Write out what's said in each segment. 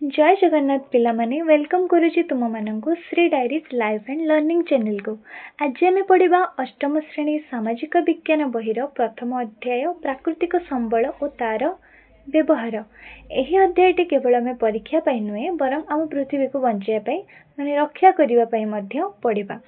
जय जगन्नाथ पिला माने वेलकम करुछि तुम मानंकु Shri diaries life and learning channel को। आज आम पढ़ा अष्टम श्रेणी सामाजिक विज्ञान बहिर प्रथम अध्याय प्राकृतिक संबल और तार व्यवहार। यही अध्यायटी केवल आम परीक्षा नुहे बर आम पृथ्वी को बचाई माने रक्षा करने पढ़ा।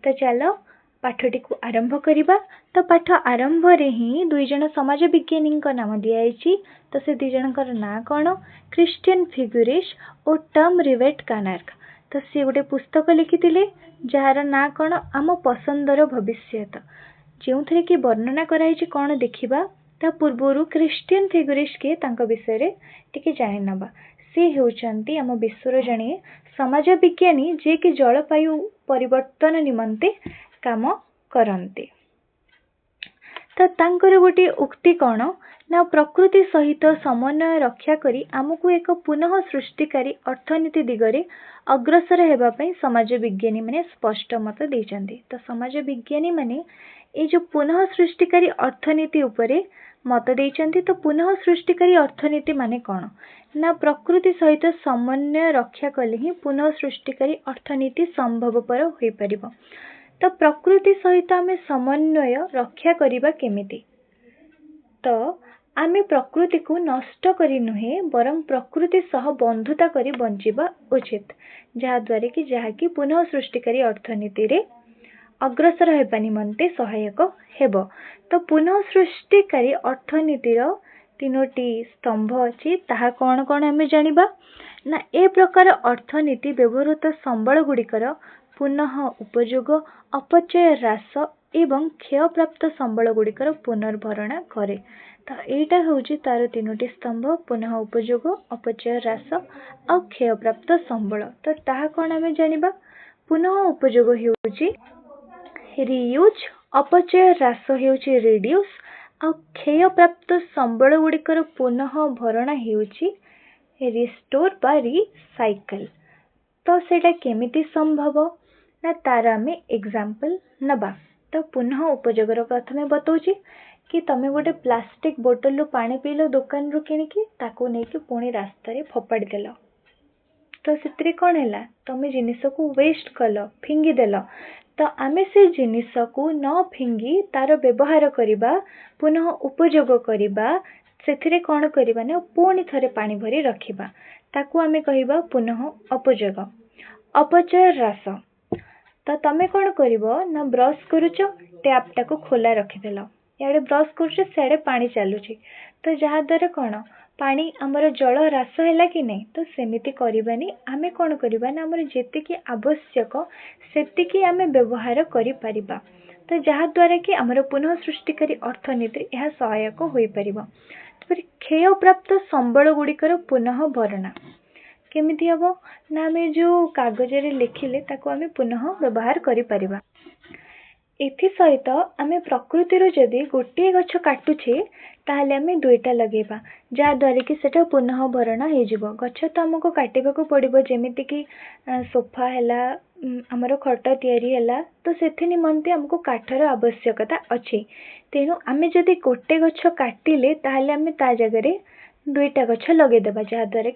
तो चलो पाठटी को आरंभ करवा। तो पाठ आरंभ रे ही दुईज समाज विज्ञानी नाम दिखाई। तो से दुईज ना कौन क्रिस्टियन फिगुरिश और टॉम रिवेट कानार्क। तो सी गोटे पुस्तक लिखिथिले जार ना कौन आम पसंदर भविष्यत, जो थे कि वर्णना कराई कौन देखा ता पूर्वर क्रिस्टियन फिगुरिश के विषय टिके जानी नवा। सी होउचंती आम विश्वर जड़े समाज विज्ञानी जे कि जलवायु परिवर्तन निमंते काम करते। तो तांकर गोटे उक्ति कौन ना प्रकृति सहित समन्वय रक्षा करी आमको एक पुनः सृष्टिकारी अर्थनीति दिगरे अग्रसर हेबापई समाज विज्ञानी माने स्पष्ट मत देइचंदी। तो समाज विज्ञानी माने ये जो पुनः सृष्टिकारी अर्थनीति उपरे मत देइचंदी। तो पुनः सृष्टिकारी अर्थनीति माने कौन ना प्रकृति सहित समन्वय रक्षा कले ही पुनः सृष्टिकारी अर्थनीति संभवपर होई परिबो। तो प्रकृति सहित आम समन्वय रक्षा करबा केमिति? तो आम प्रकृति को नष्ट करी नुहे बरं प्रकृति सह बंधुता करी बंचिबा उचित, जहाद्वारा कि जहाँकि पुनः सृष्टिकारी अर्थनीति रे अग्रसर हेबा निमंते सहायक हेब। तो पुनः सृष्टिकारी अर्थनीतिर तीनोटी स्तंभ अच्छी, ताहा कौन कौन आम जानिबा ना ए प्रकार अर्थनीति व्यवहृत संबल गुड़िकर पुनः उपयोग, अपचय ह्रास एवं क्षयप्राप्त संबल गुड़िकर पुनर्भरणा करे। तो यहाँ हूँ तार तीनोटी स्तंभ पुनः उपयोग, अपचय ह्रास और क्षयप्राप्त संबल। तो ताहा कौन आम जानिबा पुनः उपयोग होउची रियूज, अपचय ह्रास होउची रिड्यूस और क्षयप्राप्त संबल गुड़िकर पुनः भरणा होउची रिस्टोर बा रिसाइकल। तो सेटा केमिति संभव ना तार आम एग्जांपल नबा। तो पुनः उपयोग प्रथम बताऊँ कि तुम गोटे प्लास्टिक बोतल पानी पील दुकान रू किणिकी ताकू नहीं पुणी रास्ता फोपाड़ी देल। तो से कौन है तुम जिनिस को वेस्ट कल फिंगीदेल। तो आम से जिनिस को न फिंगी तार व्यवहार करवा, पुनः उपयोग करवा, से कौन करवा ना पुणी थे पानी भरी रखा ताकू आम कह पुनः उपयोग। अपचय ह्रास, तो तुम कौन कर ना ब्रश करुच टैप टाक खोला रखीदेल, इे ब्रश करुच सियाड़े पानी चलुची। तो जहाद्वारा कौन पानी आमर जल ह्रास है कि नहीं। तो सेमिति करबानी, आम कौन करवा ना आमर जेतिकी आवश्यक सेतिकी आम व्यवहार करि परिबा। तो जहाद्वारा कि आमर पुनः सृष्टिकारी अर्थनीति यह सहायक हो पारिबो। तापर क्षयप्राप्त संबल गुड़िकर पुनः भरणा केमिति हम ना आम जो कागज रे लिखिले ताको आम पुनः व्यवहार करि परिबा। एथि सहित आम प्रकृतिर जदि गोटे गछ काटुछे ताहले आम दुईटा लगेबा, जहाद्वारा कि सेटा पुनः भरणा हो। गछ तो आमको काटिबा को पड़िबो, जेमिति कि सोफा हैला, आमर खट तैयारी हैला, तो सेथि निमंते आमको काठर आवश्यकता अछि। तेणु आम जदि गोटे गछ काटिले ताहले आम ता जगह दुईटा गछ लगेदेबा, जहाद्वारा।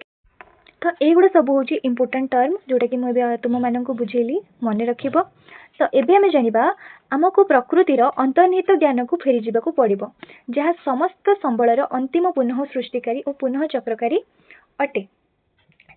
तो ये सब हूँ इम्पोर्टाट टर्म जोटा कि मुझे तुम मानक बुझेली मन रखिब। तो एबे आम जानिबा आमको प्रकृतिर अंतर्निहित ज्ञान को फेरी जावाक पड़िबो, जहाँ समस्त संबलर अंतिम पुनः सृष्टिकारी और पुनः चक्रकारी अटे।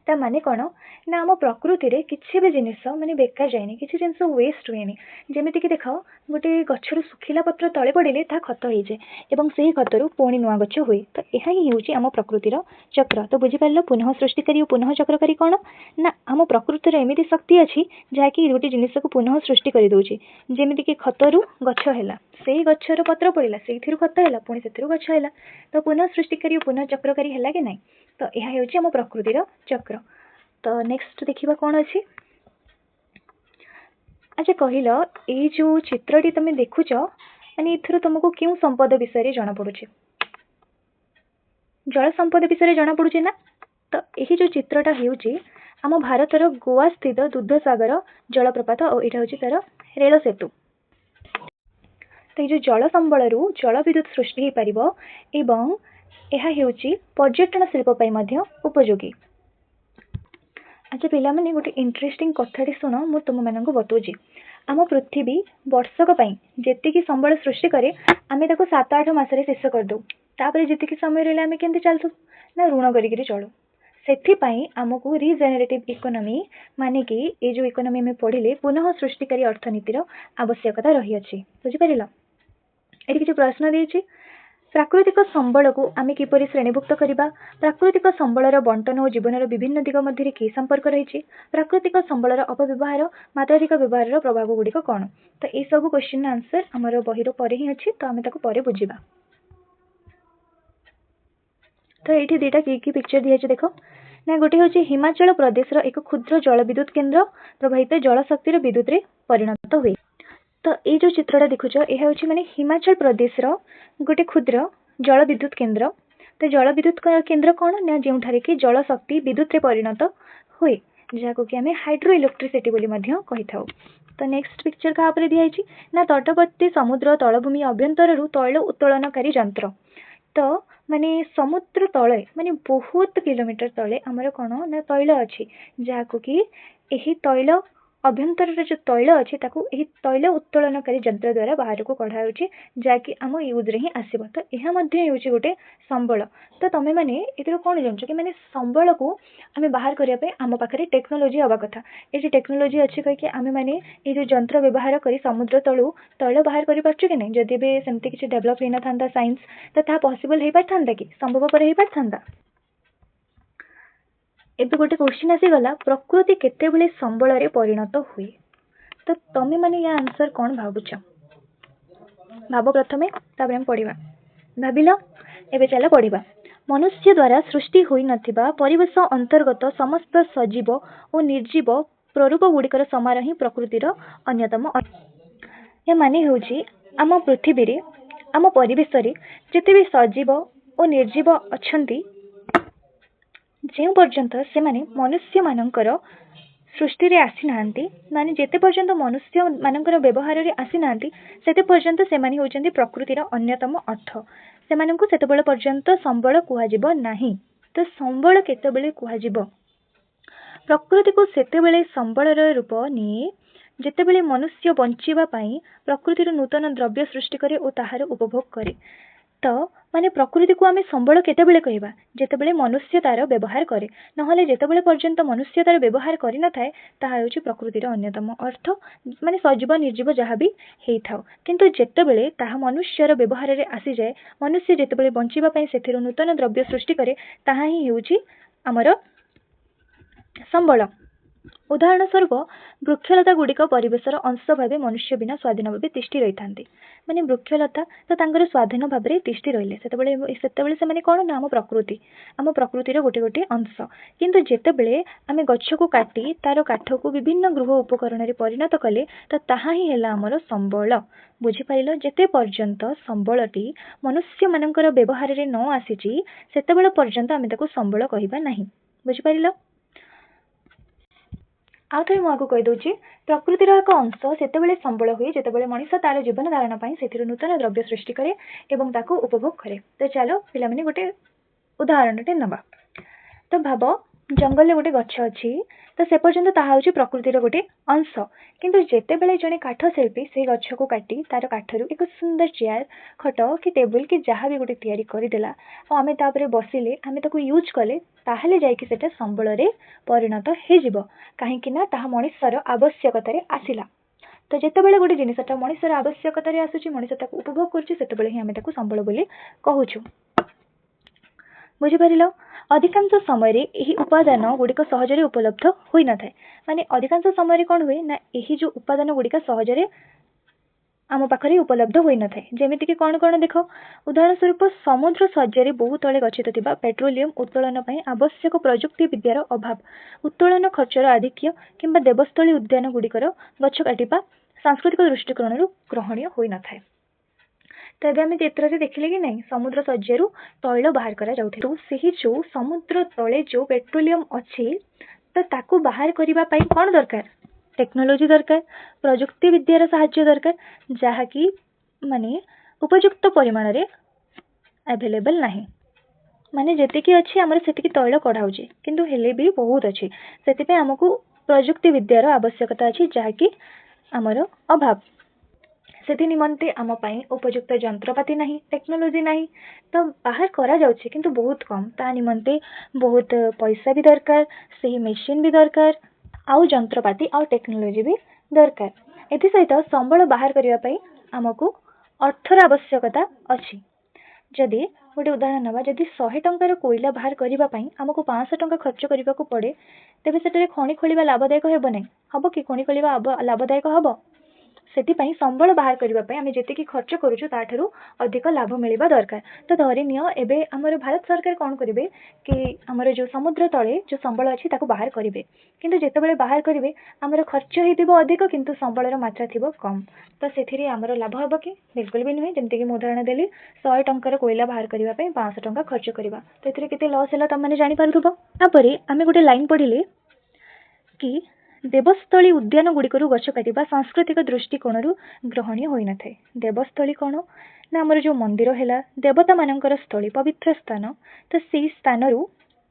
ता माने कौन ना आम प्रकृति रे किसी भी जिनिस माने बेकार जाए, किसी जिनिस वेस्ट हुए। जमीती कि देख गोटे गचर सुखिला पत्र तले पड़े ता खत हो जाए और से खतर पुणी नुआ गच हुए। तो यह ही हूँ आम प्रकृतिर चक्र। तो बुझीपार पुनः सृष्टिकारी और पुनः चक्रकारी कौन ना आम प्रकृतिर एमती शक्ति अच्छी जहाँकि गोटे जिनिस को पुनः सृष्टि कर दूचे। जमीती कि खतरु गछ है, से गचर पत्र पड़ा से खत है पुणी से गछ है। तो पुनः सृष्टिकारी और पुनः चक्रकारी है कि नहीं। तो यह हूँ आम प्रकृतिर चक्र। तो नेक्स्ट देखिबा कौन अच्छी। अच्छा कहल ये जो चित्रटी तुम देखुच माने इथर तुमको क्यों संपद विषय जाना पड़ुचे? जल संपद विषय जाना पड़ुचे ना। तो यही जो चित्रटा होउची आम भारतर गोवा स्थित दूधसागर जलप्रपात और यहाँ हूँ तार रेल सेतु। तो ये जो जल संबल जल विद्युत सृष्टि हो पारिबो एवं यह होउची पर्यटन शिल्प उपयोगी। अच्छा पिलामाने गोटे इंटरेस्टिंग कथाटी शुण मु तुम मानक बताऊँगी। आम पृथ्वी वर्षक जेतिकी संबल सृष्टि करे आमे ताको 7-8 मासरे शेष करदे तापर जेतिकी समय रहा आम के चलतु ना ऋण करी चलू से आमको रिजेनेरेटिव इकोनॉमी माने कि ये जो इकोनॉमी में पढ़िले पुनः सृष्टिकारी अर्थनीतिर आवश्यकता रही अछि बुझिपार। ये किसी प्रश्न देछि प्राकृतिक संबल को आम किपरि श्रेणीभुक्त करबा प्राकृतिक संबलर बंटन और जीवनर विभिन्न दिग मध्य कि संपर्क रही प्राकृतिक संबलर अपव्यवहार मात्राधिक व्यवहार प्रभाव गुड़िक कौन तो ये सब क्वेश्चन आंसर आमर बहिर पर ही अच्छी तो आम पर बुझा। तो ये दुईटा कि पिक्चर दिखाई देख ना गोटे हूँ हिमाचल प्रदेश एक क्षुद्र जल विद्युत केन्द्र प्रभावित जल शक्तिर विद्युत रे परिणत हुए। तो ये जो चित्रटा देखुच यह हूँ माने हिमाचल प्रदेश गोटे क्षुद्र जल विद्युत केन्द्र। तो जल विद्युत केन्द्र कौन ना जो कि जल शक्ति विद्युत रे परिणत हुए जहाँ कि आम हाइड्रो इलेक्ट्रिसिटी कही था। तो नेक्स्ट पिक्चर क्या दिखाई ना तटवर्ती समुद्र तलभूमि अभ्यंतर तैल उत्तोलनकारी यंत्र। तो माने समुद्र तले माने बहुत किलोमीटर तले आमर कौन ना तैल अच्छी जहाँ कि यही तैल अभ्यंतर जो तैल अच्छी तैल उत्तोलनकारी यंत्र द्वारा बाहर को कढ़ा जहाँकि आम यूज रे ही आसब। तो यह गोटे संबल। तो तुम्हें मैंने ये कौन जान कि मैंने संबल को आम बाहर करने आम पाखे टेक्नोलोजी हवा कथा ये टेक्नोलोजी अच्छी कहीकि आम मैंने ये जो यंत्र व्यवहार कर समुद्र तलू तैल बाहर कर पार्छु कि नहीं जदि भी सेमती किसी डेभलप हो ना था साइंस तो ताहा पॉसिबल हो पारथा कि संभवपर हो पारथा। एबे गोटे क्वेश्चन आसीगला प्रकृति केतेबेले संबल रे परिणत हुए। तो तमे माने या आंसर कौन भावुच भाव प्रथमे तापर हम पढ़िबा भाबिल एबे चला पढ़िबा। मनुष्य द्वारा सृष्टि होई नथिबा परिवेश अंतर्गत समस्त सजीव और निर्जीव प्ररूप गुड़िकर समारोह ही प्रकृतिर अन्यतम। या माने होउची आम पृथ्वी रे आम परिवेश रे जेते भी सजीव और निर्जीव अछंती जो पर्यंत से माने मनुष्य मानकर सृष्टि रे आसी नांती माने जेते पर्यंत मनुष्य मानकर व्यवहार रे आसी नांती सेते पर्यंत से माने होचंती प्रकृतिर अन्यतम अर्थ से मानकु सेतेबेले पर्यंत संबल कुहाजिबो नाही। तो संबल केतेबेले कुहाजिबो प्रकृति को सेतेबेले संबलर रूप निये जेतेबेले मनुष्य बंचिबा पई प्रकृतिर नूतन द्रव्य सृष्टि करे और ताहार उपभोग करे। तो माने प्रकृति को आमे संबल केतेबेले कहबा जेतेबेले मनुष्य तार व्यवहार करे नहले जेतेबेले पर्यंत मनुष्य तार व्यवहार करि न थाए ताहा होची प्रकृतिर अन्यतम अर्थ माने सजीव निर्जीव जहाँ भी हेई थाओ किंतु जेतेबेले ताहा मनुष्यर व्यवहार रे आसी जाए मनुष्य जेतेबेले बंचिबा पई सेथिरो नूतन द्रव्य सृष्टि करे ताहा ही होची हमर संबल। उदाहरण स्वरूप वृक्षलता गुड़िक परिवेशर अंश भाव मनुष्य बिना स्वाधीन भाव तिष्ठि रही था माने वृक्षलता तो तांकर स्वाधीन भाव में तिष्ठि रहिले से कौन ना आम प्रकृतिर गोटे गोटे अंश किंतु जेतेबेले आमे गछ को काटी तार काठ को विभिन्न गृह उपकरण रे परिणत कले तो ताहा ही हैला हमर संबल। बुझिपारिल जेते पर्यंत संबलटी मनुष्य मानकर व्यवहार रे न आसीची सेतेबेले पर्यंत आमे ताको संबल कहिबा नाही। बुझिपारिल आउ थे मुझे कहीदे प्रकृतिर एक अंश से संबल हुए जितेबाला मनीष तार जीवन धारण से नूतन द्रव्य सृष्टि करे एवं ताको उपभोग करे। तो चलो पिला माने गोटे उदाहरणटे नवा। तो भाव जंगल गोटे गछ अच्छी तो से पर्यंत ताहा होची प्रकृतिर गोटे अंश किंतु जेतेबेले जड़े काठ शिल्पी से गछ को काटी तार काठरू एक सुंदर चेयर खट कि टेबुल कि जहाँ भी गोटे तैयारी करदेला और आमे तापरे बसिले आमे ताको यूज कले ताहले जाइकि सेटा संबल रे परिणत हे जिवो काहेकि ना ताहा मनुष्यर आवश्यकता रे आसिला। तो जेतेबेले गोटे जिनिसटा मनुष्यर आवश्यकता रे आसुची मनुष्य ताको उपभोग करुची सेतेबेले ही आमे ताको संबल बोली कहूछु। बुझिपारिल अधिकांश समय यही उपादान गुड़िक सहजरे उपलब्ध होई न थाए माने अधिकांश समय कौन हुए ना यही जो उपादान गुड़िक सहजरे आम पाखरे उपलब्ध होई न थाए जेमिति कि कौन कौन देख उदाहरण स्वरूप समुद्र सज्जरे बहु तले गच्छित थिबा पेट्रोलियम उत्तोलन पई आवश्यक प्रयुक्ति विद्यार अभाव उत्तोलन खर्चर आधिक्य किंबा देवस्थली उद्यान गुड़िकर गछ काटिबा सांस्कृतिक दृष्टिकोण ग्रहणीय होई न थाए। तो एबे आमे चित्र देखिले कि नहीं समुद्र सज्जरू तैल बाहर करा जाउथि तो सही जो समुद्र तले जो पेट्रोलियम अच्छी तो ताकू बाहर करिबा पई कोन दरकार टेक्नोलोजी दरकार प्रयुक्ति विद्यार साहाय्य दरकार जहाँकि माने उपयुक्त परिमाण रे अवेलेबल नहीं। माने जेतिकी अच्छी आमर सेतिकी तैल कढ़ाऊे किंतु हेले भी बहुत अच्छी से आमको प्रजुक्ति विद्यार आवश्यकता अच्छी जहाँकि आमर अभाव से निमंते आम उपयुक्त जंत्रपाति नहीं टेक्नोलोजी नहीं तो बाहर करा जाउछे किंतु बहुत कम ता निमंते बहुत पैसा भी दरकार से मेसीन भी दरकार आउ जंत्रपाति आउ टेक्नोलोजी भी दरकार एथि सहित संबल बाहर करने आमको अर्थर आवश्यकता अच्छी जदि गोटे उदाहरण नवा जदि 100 टंकार कोईला बाहर करने आमको 500 टंका खर्च करने को पड़े तेबे सेटारे खଣି खोलिबा लाभदायक हेबो नै हबो कि खଣି खोलिबा लाभदायक हबो सेतिपाई संबल बाहर करने आम जी खर्च करूँ ताठू अधिक लाभ मिलवा दरकार तो धरी नियो एबे आमर भारत सरकार कौन करेंगे कि आमर जो समुद्र तले जो संबल अच्छी बाहर करेंगे किंतु जितेबाला बाहर करेंगे आमर खर्च हो अधिक किंतु संबलर मात्रा थी कम तो से आमर लाभ हम कि बिल्कुल भी नुहे जमीक मुझे उदाहरण देली 100 टंकार कोईला बाहर करने 500 टंका खर्च करवा तो ये केते लॉस है तुम मैंने जापर तापर आम गोटे लाइन पढ़िले कि देवस्थली उद्यान गुड़िकर गछ काटिबा सांस्कृतिक दृष्टिकोण ग्रहणीय होई न थाए देवस्थली कौन ना आमर जो मंदिर है देवता मानकर स्थली पवित्र स्थान तो से स्थान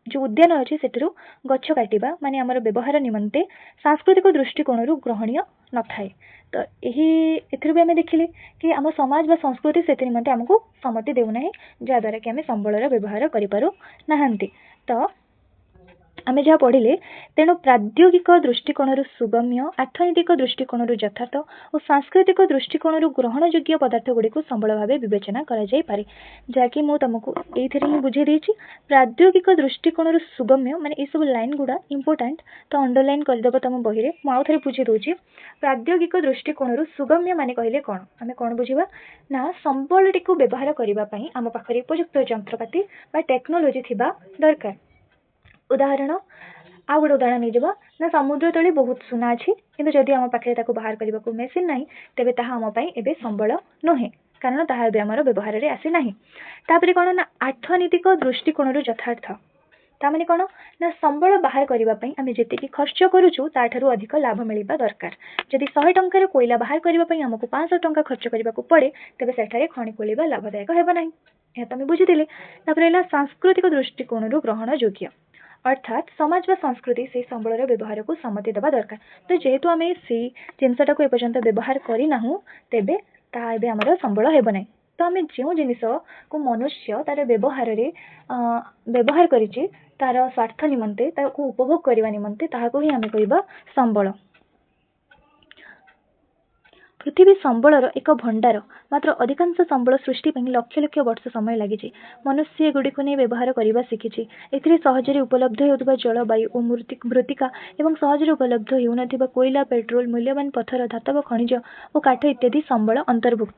जो उद्यान अच्छे से गछ काटिबा माने आमर व्यवहार निमंते सांस्कृतिक दृष्टिकोण ग्रहणीय न थाए तो यही भी आम देखिले कि आम समाज व संस्कृति से निमंते आमको सम्मति देउना जहाँद्वारा कि आम संबलर व्यवहार करूँ ना तो आमे जहाँ पढ़िले तेणु प्राद्योगिक दृष्टिकोण सुगम्य अर्थनैतिक दृष्टिकोण यथार्थ और सांस्कृतिक दृष्टिकोण ग्रहणयोग्य पदार्थ गुड़ी को संबल भाव विवेचना करे जहाँकि मुझे तुमको ये बुझे देछि प्राद्योगिक दृष्टिकोण सुगम्य माने ये सब लाइन गुड़ा इंपोर्टाट तो अंडरलाइन करदेव तुम बही में आउ थे बुझे दूसरी प्राद्योगिक दृष्टिकोण सुगम्य माने कहले कौन आम कौन बुझा ना संबल टी व्यवहार करने आम पाखे उपयुक्त जंत्रपाति टेक्नोलोजी थिबा दरकार उदाहरण आ गोटे उदाहरण नहीं जावा ना समुद्र तले बहुत सुना अच्छी किंतु जदि आम पाखे बाहर करने को मेसीन ना तेबे ताहा आम एबे संबल नुहे कारण ताहा एबे आमर व्यवहार रे आसी नाही तापरे कोन ना अर्थनैतिक दृष्टिकोण यथार्थ तामाने कोन ना संबल बाहर करने आम जी खर्च करूँ ताठू अधिक लाभ मिलवा दरकार जदि 100 टंकार कोईला बाहर करने आमको 500 टंका खर्च करने को पड़े तेबे सेठारे खଣି खोलिबा लाभदायक हेबा नाही यह तुम बुझीदेले तापरे सांस्कृतिक दृष्टिकोण ग्रहण योग्य अर्थात समाज व संस्कृति से संबलर व्यवहार को सम्मति देवा दरकार तो जेहेतु आम से जिनसा को एपर्यंत व्यवहार करना तेबे ता एबे आमर संबल हेब ना तो आम जो जिनिस को मनुष्य तार व्यवहार रे व्यवहार करिछि तार स्वार्थ निमंते ताको उपभोग करने निमंते ताहाको ही आम कहबा संबल पृथ्वी संबलर एक भंडार मात्र अधिकांश संबल सृष्टि लक्ष लक्ष वर्ष समय लगी मनुष्य गुड़िक नहीं व्यवहार करने शिखी सहजरे उपलब्ध होता जलवायु और मृत्तिका एवं सहजरे उपलब्ध होना कोईला पेट्रोल मूल्यवान पत्थर धातव खनिज और काठ इत्यादि संबल अंतर्भुक्त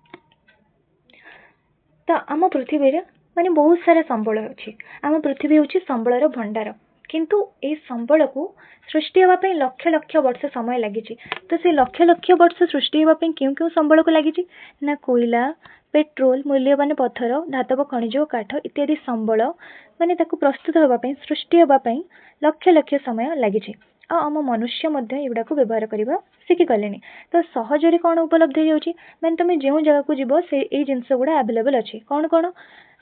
तो आम पृथ्वी माने बहुत सारा संबल अच्छी आम पृथ्वी हूँ संबलर भंडार किंतु ए संबल को सृष्टि होगापी लक्ष लक्ष वर्ष समय लगी तो से लक्ष लक्ष वर्ष सृष्टि होगापी क्यों क्यों संबल को लगी ना कोईला पेट्रोल मूल्यवान पत्थर धातव खनिज और काठ इत्यादि संबल माने ताको प्रस्तुत होगापी सृष्टि होगापी लक्ष लक्ष समय लगी आम मनुष्य एगुड़ा को व्यवहार करने शिखिगले तो सहजरे कौन उपलब्ध हो मैंने तुम जो जगह को जीव से जिनस गुड़ा आवेलेबल अच्छी कौन कौन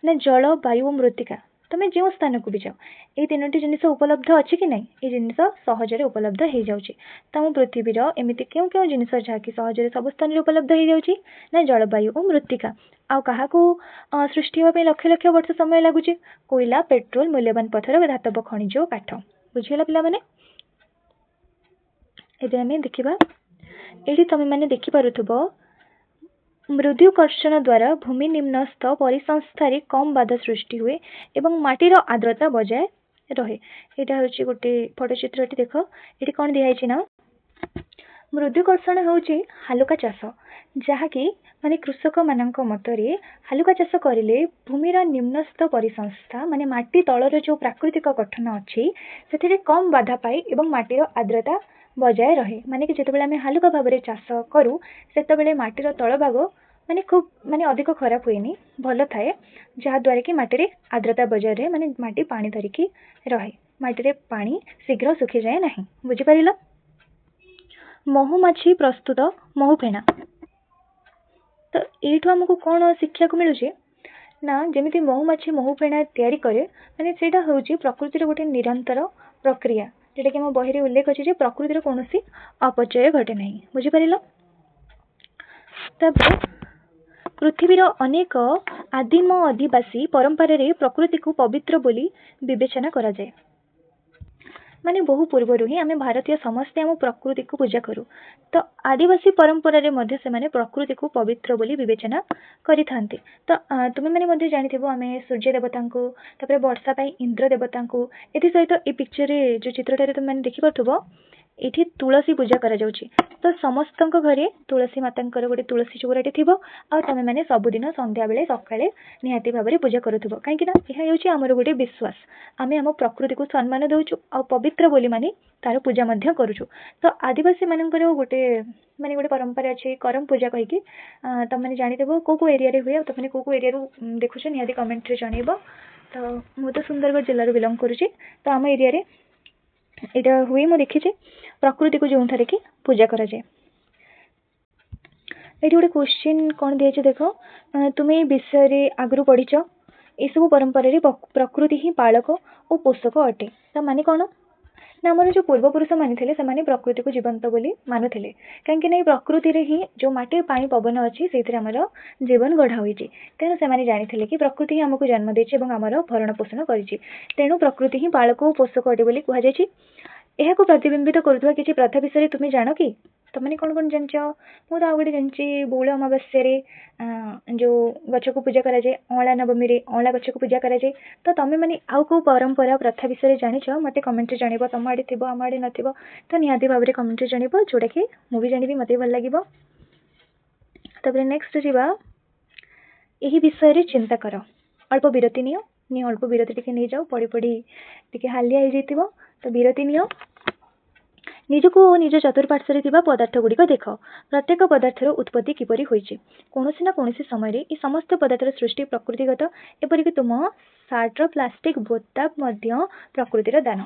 ना जल वायु और मृत्तिका तुम्हें जो स्थान को भी जाओ ये तीनो जिनिस उपलब्ध अच्छी कि नहीं ये जिनिस सहजरे उपलब्ध हो जाऊँगी तुम पृथ्वीर एमती क्यों क्यों जिनिस जहाँकि सहजरे सब स्थान में उपलब्ध हो जाऊँगी ना जलवायु और मृत्तिका आउ क्या सृष्टि होगापी लक्ष लक्ष वर्ष समय लगुच कोईला पेट्रोल मूल्यवान पत्थर धातव खनिज और काठ बुझीगला पिलामाने एबे आमे देखिबा एठी तमे माने देखि पारुथबो मृदुकर्षण द्वारा भूमि निम्नस्थ परिसंस्थारे कम बाधा सृष्टि हुए एवं माटीर आर्द्रता बजाय रहे यहाँ हूँ गोटे फटोचित्र देख ये कौन दिखाई ना मृदुकर्षण हूँ हालुका चाष जहाँकि माने कृषक मानक मतरे हालुका चाष करें भूमिर निम्नस्थ परिसंस्था माने माटी तलर जो प्राकृतिक गठन अच्छी से कम बाधा पाए एवं माटीर आर्द्रता बजाय रहे माने कि जिते आम हालुका भाव में चाष करूँ से माटीर तल भाग माने खूब माने अधिक खराब हुए भल थाए जहाँद्वारा कि माटी आर्द्रता बजाय रहे माने माटी पानी धरिकी रहे माटी पानी शीघ्र सुखी जाए ना बुझिपार महुमाछी प्रस्तुत महु फेणा तो यू आमको कौन शिक्षा को मिलूँ ନା ଯେମିତି ମହୁମାଛି ମହୁ ଫେଣା ତିଆରି କରେ, ମାନେ ସେଇଟା ହେଉଛି ପ୍ରକୃତିର ଗୋଟେ ନିରନ୍ତର ପ୍ରକ୍ରିୟା, ଯେଉଁଟାକି ଆମ ବହିରେ ଉଲ୍ଲେଖ ଅଛି ଯେ ପ୍ରକୃତିର କୌଣସି ଅପଚୟ ଘଟେ ନାହିଁ। ବୁଝିପାରିଲ? ତାପରେ ପୃଥିବୀର ଅନେକ ଆଦିମ ଅଧିବାସୀ ପରମ୍ପରାରେ ପ୍ରକୃତିକୁ ପବିତ୍ର ବୋଲି ବିବେଚନା କରାଯାଏ। ମାନେ ବହୁ ପୂର୍ବରୁ ହିଁ ଆମେ ଭାରତୀୟ ସମସ୍ତେ ଆମ ପ୍ରକୃତିକୁ ପୂଜା କରୁ। ତ ଆଦିବାସୀ ପରମ୍ପରାରେ ମଧ୍ୟ ସେମାନେ ପ୍ରକୃତିକୁ ପବିତ୍ର ବୋଲି ବିବେଚନା କରିଥାନ୍ତି। ତ ତୁମେମାନେ ମଧ୍ୟ ଜାଣିଥିବ ଆମେ ସୂର୍ଯ୍ୟ ଦେବତାଙ୍କୁ, ତାପରେ ବର୍ଷା ପାଇଁ ଇନ୍ଦ୍ର ଦେବତାଙ୍କୁ, ଏଥି ସହିତ ଏ ପିକ୍ଚରରେ ଯେଉଁ ଚିତ୍ରଟାରେ ତୁମେମାନେ ଦେଖିପାରୁଥିବ ଏଠି ତୁଳସୀ ପୂଜା କରାଯାଉଛି। ତ ସମସ୍ତଙ୍କ ଘରେ ତୁଳସୀ ମାତାଙ୍କର ଗୋଟେ ତୁଳସୀ ଚଉରାଟେ ଥିବ, ଆଉ ତମେମାନେ ସବୁଦିନ ସନ୍ଧ୍ୟାବେଳେ ସକାଳେ ନିହାତି ଭାବରେ ପୂଜା କରୁଥିବ। କାହିଁକି ନା ଏହା ହେଉଛି ଆମର ଗୋଟେ ବିଶ୍ୱାସ, ଆମେ ଆମ ପ୍ରକୃତିକୁ ସମ୍ମାନ ଦେଉଛୁ ଆଉ ପବିତ୍ର ବୋଲି ମାନେ ତାର ପୂଜା ମଧ୍ୟ କରୁଛୁ। ତ ଆଦିବାସୀ ମାନଙ୍କର ଗୋଟେ ପରମ୍ପରା ଅଛି କରମ ପୂଜା କହିକି। ତମେ ଜାଣିଥିବ କୋଉ କୋଉ ଏରିଆରେ ହୁଏ, ଆଉ ତମେ କୋଉ କୋଉ ଏରିଆରୁ ଦେଖୁଛ ନିହାତି କମେଣ୍ଟରେ ଜଣେଇବ। ତ ମୁଁ ତ ସୁନ୍ଦରଗଡ଼ ଜିଲ୍ଲାରୁ ବିଲଙ୍ଗ କରୁଛି, ତ ଆମ ଏରିଆରେ ଏଇଟା ହୁଏ, ମୁଁ ଦେଖିଛି ପ୍ରକୃତିକୁ ଯେଉଁଠାରେ କି ପୂଜା କରାଯାଏ। ଏଠି ଗୋଟେ କ୍ୱେଶ୍ଚିନ୍ କ'ଣ ଦିଆଯାଇଛି ଦେଖ, ତୁମେ ଏ ବିଷୟରେ ଆଗରୁ ପଢ଼ିଛ? ଏସବୁ ପରମ୍ପରାରେ ପ୍ରକୃତି ହିଁ ପାଳକ ଓ ପୋଷକ ଅଟେ। ତା ମାନେ କ'ଣ ନା ଆମର ଯେଉଁ ପୂର୍ବପୁରୁଷ ଥିଲେ ସେମାନେ ପ୍ରକୃତିକୁ ଜୀବନ୍ତ ବୋଲି ମାନୁଥିଲେ। କାହିଁକି ନା ଏ ପ୍ରକୃତିରେ ହିଁ ଯେଉଁ ମାଟି ପାଣି ପବନ ଅଛି ସେଇଥିରେ ଆମର ଜୀବନ ଗଢ଼ା ହୋଇଛି। ତେଣୁ ସେମାନେ ଜାଣିଥିଲେ କି ପ୍ରକୃତି ହିଁ ଆମକୁ ଜନ୍ମ ଦେଇଛି ଏବଂ ଆମର ଭରଣ ପୋଷଣ କରିଛି। ତେଣୁ ପ୍ରକୃତି ହିଁ ପାଳକ ଓ ପୋଷକ ଅଟେ ବୋଲି କୁହାଯାଇଛି। ଏହାକୁ ପ୍ରତିବିମ୍ବିତ କରୁଥିବା କିଛି ପ୍ରଥା ବିଷୟରେ ତୁମେ ଜାଣ କି? ତମେ କ'ଣ କ'ଣ ଜାଣିଛ? ମୁଁ ତ ଆଉ ଗୋଟେ ଜାଣିଛି, ବଉଳ ଅମାବାସ୍ୟାରେ ଯେଉଁ ଗଛକୁ ପୂଜା କରାଯାଏ, ଅଁଳା ନବମୀରେ ଅଁଳା ଗଛକୁ ପୂଜା କରାଯାଏ। ତ ତମେମାନେ ଆଉ କେଉଁ ପରମ୍ପରା ପ୍ରଥା ବିଷୟରେ ଜାଣିଛ ମୋତେ କମେଣ୍ଟରେ ଜଣାଇବ। ତମ ଆଡ଼େ ଥିବ, ଆମ ଆଡ଼େ ନଥିବ, ତ ନିହାତି ଭାବରେ କମେଣ୍ଟରେ ଜଣାଇବ, ଯେଉଁଟାକି ମୁଁ ବି ଜାଣିବି, ମୋତେ ଭଲ ଲାଗିବ। ତାପରେ ନେକ୍ସଟ ଯିବା, ଏହି ବିଷୟରେ ଚିନ୍ତା କର। ଅଳ୍ପ ବିରତି ନିଅ, ଅଳ୍ପ ବିରତି ଟିକେ ନେଇଯାଉ, ପଢ଼ି ପଢ଼ି ଟିକେ ହାଲିଆ ହେଇଯାଇଥିବ, ତ ବିରତି ନିଅ। ନିଜକୁ ଓ ନିଜ ଚତୁଃପାର୍ଶ୍ୱରେ ଥିବା ପଦାର୍ଥ ଗୁଡ଼ିକ ଦେଖ। ପ୍ରତ୍ୟେକ ପଦାର୍ଥର ଉତ୍ପତ୍ତି କିପରି ହୋଇଛି? କୌଣସି ନା କୌଣସି ସମୟରେ ଏ ସମସ୍ତ ପଦାର୍ଥର ସୃଷ୍ଟି ପ୍ରକୃତିଗତ, ଏପରିକି ତୁମ ସାର୍ଟର ପ୍ଲାଷ୍ଟିକ ବୋତାମ ମଧ୍ୟ ପ୍ରକୃତିର ଦାନ।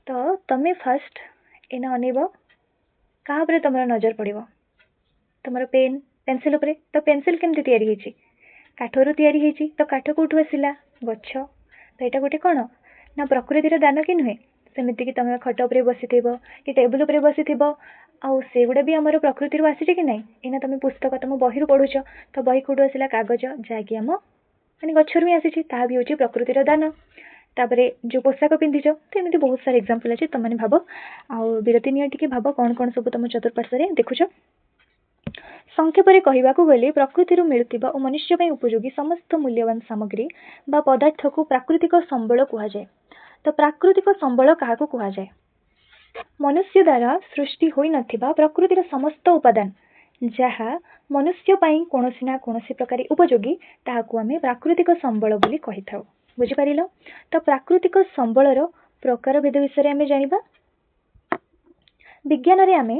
ତ ତମେ ଫାଷ୍ଟ ଏଇନା ଅନେଇବ, କାହା ଉପରେ ତମର ନଜର ପଡ଼ିବ? ତମର ପେନ୍ ପେନସିଲ ଉପରେ। ତ ପେନସିଲ କେମିତି ତିଆରି ହେଇଛି? କାଠରୁ ତିଆରି ହେଇଛି। ତ କାଠ କେଉଁଠୁ ଆସିଲା? ଗଛ। ତ ଏଇଟା ଗୋଟେ କ'ଣ ନା ପ୍ରକୃତିର ଦାନ କି ନୁହେଁ? ସେମିତିକି ତମେ ଖଟ ଉପରେ ବସିଥିବ କି ଟେବୁଲ ଉପରେ ବସିଥିବ, ଆଉ ସେଗୁଡ଼ା ବି ଆମର ପ୍ରକୃତିରୁ ଆସିଛି କି ନାହିଁ? ଏଇନା ତମେ ପୁସ୍ତକ ତମ ବହିରୁ ପଢ଼ୁଛ, ତ ବହି କେଉଁଠୁ ଆସିଲା? କାଗଜ, ଯାହାକି ଆମ ଗଛରୁ ହିଁ ଆସିଛି, ତାହା ବି ହେଉଛି ପ୍ରକୃତିର ଦାନ। ତାପରେ ଯେଉଁ ପୋଷାକ ପିନ୍ଧିଛ, ତ ଏମିତି ବହୁତ ସାରା ଏକ୍ଜାମ୍ପଲ୍ ଅଛି। ତମେ ଭାବ, ଆଉ ବିରତି ନିଅ ଟିକେ, ଭାବ କ'ଣ କ'ଣ ସବୁ ତମ ଚତୁଃପାର୍ଶ୍ୱରେ ଦେଖୁଛ। ସଂକ୍ଷେପରେ କହିବାକୁ ଗଲେ ପ୍ରକୃତିରୁ ମିଳୁଥିବା ଓ ମନୁଷ୍ୟ ପାଇଁ ଉପଯୋଗୀ ସମସ୍ତ ମୂଲ୍ୟବାନ ସାମଗ୍ରୀ ବା ପଦାର୍ଥକୁ ପ୍ରାକୃତିକ ସମ୍ବଳ କୁହାଯାଏ। ତ ପ୍ରାକୃତିକ ସମ୍ବଳ କାହାକୁ କୁହାଯାଏ? ମନୁଷ୍ୟ ଦ୍ୱାରା ସୃଷ୍ଟି ହୋଇନଥିବା ପ୍ରକୃତିର ସମସ୍ତ ଉପାଦାନ ଯାହା ମନୁଷ୍ୟ ପାଇଁ କୌଣସି ନା କୌଣସି ପ୍ରକାର ଉପଯୋଗୀ, ତାହାକୁ ଆମେ ପ୍ରାକୃତିକ ସମ୍ବଳ ବୋଲି କହିଥାଉ। ବୁଝିପାରିଲ? ତ ପ୍ରାକୃତିକ ସମ୍ବଳର ପ୍ରକାରଭେଦ ବିଷୟରେ ଆମେ ଜାଣିବା। ବିଜ୍ଞାନରେ ଆମେ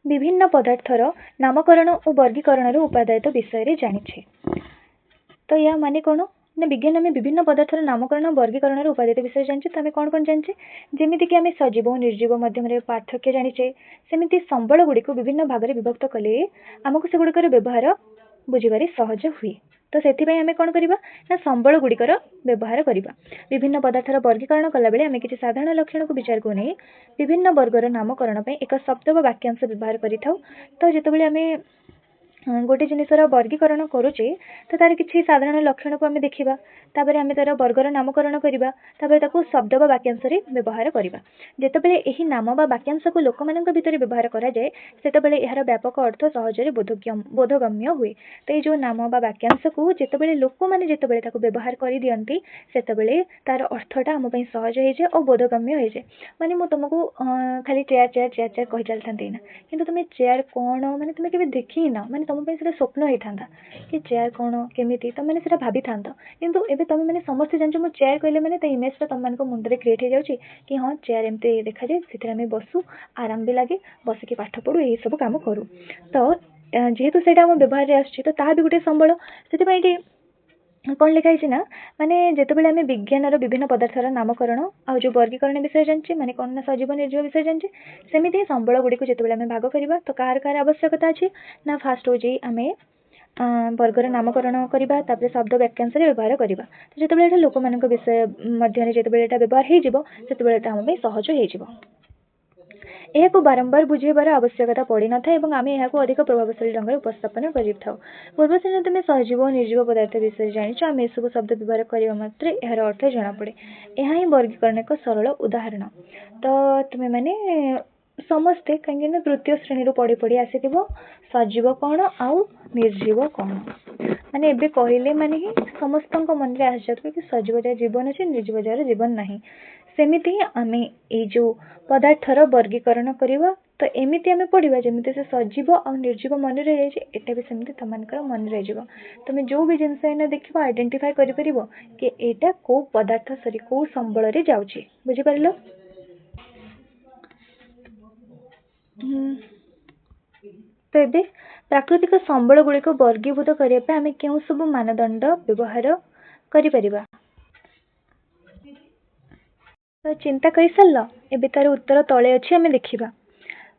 ବିଭିନ୍ନ ପଦାର୍ଥର ନାମକରଣ ଓ ବର୍ଗୀକରଣର ଉପାଦାୟତ ବିଷୟରେ ଜାଣିଛେ। ତ ଏହା ମାନେ କ'ଣ ନା ବିଜ୍ଞାନ ଆମେ ବିଭିନ୍ନ ପଦାର୍ଥର ନାମକରଣ ବର୍ଗୀକରଣର ଉପାଦାୟତ ବିଷୟରେ ଜାଣିଛେ। ତ ଆମେ କ'ଣ କ'ଣ ଜାଣିଛେ? ଯେମିତିକି ଆମେ ସଜୀବ ଓ ନିର୍ଜୀବ ମଧ୍ୟରେ ପାର୍ଥକ୍ୟ ଜାଣିଛେ। ସେମିତି ସମ୍ବଳ ଗୁଡ଼ିକୁ ବିଭିନ୍ନ ଭାଗରେ ବିଭକ୍ତ କଲେ ଆମକୁ ସେଗୁଡ଼ିକର ବ୍ୟବହାର ବୁଝିବାରେ ସହଜ ହୁଏ। ତ ସେଥିପାଇଁ ଆମେ କ'ଣ କରିବା ନା ସମ୍ବଳ ଗୁଡ଼ିକର ବ୍ୟବହାର କରିବା। ବିଭିନ୍ନ ପଦାର୍ଥର ବର୍ଗୀକରଣ କଲାବେଳେ ଆମେ କିଛି ସାଧାରଣ ଲକ୍ଷଣକୁ ବିଚାରକୁ ନେଇ ବିଭିନ୍ନ ବର୍ଗର ନାମକରଣ ପାଇଁ ଏକ ଶବ୍ଦ ବା ବାକ୍ୟାଂଶ ବ୍ୟବହାର କରିଥାଉ। ତ ଯେତେବେଳେ ଆମେ ଗୋଟେ ଜିନିଷର ବର୍ଗୀକରଣ କରୁଛେ, ତ ତାର କିଛି ସାଧାରଣ ଲକ୍ଷଣକୁ ଆମେ ଦେଖିବା, ତାପରେ ଆମେ ତାର ବର୍ଗର ନାମକରଣ କରିବା, ତାପରେ ତାକୁ ଶବ୍ଦ ବା ବାକ୍ୟାଂଶରେ ବ୍ୟବହାର କରିବା। ଯେତେବେଳେ ଏହି ନାମ ବା ବାକ୍ୟାଂଶକୁ ଲୋକମାନଙ୍କ ଭିତରେ ବ୍ୟବହାର କରାଯାଏ, ସେତେବେଳେ ଏହାର ବ୍ୟାପକ ଅର୍ଥ ସହଜରେ ବୋଧଗମ୍ୟ ହୁଏ। ତ ଏଇ ଯେଉଁ ନାମ ବା ବାକ୍ୟାଂଶକୁ ଲୋକମାନେ ଯେତେବେଳେ ତାକୁ ବ୍ୟବହାର କରିଦିଅନ୍ତି, ସେତେବେଳେ ତାର ଅର୍ଥଟା ଆମ ପାଇଁ ସହଜ ହେଇଯାଏ ଓ ବୋଧଗମ୍ୟ ହେଇଯାଏ। ମାନେ ମୁଁ ତୁମକୁ ଖାଲି ଚେୟାର ଚେୟାର ଚେୟାର ଚେୟାର କହିଚାଲିଥାନ୍ତି ନା, କିନ୍ତୁ ତୁମେ ଚେୟାର କ'ଣ ତୁମେ କେବେ ଦେଖିନ, ତୁମ ପାଇଁ ସେଇଟା ସ୍ୱପ୍ନ ହେଇଥାନ୍ତା କି ଚେୟାର କ'ଣ କେମିତି, ତୁମେ ସେଇଟା ଭାବିଥାନ୍ତ। କିନ୍ତୁ ଏବେ ତୁମେ ସମସ୍ତେ ଜାଣିଛ, ମୁଁ ଚେୟାର କହିଲେ ତା ଇମେଜଟା ତୁମମାନଙ୍କ ମୁଣ୍ଡରେ କ୍ରିଏଟ୍ ହେଇଯାଉଛି କି ହଁ ଚେୟାର ଏମିତି ଦେଖାଯାଏ, ସେଥିରେ ଆମେ ବସୁ, ଆରାମ ବି ଲାଗେ, ବସିକି ପାଠ ପଢ଼ୁ, ଏହିସବୁ କାମ କରୁ। ତ ଯେହେତୁ ସେଇଟା ଆମ ବ୍ୟବହାରରେ ଆସୁଛି, ତ ତାହା ବି ଗୋଟେ ସମ୍ବଳ। ସେଥିପାଇଁ ଏଠି କ'ଣ ଲେଖା ହେଇଛି ନା ଯେତେବେଳେ ଆମେ ବିଜ୍ଞାନର ବିଭିନ୍ନ ପଦାର୍ଥର ନାମକରଣ ଆଉ ଯେଉଁ ବର୍ଗୀକରଣ ବିଷୟରେ ଜାଣିଛେ, କ'ଣ ନା ସଜୀବ ନିର୍ଜୀବ ବିଷୟରେ ଜାଣିଛେ, ସେମିତି ସମ୍ବଳ ଗୁଡ଼ିକୁ ଯେତେବେଳେ ଆମେ ଭାଗ କରିବା, ତ କାହାର କାହାର ଆବଶ୍ୟକତା ଅଛି ନା ଫାଷ୍ଟ ହେଉଛି ଆମେ वर्गर नामकरण करवा तापर शब्द वाक्यांश व्यवहार करवा तो जो लोक मान विषय मध्य जो व्यवहार हो आम सहज हो यह बारंबार बुझेबार आवश्यकता पड़ी न था आम यह अधिक प्रभावशाली ढंग से उपस्थापन कर पूर्व श्रेणी तुम सहजीव और निर्जीव पदार्थ विषय जाच आम यह सब शब्द व्यवहार करने मात्र यार अर्थ जना पड़े यह ही वर्गीकरण एक सरल उदाहरण तो तुम्हें माने समस्ते कहीं तृतीय श्रेणी पढ़ी पढ़ी आसी सजीव कौन आउ निर्जीव कौन माने एबे कहले माने ही समस्त मन में आस जात कि सजीव जार जीवन अच्छे निर्जीव जार जीवन नहीं सेमिति ही आमे ए जो पदार्थर वर्गीकरण करवा तो एमिति आमे पढ़िबा जेमिति से सजीव और निर्जीव मन रही जाए एटा भी सेमिति तमनकर मन रही जाव तुम जो भी जिनस एने देखिबो आइडेंटिफाई करि परिबो कि एटा को पदार्थ सरी को संबल रे जाउची बुझि परलो तो एबे प्राकृतिक संबल गुड़िक वर्गीभूत करने आम क्यों सब मानदंड व्यवहार करि परिबा तो चिंता कर सार एबे तार उत्तर तले अच्छी आम देखा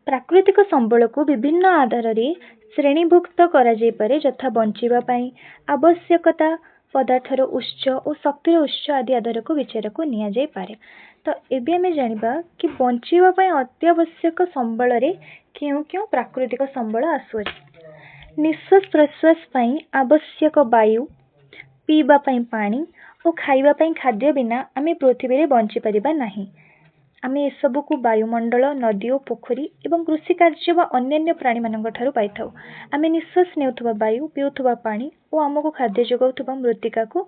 प्राकृतिक संबल को विभिन्न आधार रे श्रेणीभुक्त करा जाय पारे यथा बंचिबाई आवश्यकता पदार्थर उच्च और शक्तिर उच्च आदि आधार को विचार को निया जाय पारे तो एबे आम जानिबा कि बंचिबाई अत्यावश्यक संबल रे क्यों क्यों प्राकृतिक संबल आसुअछि निश्वास प्रश्वास पाई आवश्यक वायु पीवा पाई पानी और खाइबा पाई खाद्य बिना आम पृथ्वी रे बंची परिबा नहीं आम ए सब को वायुमंडल नदी और पोखरी एवं कृषि कार्य व अन्य प्राणी मानक ठारू पाई थाउ आम निश्वास नेउथुबा वायु पीउथुबा पानी और आमको खाद्य जोगाउथुबा मृत्तिका को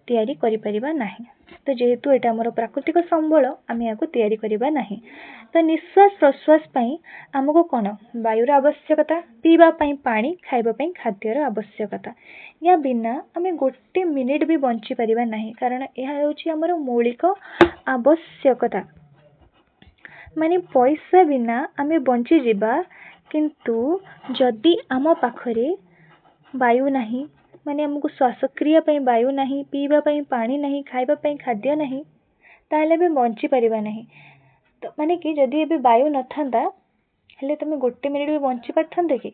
तैयारी करि परिबा नहीं तो जेहेतु एटा हमर प्राकृतिक संबल आम या तैयारी करिबा नहीं तो निश्वास प्रश्वास पाई आमको कौन वायुर आवश्यकता पीवा पाई पानी खाइबा पाई खाद्यर आवश्यकता या बिना आम गोटे मिनिट भी बंची परिबा नहीं कारण यह होची हमर मौलिक आवश्यकता माने पैसा बिना आमे बंची जीवा किंतु जदि आम पाखरे वायु नहीं माने हमको श्वासक्रिया पई वायु नहीं पीवा पई पानी नहीं खाइबा पई खाद्य नहीं ताहले भी बंची परिबा नहीं तो माने कि जदि एबे वायु न थांदा हेले तुम गोटे मिनिट भी बंची पारथांते कि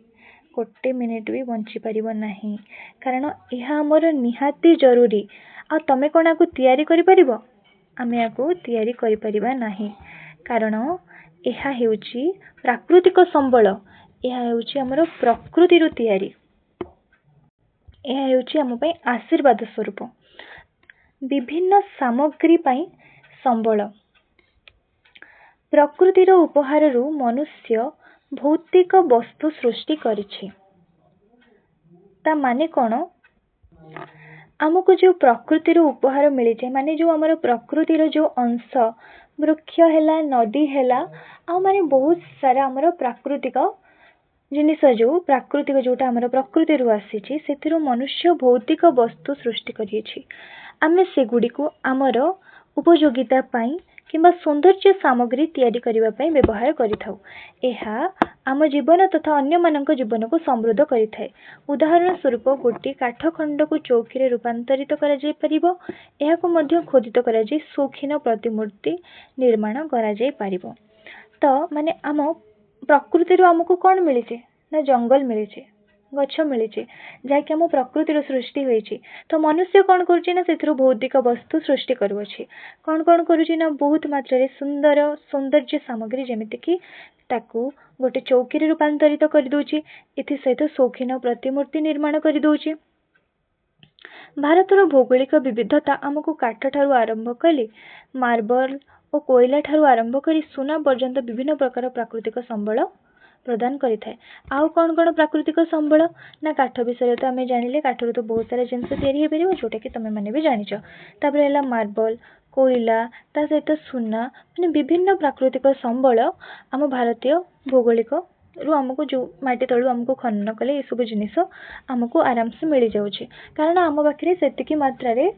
गोटे मिनिट भी बंची परिबो नहीं कारण यह हमर निहाती जरूरी आ तमे कोना को तैयारी करि परिबो आमे याको तैयारी करि परिबा नहीं कारण यह हेउची प्राकृतिक संबल यह हेउची हमर प्रकृति रो तैयारी यह हेउची हम पई आशीर्वाद स्वरूप विभिन्न सामग्री पई संबल प्रकृतिर उपहार रु मनुष्य भौतिक वस्तु सृष्टि करिछि ता माने कोन आमको जो प्रकृतिर उपहार मिली जाए माने जो हमर प्रकृतिर जो अंश वृक्ष हैला नदी हैला आ माने बहुत सारा हमर प्राकृतिक जिनिस जो प्राकृतिक जोटा हमर प्रकृति रु आसीछि सेथिरो मनुष्य भौतिक वस्तु सृष्टि करिछि आमे सेगुडी को हमर उपयोगिता पाई किंबा सौंदर्य सामग्री तैयारी करिबा पाई व्यवहार करिथाउ एहा आम जीवन तथा अन्य मानक जीवन को समृद्ध करिथाए उदाहरण स्वरूप गोटे काठ खंड को चौकी रे रूपांतरित करा जाय परिबो एहा को मध्य खोदित करा जाय सौखीन प्रतिमूर्ति निर्माण करा जाय परिबो तो माने आम प्रकृति रो हमको कोन मिलिचे ना जंगल मिलिचे गछ मिलिचे जाकि आम प्रकृतिर सृष्टि होइछि तो मनुष्य कौन करुछि ना सेथिरो भौतिक वस्तु सृष्टि करूछि कौन कौन करुछि ना बहुत मात्रा रे सुंदर सौंदर्य सामग्री जेमिति कि ताकू गोटे चौकी रे रूपांतरित कर दोछि एथि सहित शौखीन प्रतिमूर्ति निर्माण कर दोछि भारतर भौगोलिक विविधता आमको काठ ठारू आरंभ कले मार्बल और कोयला ठारू आरंभ करी सुना पर्यंत विभिन्न प्रकार प्राकृतिक संबल प्रदान करिथाए आउ कौन कौन प्राकृतिक संबल ना काठ विषय तो आम जानिले काठर तो बहुत सारा जिनस तैयारी हो पारिबो जोटा कि तमे माने भी जानिछ तापर हैला मार्बल कोयला ता सहित सुना माने विभिन्न प्राकृतिक संबल आम भारतीय भौगोलिक रु आमको जो माटी तलु आमको खनन कले ये सब जिनिस आमको आराम से मिल जाउछि कारण आम पाखरे सेतिकी मात्रा रे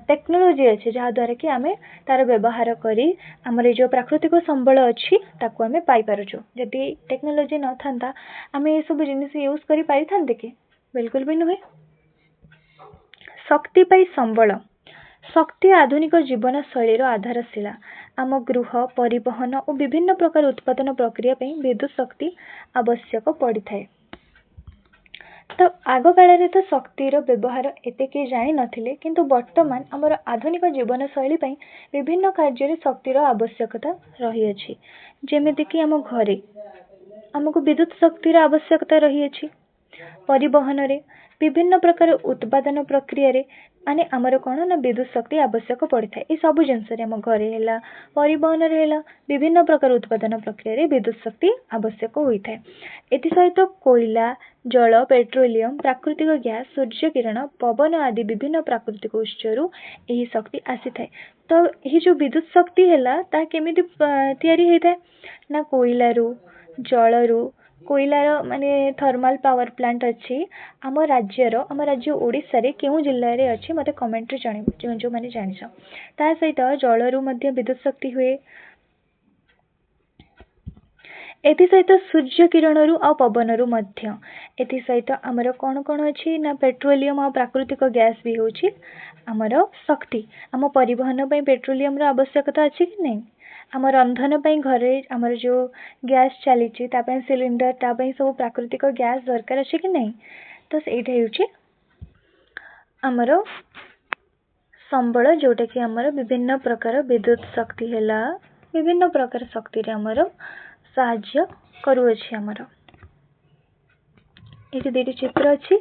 टेक्नोलोजी अच्छे जहाँ द्वारा कि आमे तार व्यवहार करी हमर जो प्राकृतिक संबल अच्छी ताको आमे पाई पारुछु जदि टेक्नोलोजी न थांता आमे ये सब जिनिस यूज करि पारि थांते कि बिल्कुल भी नुहे शक्ति पाई संबल शक्ति आधुनिक जीवन शैलीर आधारशिला आम गृह परिवहन और विभिन्न प्रकार उत्पादन प्रक्रिया पई विद्युत शक्ति आवश्यक पड़ी थाए ତ आग काल तो शक्तिर व्यवहार एते किए जानी नथिले किंतु वर्तमान आमर आधुनिक जीवन शैली पई विभिन्न कार्य शक्तिर आवश्यकता रही अछि। जेमिति कि आम घरे आमको विद्युत शक्तिर आवश्यकता रही अछि। परिवहन रे विभिन्न प्रकार उत्पादन प्रक्रिया रे माने आमर कौन ना विद्युत शक्ति आवश्यक पड़ता है। ये सब जिनस आम घरे है परिवहन रे विभिन्न प्रकार उत्पादन प्रक्रिया रे विद्युत शक्ति आवश्यक होता है। एसहित कोयला जल पेट्रोलियम प्राकृतिक गैस सूर्य किरण पवन आदि विभिन्न प्राकृतिक उत्सरू यही शक्ति आसी थाए। तो यही जो विद्युत शक्ति है ता केमिति तैयारी होता है ना कोयलू जलरू कोयलार माने थर्मल पावर प्लांट अच्छी आम राज्य ओडिशा रे केउ जिल्ला रे अच्छी मते कमेंट रे जणाइबो जो माने जानिछ। ता सहित जलरू मध्य विद्युत शक्ति हुए। एथि सहित सूर्य किरणरू आ पवनरू मध्य एथि सहित आमर कौन कौन अच्छी ना पेट्रोलियम आ प्राकृतिक गैस भी होची आमर शक्ति। आम परिवहन पई पेट्रोलियम रो आवश्यकता अच्छी कि नहीं। आम रंधन पई घरे आमर जो गैस चली सिलिंडर तापई सब प्राकृतिक गैस दरकार अच्छे कि नहीं। तो ସେଇଟା ହେଉଛି आमर संबल जोटा कि आमर विभिन्न प्रकार विद्युत शक्ति है विभिन्न प्रकार शक्ति रे आमर साहाय्य करूअछि। आमर ये दुईटी चित्र अच्छी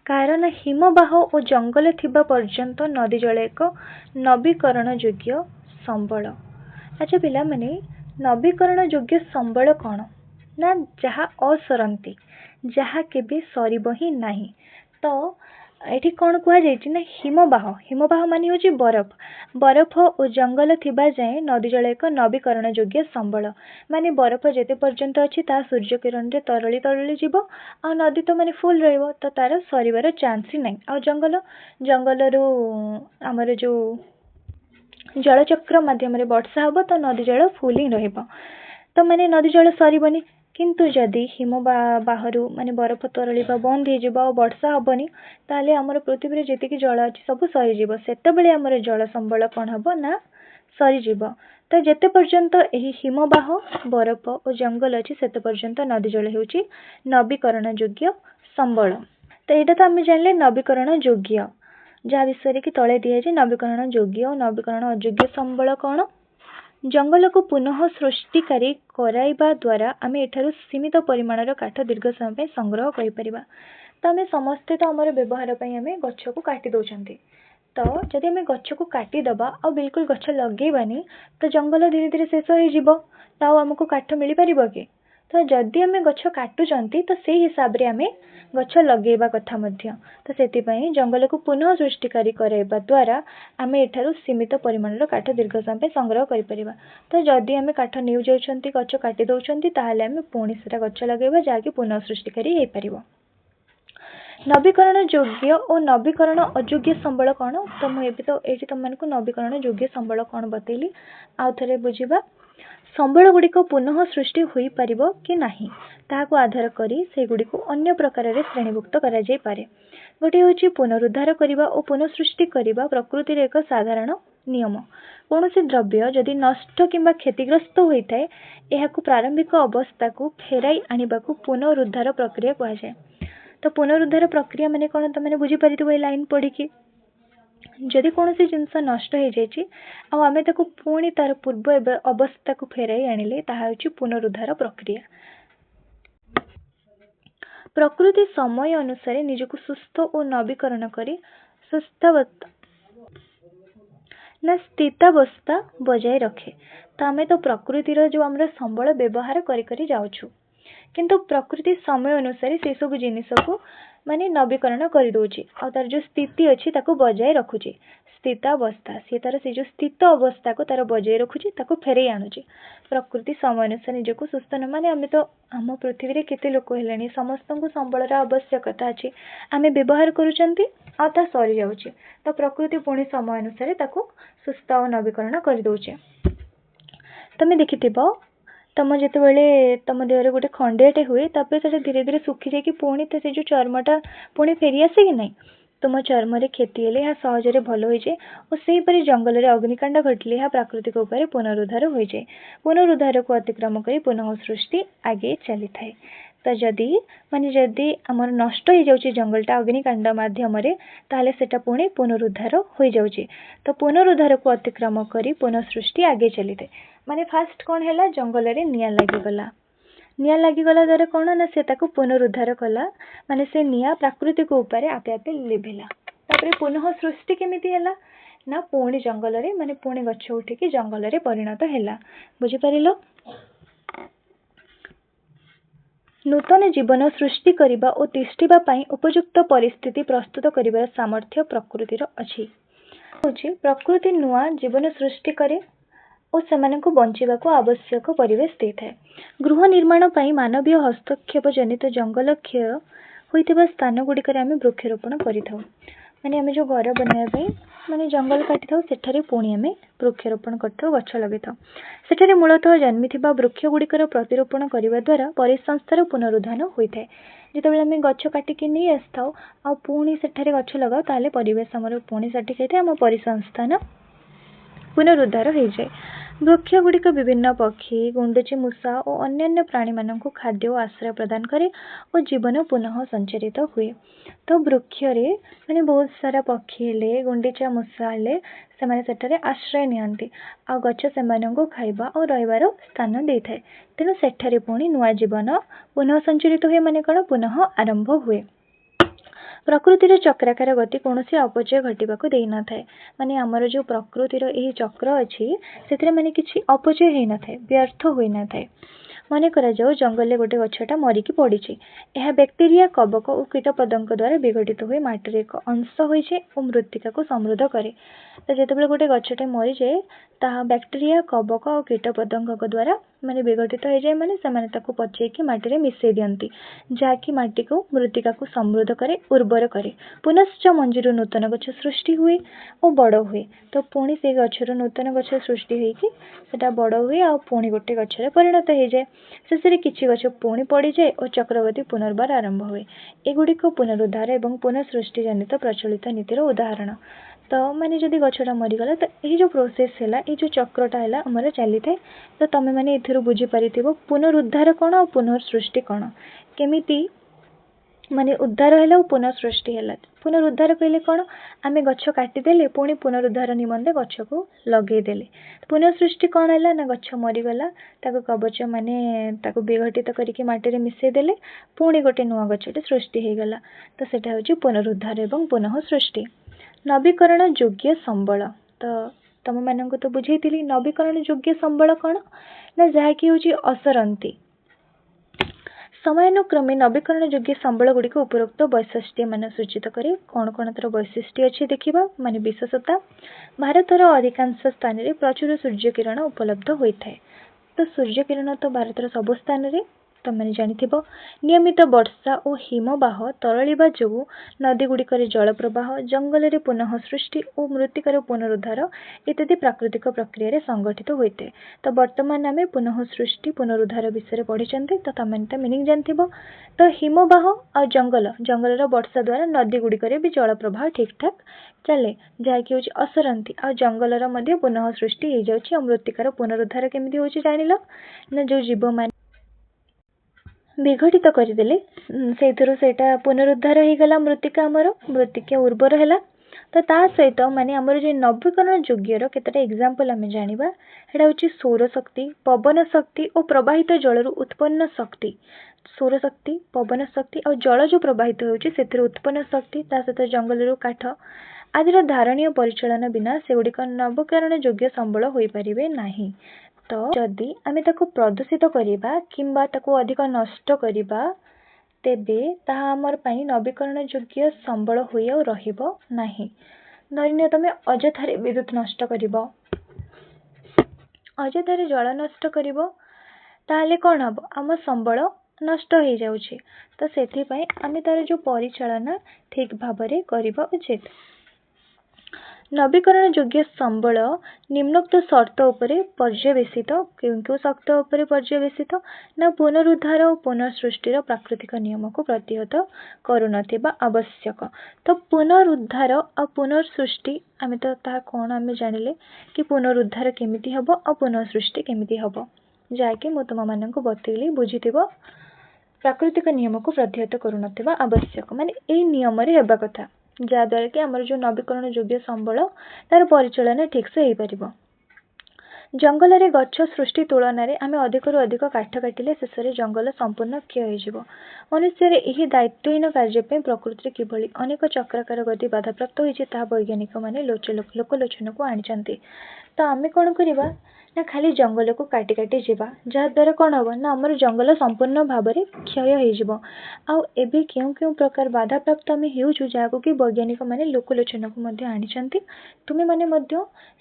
कारण हिमबाह और जंगल थिबा पर्यंत नदी जल एक नवीकरण योग्य संबल। अच्छा पिला माने नवीकरण योग्य संबल कौन ना जहाँ असरती जहाँ केबे सरीब ही नहीं। तो ये कौन कहुई ना हिमबाह मानी हूँ बरफ बरफ और जंगल थिबा जाए नदी जल एक नवीकरण योग्य संबल। माने बरफ जेते पर्यंत अच्छी ता सूर्य किरण रे तरली तरली जीव आ नदी तो माने फुल रहिबो तो तार सरीबार चांस ही नहीं। आ जंगल रू आमर जो जलचक्र माध्यम वर्षा हम तो नदी जल फुल ही रहिबो तो माने नदी जल सरीबनी। किंतु जदि हिम बाहरु माने बरफ तरलिबा बंद हो वर्षा हेनी ताले आमर पृथ्वी जी जल अच्छी सब सरीज से आमर जल संबल कौन हम ना सरीज। तो जेते पर्यंत यही हिमबाह बरफ और जंगल अच्छी से पर्यंत नदी जल होची नवीकरण योग्य संबल। तो यहाँ तो आम जानले नवीकरण योग्य जहाँ विषय कि तले दिए नवीकरण योग्य और नवीकरण अयोग्य संबल कौन। जंगल को पुनः सृष्टिकारी कराइबा द्वारा आम एठारु सीमित परिमाणर काठ दीर्घ समय संग्रह कर। तो आम समस्ते तो आमर व्यवहार आम गछ को काटी दौरान तो जदि आम गछ को काटिदबा आ बिल्कुल गछ लगेबानी तो जंगल धीरे धीरे शेष हो आमको काठ मिल पार कि। तो जदि आम गछ काटुचंती तो से हिसाब रे आम गछ लगेबा कथा मध्य। तो सेतिपई जंगल को पुनः सृष्टिकारी कराइबा द्वारा आम एठारु सीमित परिमाणर काठ दीर्घ समय संग्रह कर परिबा। तो जदि आम काठ निउ जाउछंती गछ काटी दउछंती ताहाले आम पुणी सेटा गछ लगेबा जाकि पुनः सृष्टिकारी हे परिबो। नवीकरण योग्य और नवीकरण अयोग्य संबल कौन। तो मुझे तो ये तुम मानक नवीकरण योग्य संबल कौन बतैली आउ थे बुझा। संबल गुड़िक पुनः सृष्टि हो पार कि नहीं ताकू आधार करी से गुड़िक अन्य प्रकार श्रेणीभुक्त करा जाय पारे। गोटे हूँ पुनरुद्धार करने और पुनः सृष्टि करने प्रकृतिर एक साधारण नियम। कौन से द्रव्य जदि नष्ट किंबा क्षतिग्रस्त होता है यह प्रारंभिक अवस्था को फेराई आने को पुनरुद्धार प्रक्रिया कहुए। तो पुनरुद्धार प्रक्रिया माने कौन तुमने बुझीपार लाइन पढ़ी कि जदि कौन सी जिनस नष्ट हो जाए आम ताको पुणी तार पूर्व अवस्था को फेराई आनिले ताहा होची पुनरुद्धार प्रक्रिया। प्रकृति समय अनुसार निजको सुस्थ और नवीकरण करी स्थितावस्था बजाय रखे। तो आम तो प्रकृतिर जो आम संबल व्यवहार करी जाउछु किंतु प्रकृति समय अनुसार से सब जिनिस को माने नवीकरण कर दउची और तार जो स्थिति अच्छी ताको बजाय रखुची स्थितावस्था सी तार से जो स्थित अवस्था को तार बजाय रखुची ताको फेरे आणुची। प्रकृति समय अनुसार निजको सुस्थ न माने आम तो आम पृथ्वी रे केते लोक हेलेनी समस्त को संबलर आवश्यकता अच्छी आम व्यवहार करूचंती आ ता सरी जाउची। तो प्रकृति पुणी समय अनुसार ताको सुस्थ और नवीकरण कर दउचे। तमे देखिथिबो तुम जिते तुम देहर गोटे खंडियाटे हुए तापर से धीरे धीरे सुखी जाकि पुणी तो से जो चर्मटा पुणी फेरी आसे कि नहीं तुम चर्म रे क्षति हेले यह सहजरे भल हो जाए और से परी जंगल रे अग्निकांड घटले यह प्राकृतिक उपाय पुनरुद्धार हो जाए। पुनरुद्धार को अतिक्रम कर पुनः सृष्टि आगे चली थाए। तो जदि आमर नष्ट हो जाउची जंगलटा अग्निकांड माध्यम ताले सेटा पुणी पुनरुद्धार हो जाउची। तो पुनरुद्धार को अतिक्रम करी पुनः सृष्टि आगे चली थे। माने फास्ट कौन है जंगल रे निया लागिगला। निया लागिगला द्वारा कौन ना से ताको पुनरुद्धार कला। माने से निया प्राकृतिक उपाय आपे आपे लिभिला। तापरे पुनः सृष्टि केमिति हैला ना पुणी जंगल रे माने पुणी गछ उठिकी जंगल रे परिणत हैला। बुझी परिलो। नूतन जीवन सृष्टि करिबा और तिष्ठिबा पई उपयुक्त परिस्थिति प्रस्तुत करिबार सामर्थ्य प्रकृतिर अछि। प्रकृति नुआ जीवन सृष्टि करे और सेमानंकु बंचिबाको आवश्यक परिवेश देଥାଏ। गृह निर्माण पई मानवीय हस्तक्षेप जनित जंगल क्षय होइतिबा स्थान गुडिकर आमे वृक्षरोपण करिथाउ। माने आमे जो घर बनाया पई माने जंगल काटिथाउ सेठारे पुणी आमे वृक्षरोपण करथाउ गछ लगाइथाउ। सेठारे मूलतः जन्मिथिबा वृक्ष गुडिकर प्रतिरोपण करिबा द्वारा परिसंस्थार पुनरुद्धार होइଥାଏ। जेतेबेले आमे गछ काटिकी नै आस्थाउ आ पुणी सेठारे गछ लगाउ ताले परिवेश हमर पुणी सठिक होइଥାଏ। हम परिसंस्थान पुनरुद्धार हो जाए। वृक्ष गुड़िक विभिन्न पक्षी गुंडुची मूषा और अन्य प्राणी मानक खाद्य और आश्रय प्रदान करे और जीवन पुनः संचरित हुए। तो वृक्ष रे माने बहुत सारा पक्षी हेले गुंडीचा मूषा हेले सेमाने सेठारे आश्रय नियंती आ गछ सेमानंकु खाइबा और रहिबार स्थान देइथाय। तेणु सेठारे पुणी नुआ जीवन पुनः संचरित हुए माने कण पुनः आरंभ हुए। प्रकृतिर चक्राकार गति कौन से अपचय घटवाक दे न थाए। माने आमर जो प्रकृतिर यही चक्र अच्छी से माने किसी अपचय हो न थाए व्यर्थ हो न थाए। मन करा जाओ जंगल में गोटे गछटा मरिकी पड़ी यह बैक्टेरिया कवक और कीटपतंग द्वारा विघटित हुए माटी एक अंश हो मृत्तिका को समृद्ध करे। तो जितेबाला गोटे गछटे मरी जाए ता बैक्टेरिया कवक और कीटपतंग द्वारा माने विघटित हो जाए माने सेमाने ताको पचेकी माटी रे मिसई दियंती जाकि माटी को मृत्तिका को समृद्ध करे उर्वर करे। पुनश्च मंजीर नूतन गछ सृष्टि हुए और बड़ हुए। तो पुणी से गछर नूतन गछ सृष्टि होइकी सेटा बड़ हुए आ पुणी गोटे गछरे परिणत हो जाए। शेषे किछि गछ पुणी पड़ी जाए और चक्रगति पुनर्बार आरंभ हुए। एगुड़िक पुनरुद्धार एवं पुनः सृष्टि जनित प्रचलित नीतिर उदाहरण। तो माने जदि गछटा मरीगला तो यही जो प्रोसेस है ये जो चक्रटा है आमर चली थाए। तो तुम मैंने एथिरू बुझी पारिथिबो पुनरुद्धार कौन और पुनर्सृष्टि कौन केमिति माने उद्धार है पुनः सृष्टि है। पुनरुद्धार कहले कौन आमे गछ काटिदेले पुणी पुनरुद्धार निमंते गछ को लगेदेले। पुनः सृष्टि कौन है ना गछ मरीगला ताको कवच माने ताको विघटित करके माटी रे मिसई देले पुणी गोटे नुआ गछटे सृष्टि हो गला। तो सेटा होची पुनरुद्धार एवं पुनः सृष्टि। नवीकरण योग्य संबल। तो तुम मानक तो बुझेइथिली नवीकरण योग्य संबल कौन ना जहाँकि होची असरंती समयानुक्रमे नवीकरण योग्य संबल गुड़िक उपरोक्त वैशिष्ट्य मान सूचित करे। कौन कौन तर वैशिष्ट्य अच्छी देखा माने विशेषता। भारतर अधिकांश स्थान में प्रचुर सूर्य किरण उपलब्ध होता है। तो सूर्य किरण तो भारतर सबु स्थान में तुम मैंने जानिथिबो। नियमित वर्षा और हिमबाह तरलिबा जोगु नदी गुड़िकर जल प्रवाह जंगल रे पुनः सृष्टि और मृत्तिकार पुनरुद्धार इत्यादि प्राकृतिक प्रक्रिया रे संगठित होते हैं। तो वर्तमान आम पुनः सृष्टि पुनरुद्धार विषय पढ़ी तो तुम मैंने मीनिंग जानिथिबो। तो हिमबाह और जंगल वर्षा द्वारा नदी गुड़िकर भी जल प्रवाह ठीक ठाक चले जहाँकि हूँ असरंती आ जंगलर पुनः सृष्टि हो जाउछि। मृत्तिकार पुनरुद्धार केमिति होछि जानिल ना जो जीव मान विघटित करदेले सेटा पुनरुद्धार हो गला मृत्तिका आमर मृत्तिका उर्वर है। तो ता सहित माने आमर जो नवीकरण योग्यर केतटा एग्जांपल आम जानिबा हेडा होछि सौर शक्ति पवन शक्ति और प्रवाहित जलरू उत्पन्न शक्ति। सौर शक्ति पवन शक्ति और जल जो प्रवाहित होछि सेतिर उत्पन्न शक्ति ता सहित जंगलरू काठ आदिर धारणीय परिचालन बिना सेगुड़िक नवीकरण योग्य संबल होई परिबे नाही। तो जदि आमे ताको प्रदूषित करिबा किंबा ताको अधिक नष्ट करिबा तेबे ताहा हमर पई नवीकरण योग्य संबल होई और रहिबो नाही। धरिनिय तमे अजथारे विद्युत नष्ट करिबो अजथारे जल नष्ट करिबो ताहले कोन हबो आम संबल नष्ट हो जाउछि। तो सेथि पई आमे तार जो परिचालन ठीक भाबरे करिबा उचित। नवीकरण योग्य संबल निम्नोक्त शर्त उपरे पर्यवेसित क्यों शर्त उपरे पर्यवेसित ना पुनरुद्धार और पुनर्सृष्टिर प्राकृतिक नियम को प्रतिहत करुनथिबा आवश्यक। तो पुनरुद्धार और पुनर्सृष्टि आमे तो ता कोन आमे जानिले कि पुनरुद्धार केमिति हबो और पुनर्सृष्टि केमिति हबो जाके मु तुम मानक बतैली बुझिथिबो। प्राकृतिक नियम को प्रतिहत करुनथिबा आवश्यक माने एई नियम रे हेबा कथा जहाँद्वारा कि आमर जो नवीकरण योग्य संबल तार परिचालन ठीक से हो जंगल रे गछ सृष्टि तुलन में आम अधिक रु अधिक काठ काटिले शेष में जंगल संपूर्ण क्षय हो मनुष्य यही दायित्वहीन कार्य प्रकृति किभली अनेक चक्राकार गति बाधाप्राप्त होती वैज्ञानिक मैंने लोकलोचन को आनी तो आम कौन करवा ना खाली जंगल को काटी काटी जीवा जहाँद्वारा कौन हम ना आमर जंगल संपूर्ण भाव में क्षय हो क्यों क्यों प्रकार बाधा प्राप्त आम हो जहाँ कि वैज्ञानिक मैंने लोकलोचन को आनी तुम्हें मैंने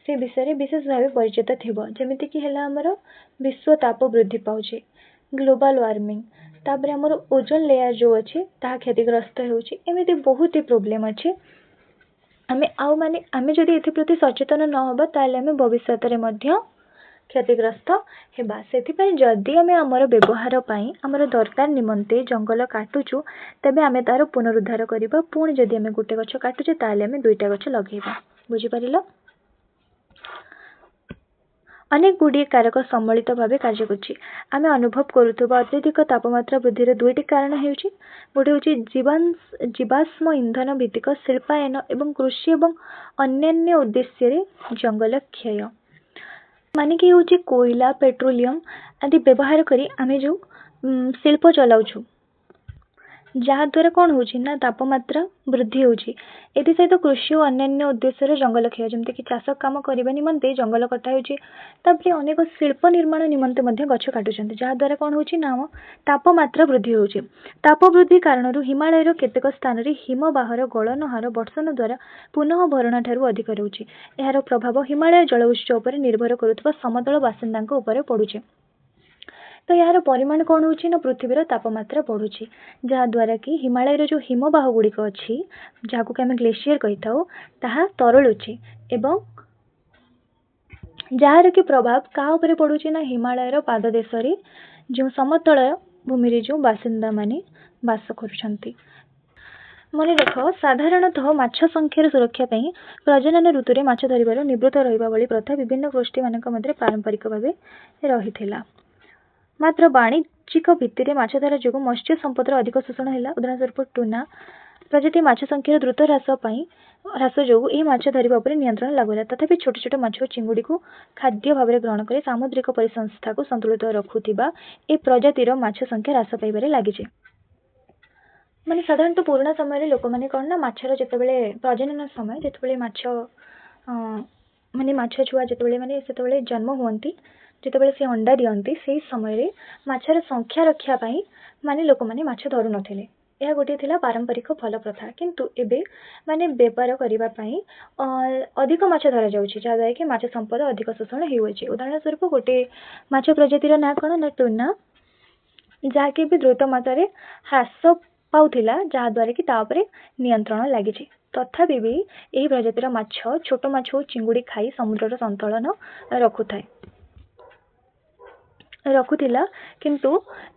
से विषय विशेष भाव परिचित थी जमीक आमर विश्व ताप वृद्धि पाचे ग्लोबल वार्मिंग तापर आमर ओजोन लेयर जो अच्छी ता क्षतिग्रस्त होमती बहुत ही प्रोब्लेम अच्छे आमे जदि एप्रति सचेतन न होबा ताले आमे भविष्य में क्षतिग्रस्त हेबा सेथिपई जदि आमे आमर व्यवहार पई आमर दरकार निमंते जंगल काटुचु तबे आमे तार पुनरुद्धार करिबा पुणी जदि आमे गोटे गछ काटुचे ताले आमे दुईटा गछ लगेबा बुझी परिलो अनेक गुड़िए कारक सम्मिलित भाव कार्य करुच्ची आमे अनुभव करुवा अत्यधिक तापमात्रा वृद्धि दुईटी कारण होउची गोटे हूँ जीवाश्म इंधन भित्तिक शिल्पायन एवं कृषि एवं अन्यान्य उद्देश्य रे जंगल क्षय माने कि हूँ कोयला पेट्रोलियम आदि व्यवहार करी आमे जो शिल्प चलाउछु जहाँद्वारा कौन होना तापमात्रा वृद्धि होती सहित कृषि और अन्य उद्देश्य जंगल क्षय जमती कि चाष कम करने निमंते जंगल कटा होपर अनेक शिल्प निर्माण निमंते गछ काटुंट जहाँद्वारा कौन होना तापमात्रा वृद्धि होती ताप वृद्धि कारण हिमालयर केतेक स्थान में हिमबाहर गलन हार वर्षण द्वारा पुनः भरणा ठारू अधिक रोचे यार प्रभाव हिमालय जलउत्स उपर निर्भर करुवा समतल बासिंदा उपर पड़ुचे तो यार परिमाण कौन होची ना पृथ्वीर तापमात्रा बढ़ुची जहाँद्वारा कि हिमालयर जो हिमबाह गुड़िक अच्छी जहाँ को आम ग्लेशियर कही था तरलुची एवं जार कि प्रभाव क्या उपरे पड़ुची ना हिमालयर पाददेश जो समतल भूमि जो बासिंदा माने बास करुछंती मन देख साधारणतः माछ संख्यार सुरक्षा पाई प्रजनन ऋतु में माछ धरिबार निवृत्त रहिबा भली प्रथा विभिन्न गोष्ठी मानक मध्य पारंपरिक भाव रही मात्र वाणिज्यिक भित्ति माछ धरा जो मत्स्य संपदर अधिक शोषण है उदाहरण स्वरूप टूना प्रजाति माछ संख्यार द्रुत ह्रास जो यह माछ धरिबा उपर नियंत्रण लागू है तथापि छोट छोट माछ और चिंगुड़ी को खाद्य भाव में ग्रहण कर सामुद्रिक परिसंस्था को संतुलित रखुवा ए प्रजातिर माछ संख्या ह्रास पाइबार लगी माने साधारणतः पुराना समय लोक मैंने कौन ना माछर जितेबाला प्रजनन समय जितेबाला माछ माने माछ छुआ जितेबाला माने सेतेबाला जन्म हुअंती जितेबाला से अंडा दियंती से समय माछर संख्या रक्षा पाई माने लोक मैंने माछ धरु नथिले यह गोटे थिला पारंपरिक फल प्रथा किंतु एबे माने व्यापार करिबा पाई अधिक माछ धरा जाउछि जहाँ कि माछ संपद अधिक शोषण होउछि उदाहरण स्वरूप गोटे माछ प्रजातिर ना कौन ना टूना जहाँकि भी द्रुत मात्रा ह्रास पाउथिला जहाँद्वारा कि तापरे नियंत्रण लगी तथापि भी यही प्रजातिर माछ छोट माछ और चिंगुड़ी खाई समुद्र संतुलन रखुला किंतु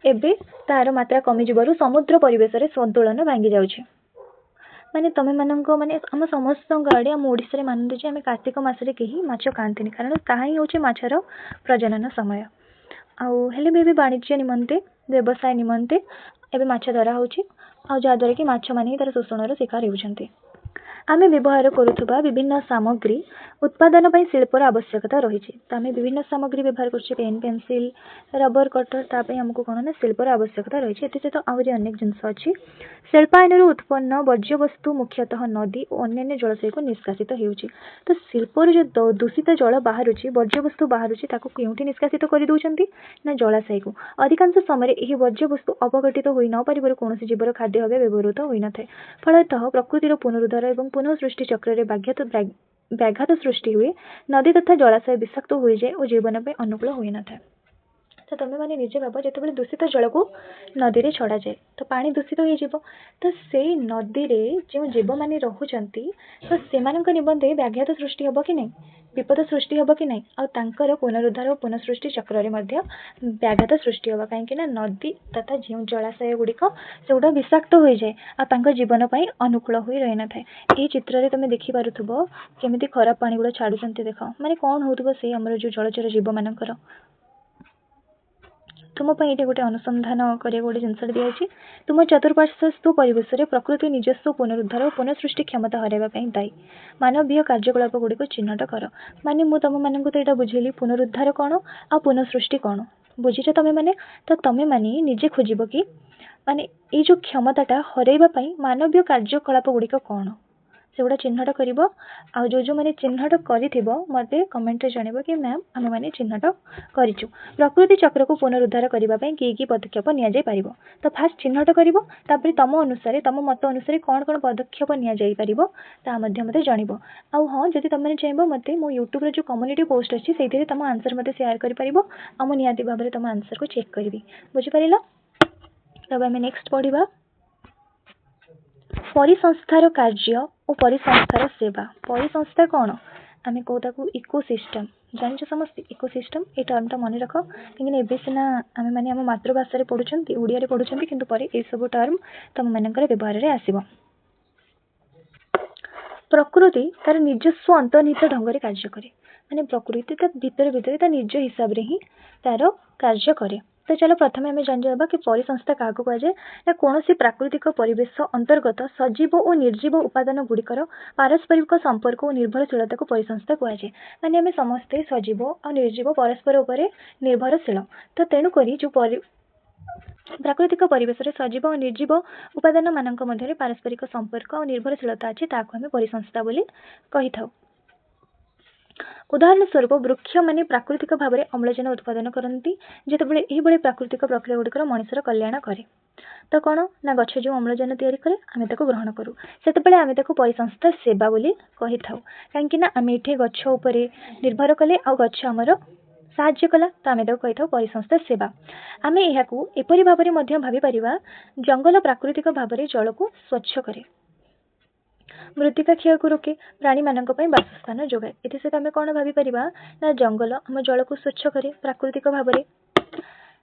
एबे तार मात्रा कमी जबारु समुद्र परिवेश रे संतुलन भांगी जाउछि माने तमे मानक माने हम समस्त आड़े आम ओडिशा रे मानते जे आम कार्तिक मासरे केही माछ खाआंतिनी कारण ताहा ही होछि माछर प्रजनन समय आउ हेले भी वाणिज्य निमंते व्यवसाय निमंते एबे माछ धरा होछि आ जहाँद्वारा कि माछ माने तार शोषणर शिकार होउछन्ति आमे व्यवहार करुवा विभिन्न सामग्री उत्पादन पर शिल्पर आवश्यकता रही आम विभिन्न सामग्री व्यवहार कर पेन पेंसिल रबर कटर तापाई आमको कौन ना शिल्पर आवश्यकता रही सहित आहरी अनेक जिनस अच्छी शिल्पायन उत्पन्न वर्ज्यवस्तु मुख्यतः नदी और अन्य जलाशय को निष्कासित होउछि तो शिल्पर जो दूषित जल बाहर वर्ज्यवस्तु बाहर केउठी निष्कासित कर दउछन्ति ना जलाशय को अधिकांश समय यह वर्ज्यवस्तु अपघटित होई न पारिबार कोनोसी जीवर खाद्य भाव व्यवहृत होई न थाए फलतः प्रकृतिर पुनरुद्धार एवं पुनः सृष्टि चक्र व्याघात सृष्टि हुए नदी तथा जलाशय विषाक्त हो जाए और जीवन पे अनुकूल हो न था तो तुम मैंने निजे भाव जो दूषित जल को नदी में छड़ा जाए तो पानी दूषित हो तो से नदी में जो जीव मैंने रोचंती तो से निबंधे व्याघात सृष्टि हम कि नहीं विपद सृष्टि हम कि नहीं आर पुनरुद्धार और पुनःसृष्टि चक्र व्याघात सृष्टि हम कहीं नदी तथा जो जलाशय गुड़िक से गुड़ा विषाक्त हो जाए आ जीवन पर अनुकूल हो रही न था ये चित्र में तुम देखिपुव केमी खराब पानी गुड़ा छाड़ुंट देख माने कौन हो से आमर जो जलचर जीव मानकर तुम ये गोटे अनुसंधान करिया गोटे जिनस दिखाई तुम चतुर्पार्श्वस्थ परिवेश में प्रकृति निजस्व पुनरुद्धार और पुनःसृष्टि क्षमता हरैवाई दायी मानवीय कार्यकलाप गुड़िक चिन्हट कर माने मु तुम मान तो यहाँ बुझेली पुनरुद्धार कौन आ पुनःसृष्टि कौन बुझीच तुम मैंने तो तुम मैंने निजे खोज कि माने ये जो क्षमताटा हरैवाई मानवीय कार्यकलाप गुड़िक कौन से गुड़ा चिन्हट कर जो मैंने चिन्हट मत कमेंट रे जनइब कि मैम आम मैंने चिन्हट करूँ प्रकृति चक्र को पुनरुद्धार करने कि पदक्षेप नि तो फास्ट चिन्हट कर तुम अनुसार तुम मत अनुसार कौन कौन पदक्षेप नि जानव आउ हाँ जब तुमने चाहब मत मो यूट्यूब जो कम्युनिटी पोस्ट अच्छी से तुम आंसर मत सेयार कर निहाती भाव में तुम आंसर को चेक करी बुझिपार तब आम नेक्स्ट पढ़ा परिसंस्थार कार्य और परिसंस्थार सेवा परिसंस्था कौन आम कौता इकोसिस्टम जानते समस्त इकोसिस्टम ये टर्म मन रख कहीं ए सीना आम मैंने आम मातृभाषा पढ़ुं ओडिया पढ़ुं कि ये सब टर्म तुम मान व्यवहार में आसब प्रकृति तार निजस्व अंतर्निहित ढंग से कार्य करे माने प्रकृति भीतर भीतर निज हिसाब से ही तार कार्य करे तो चलो प्रथम आम जाना कि परिसंस्था क्या कहुए ना कौन सी प्राकृतिक परिवेश अंतर्गत सजीव और निर्जीव उपादान गुड़िकर पारस्परिक संपर्क और निर्भरशीलता को परिसंस्था कहुए माने आम समस्ते सजीव और निर्जीव परस्पर उपर निर्भरशील तो तेणुक जो प्राकृतिक परिवेश में सजीव और निर्जीव उपादान मानक मध्य पारस्परिक संपर्क और निर्भरशीलता अच्छी आम परिसंस्था बोली कही था उदाहरण स्वरूप वृक्ष माने प्राकृतिक भाव में अम्लजान उत्पादन करती जितेबाला यह प्राकृतिक प्रक्रिया गुड़िकर मनुष्यर कल्याण करे तो कौन ना गछ जो अम्लजान तैयारी करे आम ग्रहण करूँ से आम परिसंस्था सेवा बोली कही था कहीं आम ये गछ उपर निर्भर कले आ गछ आमर साहाय्य कला तो आम कही था परिसंस्था सेवा आम यहाँ एपरी भाव में भावी पार जंगल प्राकृतिक भाव में जल को स्वच्छ करे मृत्तिका क्षय को रोके प्राणी मानक बासस्थान जोगाए ये सहित आम कौन भावी पार ना जंगल आम जल को स्वच्छ करे प्राकृतिक भाव में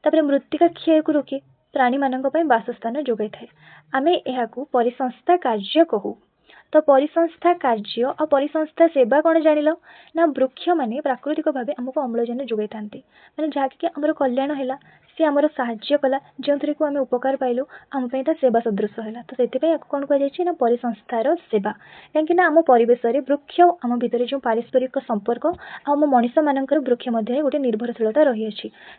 तापर मृत्तिका क्षय को रोके प्राणी मानक बासस्थान जोगाई थाए आम यहाँ परिसंस्था कार्य कहू तो परिसंस्था कार्य और परिसंस्था सेवा कौन जान ना वृक्ष माने प्राकृतिक भाव आमको अम्लजान जोगाई था मैंने जहाँकि आमर कल्याण है सी आमर साहाय्य कला जो थी को आम उपकार पाइलु आम सेवा सदृश है तो से कौन कहुना परिसंस्थार सेवा कहीं आम परिवेश में वृक्ष आम भितर जो पारस्परिक संपर्क आम मनीष मान वृक्ष मध्य गोटे निर्भरशीलता रही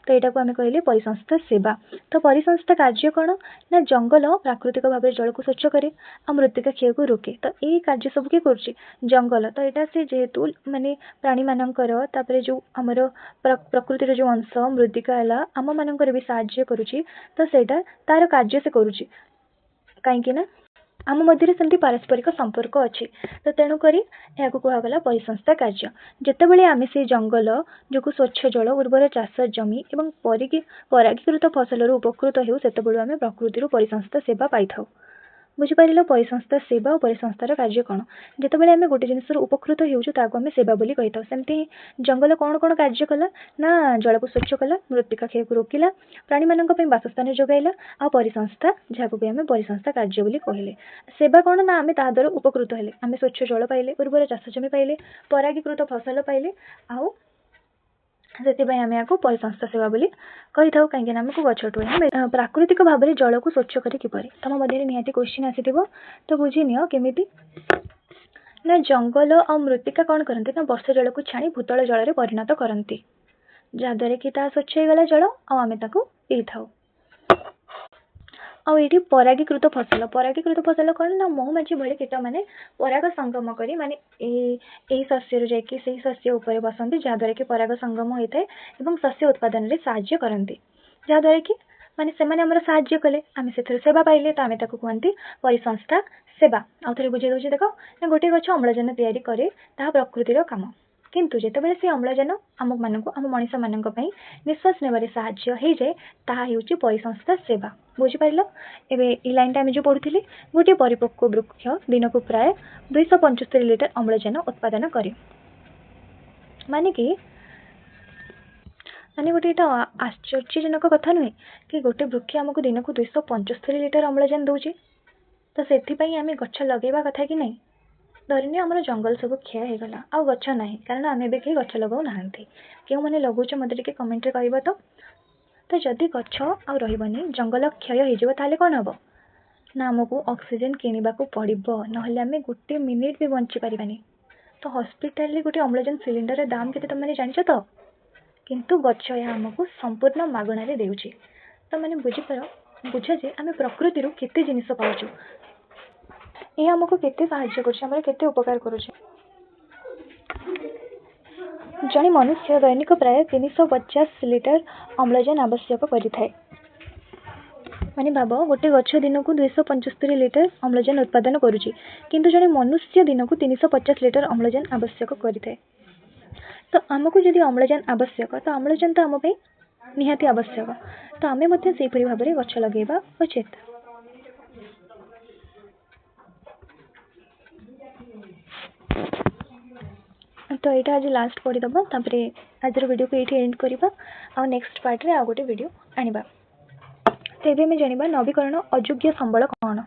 तो यहाँ को आम कहले परिसंस्था सेवा तो परिसंस्था कार्य कौन ना जंगल प्राकृतिक भाव जल को स्वच्छ करे आ मृत्तिका क्षय को रोके तो ये कार्य सब किए कर जंगल तो यहाँ से जेहेतु माने प्राणी मानकर जो आमर प्रकृतिर जो अंश मृत्तिका है आम मान भी साहाय्य करुच्ची तो सेटा तार कार्य से करुच्ची कहीं आम मध्य सेमती पारस्परिक संपर्क अच्छी तो तेणुक यहाँ कहगला परिसंस्था कार्य जितेबाला आम से जंगल जो स्वच्छ जल उर्वर चाष जमी और परागीकृत फसल उपकृत हो से आम प्रकृति परिसंस्था सेवा पाई था बुझिपार परिसंस्था सेवा और परिसंस्थार कार्य कौन जितेबाला आम गोटे जिनस उपकृत होमें सेवा बोली कही था सेमती जंगल कौन कौन कार्य कला ना जल को स्वच्छ कला मृत्तिका क्षय को रोकिला प्राणी मानक बासस्थान जोगाइला आ परिसंस्था जहाँ को आम परिसंस्था कार्य बोली कहले सेवा कौन ना आम ता द्वारा उपकृत हेले आम स्वच्छ जल पाइले उर्वर चाष जमी पाइले परागीकृत फसल पाइले आउ से आम यहाँ परिसंस्था सेवा बोली कही था कहीं आमको गछटू प्राकृतिक भाव में जल को स्वच्छ करे किपरि तुम मध्य निहाती क्वेश्चन आसी तो बुझी नियो केमिति ना जंगल और मृत्तिका कौन करती ना वर्षा जल को छाणी भूतल जल में परिणत करती जहाद्वारा कि स्वच्छ होगला जल आम पी था आईटी परागीकृत फसल कौन ना महुमाछी भली कीट मैंने पराग संगम करी माने यही शस्य जाकि शस्य उपर बसती जहाद्वारा कि पराग संगम होता है और शस्य उत्पादन में साहाय्य करती जहाद्वारा कि माने से आमर साहाय्य कले आम से सेवा पाइले तो आम कहते परिसंस्था सेवा आउ थे बुझे दूसरी देख ना गोटे गछ अम्लजान तैयारी करे ता प्रकृतिर काम किंतु जितेबाला से अम्लजान आम मानक आम मनीष मान निश्वास नेबार साहाय्य हो जाए ताहा परिसंस्था सेवा बुझिपार एवं लाइन आम जो पढ़ुली गोटे परिपक्व वृक्ष दिन को प्राय 275 लिटर अम्लजान उत्पादन करे माने कि माने गोटे आश्चर्यजनक कथा नुहे कि गोटे वृक्ष आमको दिन को 275 लिटर अम्लजान दौर तो से आम गछ लगेवा कथा कि नहीं धरनी आमर जंगल सब क्षय होगला आ गछ ना कारण आम भी कहीं गछ लगाऊ ना क्यों मैंने लगौच मत कमेंट कह तो तो जदि गछ आउ रहिबनी जंगल क्षय हो ताले कौन हम ना आमको ऑक्सीजन किणवा को पड़ो ना आम गोटे मिनिट भी बंची पारानी। तो हॉस्पिटल गोटे अम्लजान सिलिंडर दाम के तुम जानिछ तो किंतु गछ आमको संपूर्ण मागणारे देउछि। तो मैंने बुझ जे आम प्रकृति केते जिनिस पाउछु ये आमको केते साहाय्य कर केते उपकार करुचे। जड़े मनुष्य दैनिक प्राय 350 लिटर अम्लजान आवश्यक करिथाय। माने भाव गोटे गछ दिन को 275 लिटर अम्लजान उत्पादन करुची किंतु जड़े मनुष्य दिन को 350 लिटर अम्लजान आवश्यक करिथाय। तो आमको जदि अम्लजान आवश्यक तो अम्लजान तो आम निहाती आवश्यक। तो आम से भाव में गछ लगेगा उचित। तो यहाँ आज लास्ट पढ़ीदबा आज वीडियो को ये एंड करवा आ नेक्स्ट पार्ट रे आ गोटे वीडियो आनिबा। तो ये आम जानिबा नवीकरण अयोग्य संबल कौन।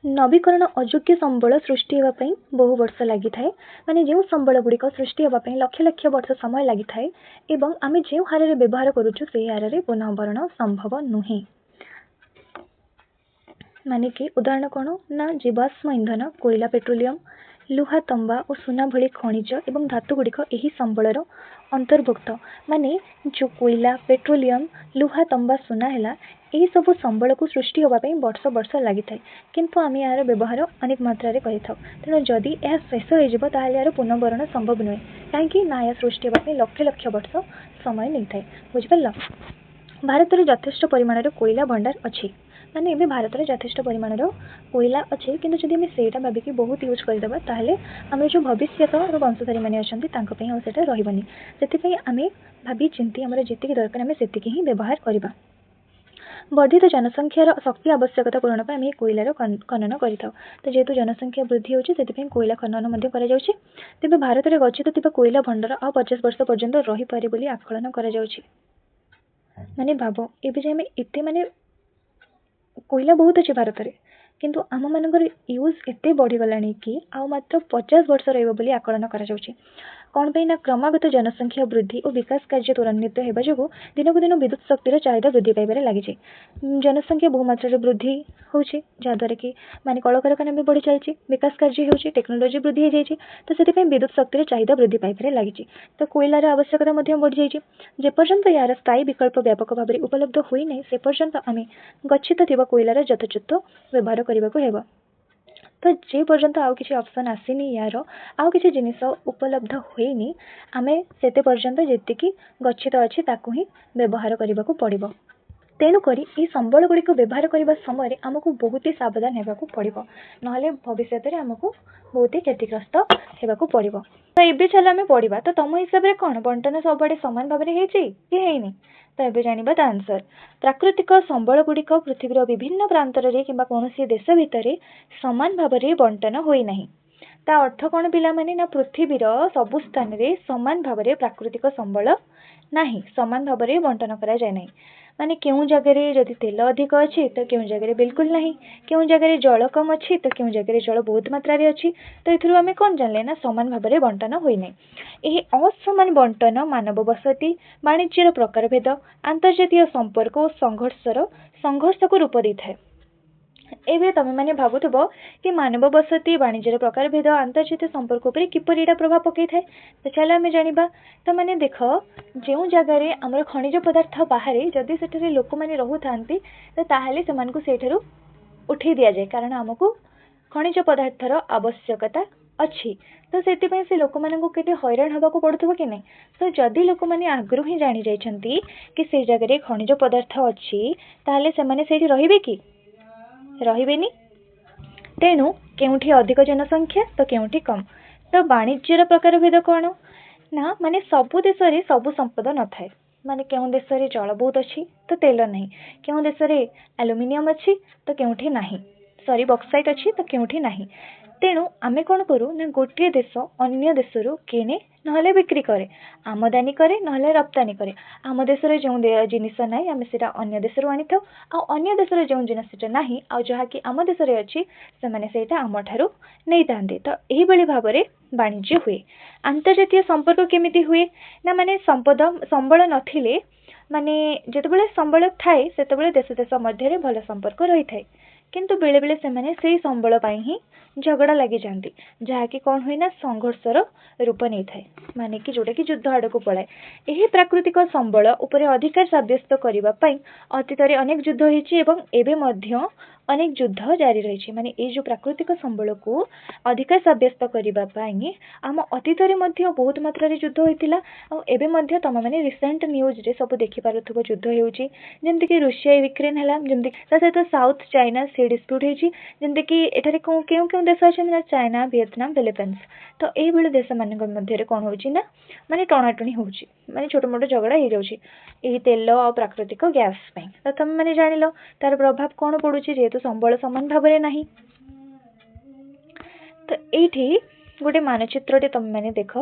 नवीकरण अयोग्य संबल सृष्टि होगापी बहु वर्ष लगी थाए। माने जो संबल गुड़िक सृष्टि होगापी लक्ष लक्ष वर्ष समय लगी थाए एवं आम जो हार में व्यवहार करुचु से हार में पुनर्भरण संभव नुहे। माने कि उदाहरण कौन ना जीवाश्म इंधन कोयला पेट्रोलियम लुहा तंबा और सुना भली खनिज एवं धातु गुड़िक यही संबलर अंतर्भुक्त। माने जो कोयला पेट्रोलियम लुहा तंबा सुना है यही सब संबल को सृष्टि होगापी वर्ष वर्ष लगी थाए किंतु आम यार व्यवहार अनेक मात्रा करें। तेणु जदि यह शेष हो यार पुनर्भरण संभव नुहे कहीं ना यह सृष्टि होगापी लक्ष लक्ष वर्ष समय नहीं थाए। बुझिपार भारत में यथेष्ट परिमाण कोयला भंडार अच्छी। माने ये भारत में यथेष्ट परिमाण कोयला अच्छे किंतु जदि आम सेटा भाविकी बहुत यूज करदेबा ताहले आम जो भविष्य वंशधारी मैंने अच्छा रही से आम भावी चिंती आम जी दरकार आम से ही व्यवहार करवा। वर्धित जनसंख्यार शक्ति आवश्यकता पूरण पर आम कोयलार खनन करें। तो जेहेतु जनसंख्या वृद्धि होती कोयला खनन तेज भारत में गच्छित कोयला भंडार आ 50 वर्ष पर्यंत रही पारे बोली आकलन करा जाउछि। माने भाव एबे आम एते माने कोयला बहुत अच्छे भारत में किंतु आम मानकर यूज एते बढ़ीगलानी कि आ मात्र 50 वर्ष रही आकलन करा कौन पे ना क्रमागत जनसंख्या वृद्धि और विकास कार्य त्वरान्वित होगा जो दिन को दिन विद्युत शक्तिर चाहिदा वृद्धि पाइबार लगी। जनसंख्या बहुमात्रा वृद्धि होची जहाँद्वारा कि माने कलकारखाना भी बढ़ी चलती विकास कार्य होची टेक्नोलोजी वृद्धि हो जाए तो से विद्युत शक्तिर चाहिदा वृद्धि पाइबार लगी। तो कोयलार आवश्यकता बढ़ी जाए जेपर्यंत यार स्थायी विकल्प व्यापक भाव में उपलब्ध हुई नहीं से पर्यंत आम गच्छित थिबा कोयलार यथोचित व्यवहार करने को हेबा। तो जे पर्यंत आउ किसी ऑप्शन आसीनी यार आउ किसी जिनिस उपलब्ध होइनी आमे सेते पर्यंत जेतिकी गच्छित अच्छी ताकू ही व्यवहार करने को पड़िबो। तेणुक ये संबल गुड़िक व्यवहार करने समय आमको बहुत ही सावधान होगा पड़ो ना भविष्य में आमको बहुत ही क्षतिग्रस्त होगा पड़ो। तो ये चल आम पढ़ा तो तुम हिसाब से कौन बंटन सब सामान भाव में होनी। तो ये जाना ता आंसर प्राकृतिक संबल गुड़िक पृथ्वीर विभिन्न प्रांतर कि कौन देश भितर सामान भाव में बंटन होना। ता अर्थ कौन पिला माने ना पृथ्वीर सबु स्थान में सामान भाव में प्राकृतिक संबल नहीं सामान भाव में बंटन करा जाए नहीं। माने क्यों जगह जदि तेल अधिक अच्छी तो क्यों जगह बिल्कुल नहीं क्यों जगह जल कम अच्छी तो क्यों जगह जल बहुत मात्रा अच्छी। तो ये आम कौन जानले ना समान भाव में बंटन होना। यह असमान बंटन मानव बसती वाणिज्यर प्रकार भेद आंतर्जातीय संपर्क और संघर्ष को रूप दे था। एवं तुम मैंने भावुव कि मानव बसती वाणिज्यर प्रकार भेद आंतर्जातीय संपर्क उपर किपरि एटा प्रभाव पकई थाए। तो चलो आम जानिबा। तो मैंने देख जो जगार आमर खनिज पदार्थ बाहर जदि से लोक मैंने रोथांती तो ताहले सेमानकु सेठारु उठे दि जाए कारण आमको खनिज पदार्थर आवश्यकता अच्छी। तो से लोक मानक केते हैरान हवा को पड़ुथबो कि नहीं। तो जदि लोक मैंने आगु ही जानी जाइछंती कि से जगह खनिज पदार्थ अच्छी ताहले सेमाने सेठी रहिबे कि रहिबेनी। तेणु केउठी अधिक जनसंख्या तो केउठी कम। तो वाणिज्यर प्रकार भेद कौन ना माने सबु देश रे सबु संपद न थाए। माने केउं देश रे जल बहुत अच्छी तो तेल नहीं केउं देश रे एल्युमिनियम अच्छी तो केउठी नहीं सॉरी बॉक्साइट अच्छी तो केउठी नहीं। तेणु आमे कौन करूँ ना गोटे देश अन्य देश किणे ना बिक्री करे आमदानी करे ना रप्तानी करे। आम देश जो जिनिस ना आम से अन्य देश आनी था अन्य देश जो जिनिस ना आ जहाँकि आम देश अच्छी से आम ठारू नहीं था। तो यही भाव में वाणिज्य हुए। आंतर्जातीय संपर्क केमिति हुए ना माने संबल नथिले माने जेतेबेले संबल थाए सेतेबेले देश देश मध्य भल संपर्क रही थाए किंतु बेले बेले से माने सेही संबल पाई ही झगड़ा लगी जाती जहाँकि कौन हुए ना संघर्षर रूप नहीं थाए माने कि जोटा कि युद्ध आड़ को पलाए यही प्राकृतिक संबल उपरे अधिकार सब्यस्त करने अतीत अनेक युद्ध होती अनेक युद्ध जारी रही माने ये जो प्राकृतिक संबल को अधिकार सब्यस्त करने आम अतीत बहुत मात्रा युद्ध होता एवं तुम मैंने रिसेंट न्यूज रे सब देखिपुव युद्ध होमती रूसिया यूक्रेन है जमती सहित साउथ चाइना से डिस्प्यूट होती कि एठारे क्यों क्यों देश अच्छे ना चाइना विएतनाम फिलिपाइंस तो ये देश मान मध्य कौन हो माने टणाटणी हो माने छोट मोट झगड़ा हो जाए तेल आ प्राकृतिक गैस तो तुम मैंने जान तार प्रभाव कौन पड़ू जेहेतु संबल सामान भाव में ना तो ये गोटे मानचित्र तुम मैंने देख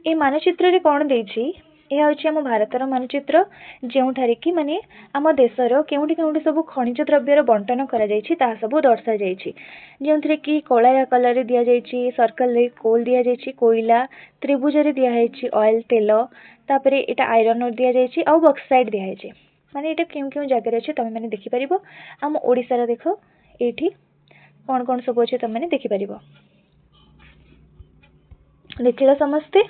ये मानचित्र कौन देछि यह हूँ आम भारतर मानचित्र जो कि माने आम देशर केउठी केउठी सब खनिज द्रव्यर बंटन करा सब दर्शा जो थे कि कला कलर दि जाइए सर्कल रे कोल दि जाइए कोयला त्रिभुज दिखाई ऑयल तेल तापर यहाँ आयरन दि जाइए आउ बक्साइड दिखाई माने यहाँ क्यों क्यों जगह अच्छे तुम मैंने देखिपर आम ओडिशार देख ये कौन कौन सब अच्छे तुम मैंने देखिपर देखिल समस्ते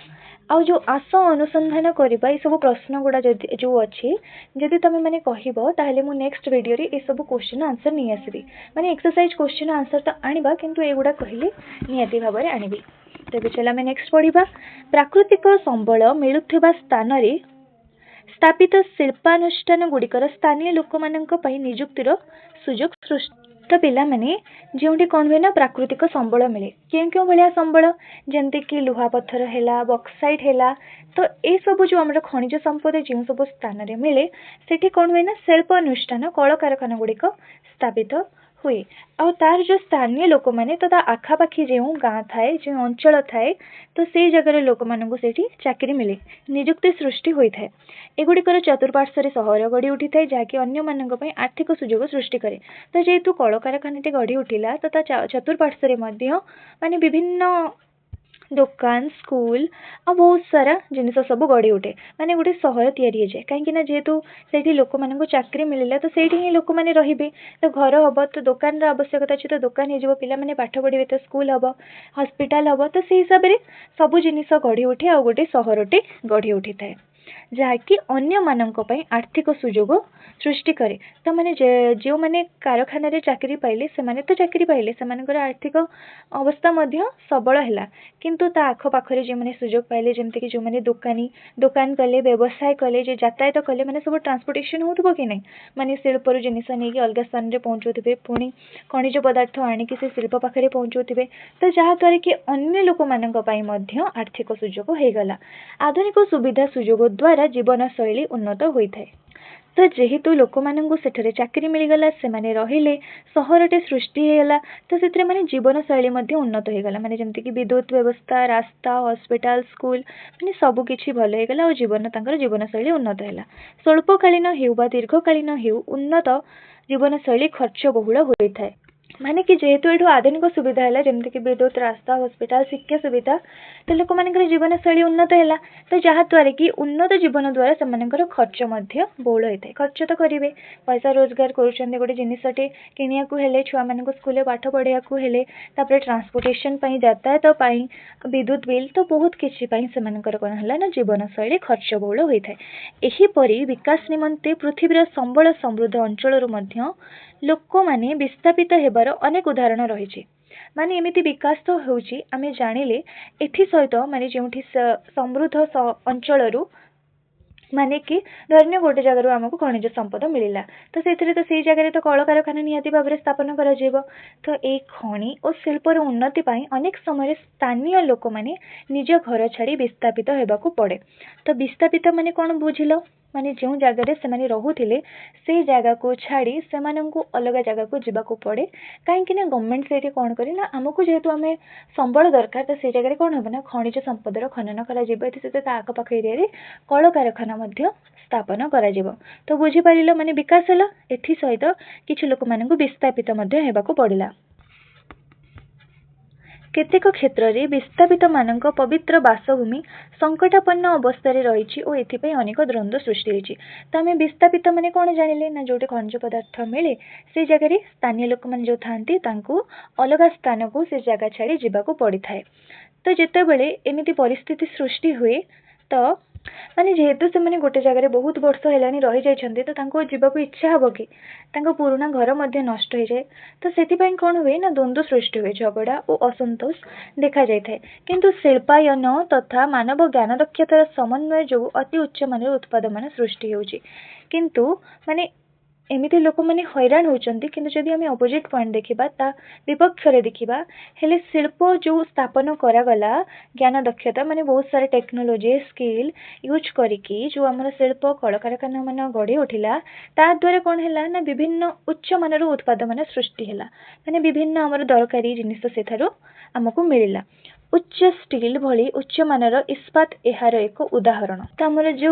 आउ जो आस अनुसंधान करबा ये सब प्रश्न गुड़ा जो अच्छी जदि तुम मैंने कहले मु नेक्स्ट वीडियो रे ये सब क्वेश्चन आंसर नहीं आसबी माने एक्सरसाइज क्वेश्चन आंसर तो आनिबा किंतु एगुड़ा कहले नियति भाव में आनिबी तेबे चला मैं नेक्स्ट पढ़िबा प्राकृतिक संबल मिलुथिबा स्थान रे स्थापित शिल्पानुष्ठान गुड़िकर स्थानीय लोक मानक पई नियुक्तिर सुजोग सृष्टि तो पिला माने जोटी कौन हुए ना प्राकृतिक संबल मिले क्यों क्यों भाया संबल जमती कि लुहा पत्थर है बक्साइड है तो ये सब जो आम खनिज संपद जो सब स्थान में मिले से कौन हुए ना शिल्प अनुष्ठान कल कारखाना गुड़िक स्थापित हुए और तार जो स्थानीय लोक मैंने तो आखापाखी जो गाँ थाए जो अंचल थाए तो से जगह लोक मानू से चाकरी मिले निजुक्ति सृष्टि होता है एगुड़िकर चतुर्पार्श्व सहर गढ़ी उठी थाए जहाँकि अन्य मानक पई आर्थिक सुजोग सृष्टि करे तो जेहेतु कल कारखाना गढ़ी उठिला तो चतुर्पार्श्व माने विभिन्न दुकान स्कूल आ बहुत सारा जिनिस सब गढ़ी उठे माने गोटे सहर तैयारी जाए कहीं जेहेतु से लोक मान चाकरी मिलला तो से ही लोक मैंने रे तो घर हम तो दुकान आवश्यकता अच्छे तो दुकान हो पिला माने पाठ पढ़े तो स्कूल हम हॉस्पिटल हम तो से हिसाब से सब जिनिस गढ़ी उठे आ गोटे सहरटे गढ़ी उठी थाए जहाँकि अन्य मानक पई आर्थिक सुजोग सृष्टि करे तो माने जो माने कारखाना रे चाकरी पाइले से माने तो चाकरी पाइले से मानकर आर्थिक अवस्था मध्य सबल है किंतु ता आख पाखरे जो माने सुजोग पाइले जमते कि जो माने दुकानी दुकान कले व्यवसाय कले जो यातायात कले माने सब ट्रांसपोर्टेशन होतबो कि नहीं माने शिल्पर जिनिस नहीं कि अलग स्थान रे पहुँचुथिबे पुणी खनिज पदार्थ आनिकी से शिल्प पाखरे पहुँचुथिबे तो जहाँ द्वारा कि अन्य लोक मानक पई मध्य आर्थिक सुजोग हो गला आधुनिक सुविधा सुजोग द्वारा जीवन शैली उन्नत होता है तो जेहेतु लोक मानू सेठरे चाकरी मिलगला से माने रहिले सहरटे सृष्टि होगला तो से माने जीवन शैली उन्नत होगला माने जमती कि विद्युत व्यवस्था रास्ता हॉस्पिटल स्कूल माने सब किछि भल होगला और जीवन तांकर जीवन शैली उन्नत हैला स्वल्पकालीन हेउ बा दीर्घकालीन हेउ उन्नत जीवन शैली खर्च बहुल होता है माने कि जेहेतु ये आधुनिक सुविधा है जमती कि विद्युत रास्ता हॉस्पिटल शिक्षा सुविधा तो लोक मान जीवन शैली उन्नत है तो जहाँ द्वारा कि उन्नत जीवन द्वारा से खर्च बहुल होता है खर्च तो करेंगे पैसा रोजगार कर गोटे जिनसटे किणा छुआ मान स्कूल पाठ पढ़ाया ट्रांसपोर्टेशन यातायात विद्युत बिल तो बहुत किसी से कौन है ना जीवन शैली खर्च बहुल होता है यहीपरि विकास निमंते पृथ्वीर संबल समृद्ध अंचल लोक माने विस्थापित हेबार अनेक उदाहरण रही माने एमिति विकास तो होउची आमे जानिले एथि सहित माने जोंठी समृद्ध अंचल माने कि धरने गोटे जगह आमको खनिज संपद मिलला तो से जगह तो कल कारखाना निहाती भाव में स्थापन कर तो ये खनि और शिल्पर उन्नति पाई अनेक समय स्थानीय लोक माने निज घर छाड़ी विस्थापित होगाकू पड़े तो विस्थापित माने कौन बुझिल माने जो जगह से रोते से जगह को छाड़ी से अलग जगह को जीवाक पड़े कहीं गवर्नमेंट से कौन करे ना आमको जेहेतु आम संबल दरकार तो से जगह कौन हम ना खनिज संपदर खनन कर आखपाख एरिया कल कारखाना स्थापन करा तो बुझीपार माने विकास है एथि सहित किछि लोक मानक विस्थापित होगाकू पड़िला केतेक क्षेत्र में विस्थापित मानक पवित्र बासभूमि संकटापन्न अवस्था रही और एथिपाई अनेक द्वंद्व सृष्टि होती। तो आम विस्थापित माने कौन जानिले ना जो खनिज पदार्थ मिले से जगह स्थानीय लोक मैंने जो था अलग स्थान को से जगह छाड़ी जावाक पड़ी थाए। तो जितेबले एमती परिस्थिति सृष्टि हुए तो माने जेहेतु से मैंने गोटे जगह बहुत वर्ष है रही जाइछन्ति तो तांको जीवाक इच्छा हम कि पुराना घर मध्य नष्ट हो जाए। तो से कौन हुए ना द्वंद्व सृष्टि हुए, झगड़ा और असंतोष देखा जाए। किंतु शिल्पायन तथा मानव ज्ञान दक्षतार समन्वय जो अति उच्च मान उत्पाद मान सृष्टि होउछि। किंतु माने एमिति लोक मैंने हैरान होती। किंतु जदि आम अपोजिट पॉइंट देखा ता विपक्ष देखा हेले शिल्प जो स्थापन करागला ज्ञान दक्षता माने बहुत सारे टेक्नोलोजी स्किल यूज करिकी जो आम शिल्प कलकारखाना मान गढ़ी उठिला ता द्वारा कौन है ना विभिन्न उच्च मानर उत्पाद मान सृष्टि है माने विभिन्न आमर दरकारी जिनिस से आमको मिलला। उच्च स्टील भली उच्च मानर इस्पात यार एक उदाहरण। तो आमर जो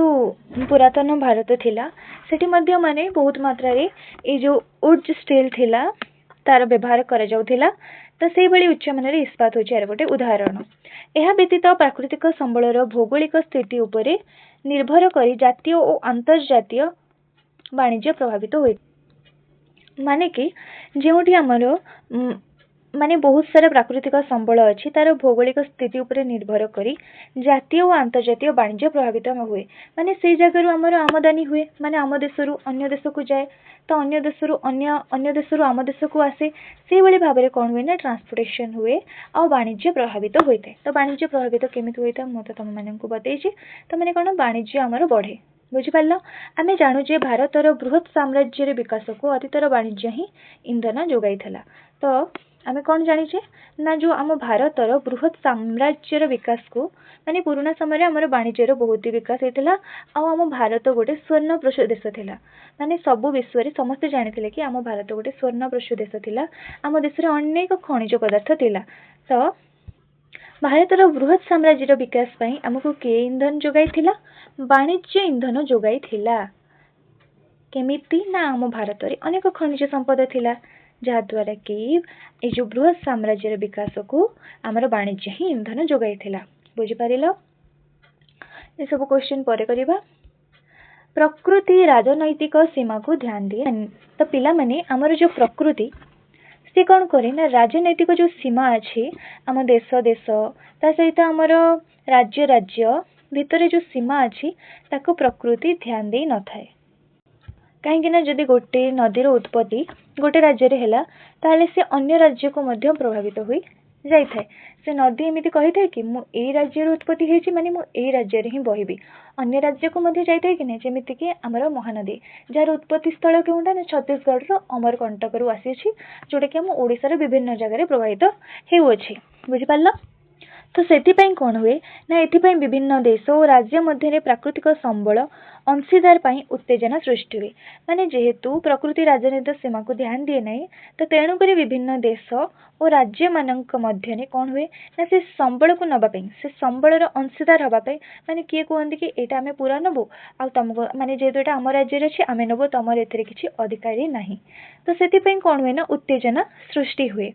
पुरातन भारत थिला सेठी मध्य माने बहुत मात्रा रे ए जो उड स्टील थिला तार व्यवहार करा जाउथिला। तो से भली उच्च मानर इस्पात होछि यार गोटे उदाहरण। यह व्यतीत प्राकृतिक संबलर भौगोलिक स्थिति उपरे निर्भर करी जातीय और अंतर्जातीय वाणिज्य प्रभावित हुए। माने कि जोटी आमर माने बहुत सारा प्राकृतिक संबल अच्छी तार भौगोलिक स्थिति उपरे निर्भर करी जातीय और अंतर्जातीय वाणिज्य प्रभावित हुए। माने से जगह आमर आमदानी हुए माने आम देशरू अन्य देश को जाए तो अन्य देशरू अन्य देशरू आम देश को आसे से भली भाव में कौन हुए ना ट्रांसपोर्टेशन हुए और वाणिज्य प्रभावित होता है। तो वाणिज्य प्रभावित केमिति होता है मुझे तुम मानक बतईची। तो मैंने कौन वाणिज्य आमर बढ़े बुझिपार। आम जानुचे भारतर बृहत साम्राज्य विकास को अतीतर वाणिज्य ही इंधन जोगाई थिला। तो आम कौन जानीचे ना जो आम भारतर बृहत साम्राज्यर विकास को माने पुराना समय आम वाणिज्यर बहुत ही विकास होता। आम भारत गोटे स्वर्णप्रश देश थिला माने सबु विश्व रे समस्ते जानिथिले कि आम भारत गोटे स्वर्णप्रश देश थिला। आम देश रे अनेक खनिज पदार्थ थिला। तो भारतर बृहत साम्राज्यर विकास पई आमको के इंधन जोगाई थिला वाणिज्य इंधन जोगाई थिला। केमिति ना आम भारत रे अनेक खनिज संपद थिला जहाद्वारा कि ये जो बृहत साम्राज्यर विकास को आमर वाणिज्य ही इंधन जोगाई थिला। बुझिपार ये सब क्वेश्चन पर करिबा। प्रकृति राजनैतिक सीमा को ध्यान दिए। तो पिला माने आमर जो प्रकृति से कौन करे ना राजनैतिक जो सीमा अच्छी आम देश देश ता सहित आमर राज्य राज्य भितर जो सीमा अच्छी ताको प्रकृति ध्यान दे न थाए। कहीं जदि गोटे नदीर उत्पत्ति गोटे राज्य रे हैला ताले से अन्य राज्य को मध्य प्रभावित हुई जाई थाए। से नदी एमिति कही थाए कि मु ए राज्य उत्पत्ति हेछि माने मु ए राज्य रे ही बहिबी अन्य राज्य को मध्य जाई थाए कि नै। जेमिति कि हमर महानदी जार उत्पत्ति स्थल केउंटा ना छत्तीसगढ़ रो अमरकंटक रु आसी अछि जोटा कि हम ओडिसा रे विभिन्न जगह रे प्रभावित हेउ अछि। बुझि पारलो। तो सेथिपाई कौन हुए ना एथिपाई विभिन्न देश और राज्य मध्य प्राकृतिक संबल अंशीदार पाई उत्तेजना सृष्टि हुए। माने जेहेतु प्रकृति राजनीतिक सीमा को ध्यान दिए नहीं तो तेणुक विभिन्न देश और राज्य मानक मध्य कौन हुए ना से संबल को नवाई से संबलर अंशीदार हवाई माने किए कहते कि यहाँ आम पूरा नबू आ तुमको माने जेहेतु यहाँ आम राज्य अच्छे आम नबू तुम ए किसी अधिकारी नहीं। तो से कौन हुए ना उत्तेजना सृष्टि हुए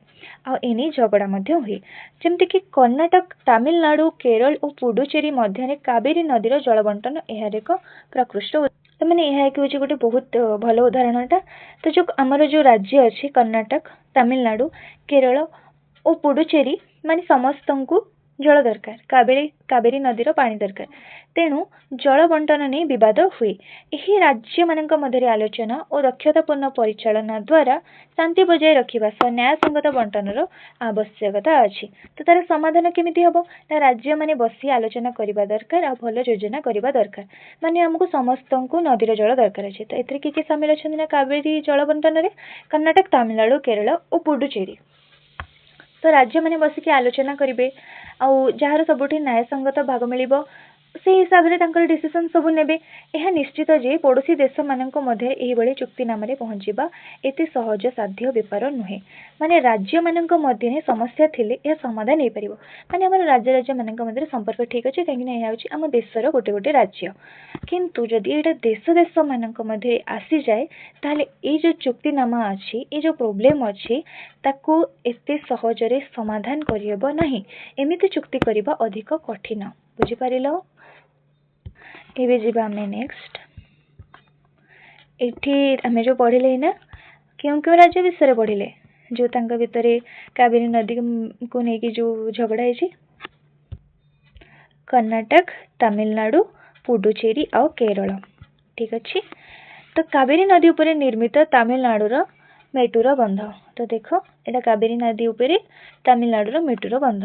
आने झगड़ा हुए। जमती कि कर्णाटक तमिलनाडु केरल और पुडुचेरी मध्य कावेरी नदीर जल बंटन यार एक प्रकृष्ट तो मैंने यह कि गोटे बहुत भल उदाहरणटा। तो जो आमर जो राज्य अच्छे कर्णाटक तमिलनाडु केरल और पुडुचेरी माने समस्त को जल दरकार कावेरी नदीर पानी दरकार तेणु जल बंटन नहीं विवाद हुए। यही राज्य मानक मध्य आलोचना और दक्षतापूर्ण परिचालना द्वारा शांति बजाय रखा सह न्यायसंगत बंटनर आवश्यकता अच्छी। तो तार समाधान केमिति हबो ना राज्य माने बसी आलोचना करबा दरकार आ भल योजना करबा दरकार। माने हमको समस्त को नदीर जल दरकार अच्छे। तो एथरे किए सामिल अछन्ति ना कावेरी जल बंटन रे कर्णाटक तमिलनाडु केरल और पुडुचेरी। तो राज्य माने बसिकी आलोचना करेंगे आउ जार सबुठी न्यायसंगत भाग मिलिबो से हिसाब से डिसीजन सब नेबे। यह निश्चित जे पड़ोसी देश मानक मध्य एहिभଳି चुक्तिनामा पहुँचवा एते सहज साध्य बेपार नुहे। माने राज्य मानक मध्य समस्या थिले यह समाधान हो पार। माने आम राज्य राज्य मानक मध्य संपर्क ठीक अच्छे कहीं यह आम देशर गोटे गोटे राज्य, किंतु जदि यहाँ देश देश मानक मध्य आसी जाए ताले ये जो चुक्तिनामा अच्छी ये जो प्रोब्लेम अच्छी ताकू एते सहजरे समाधान करहब नाही। एमिति चुक्ति करबा अधिक कठिन। बुझिपारिल। एबे जीवा आमे नेक्स्ट एठी आमे जो पढ़िले ना क्यों क्यों राज्य विषय पढ़िले जो तांका भितरे कावेरी नदी को लेकिन जो झगड़ा है कर्नाटक, तमिलनाडु, पुडुचेरी और केरल। ठीक अच्छे। तो कावेरी नदी उपरे निर्मित तमिलनाडुर मेटूर बंध। तो देखो एटा कावेरी नदी उपरे तमिलनाडुर मेटूर बंध।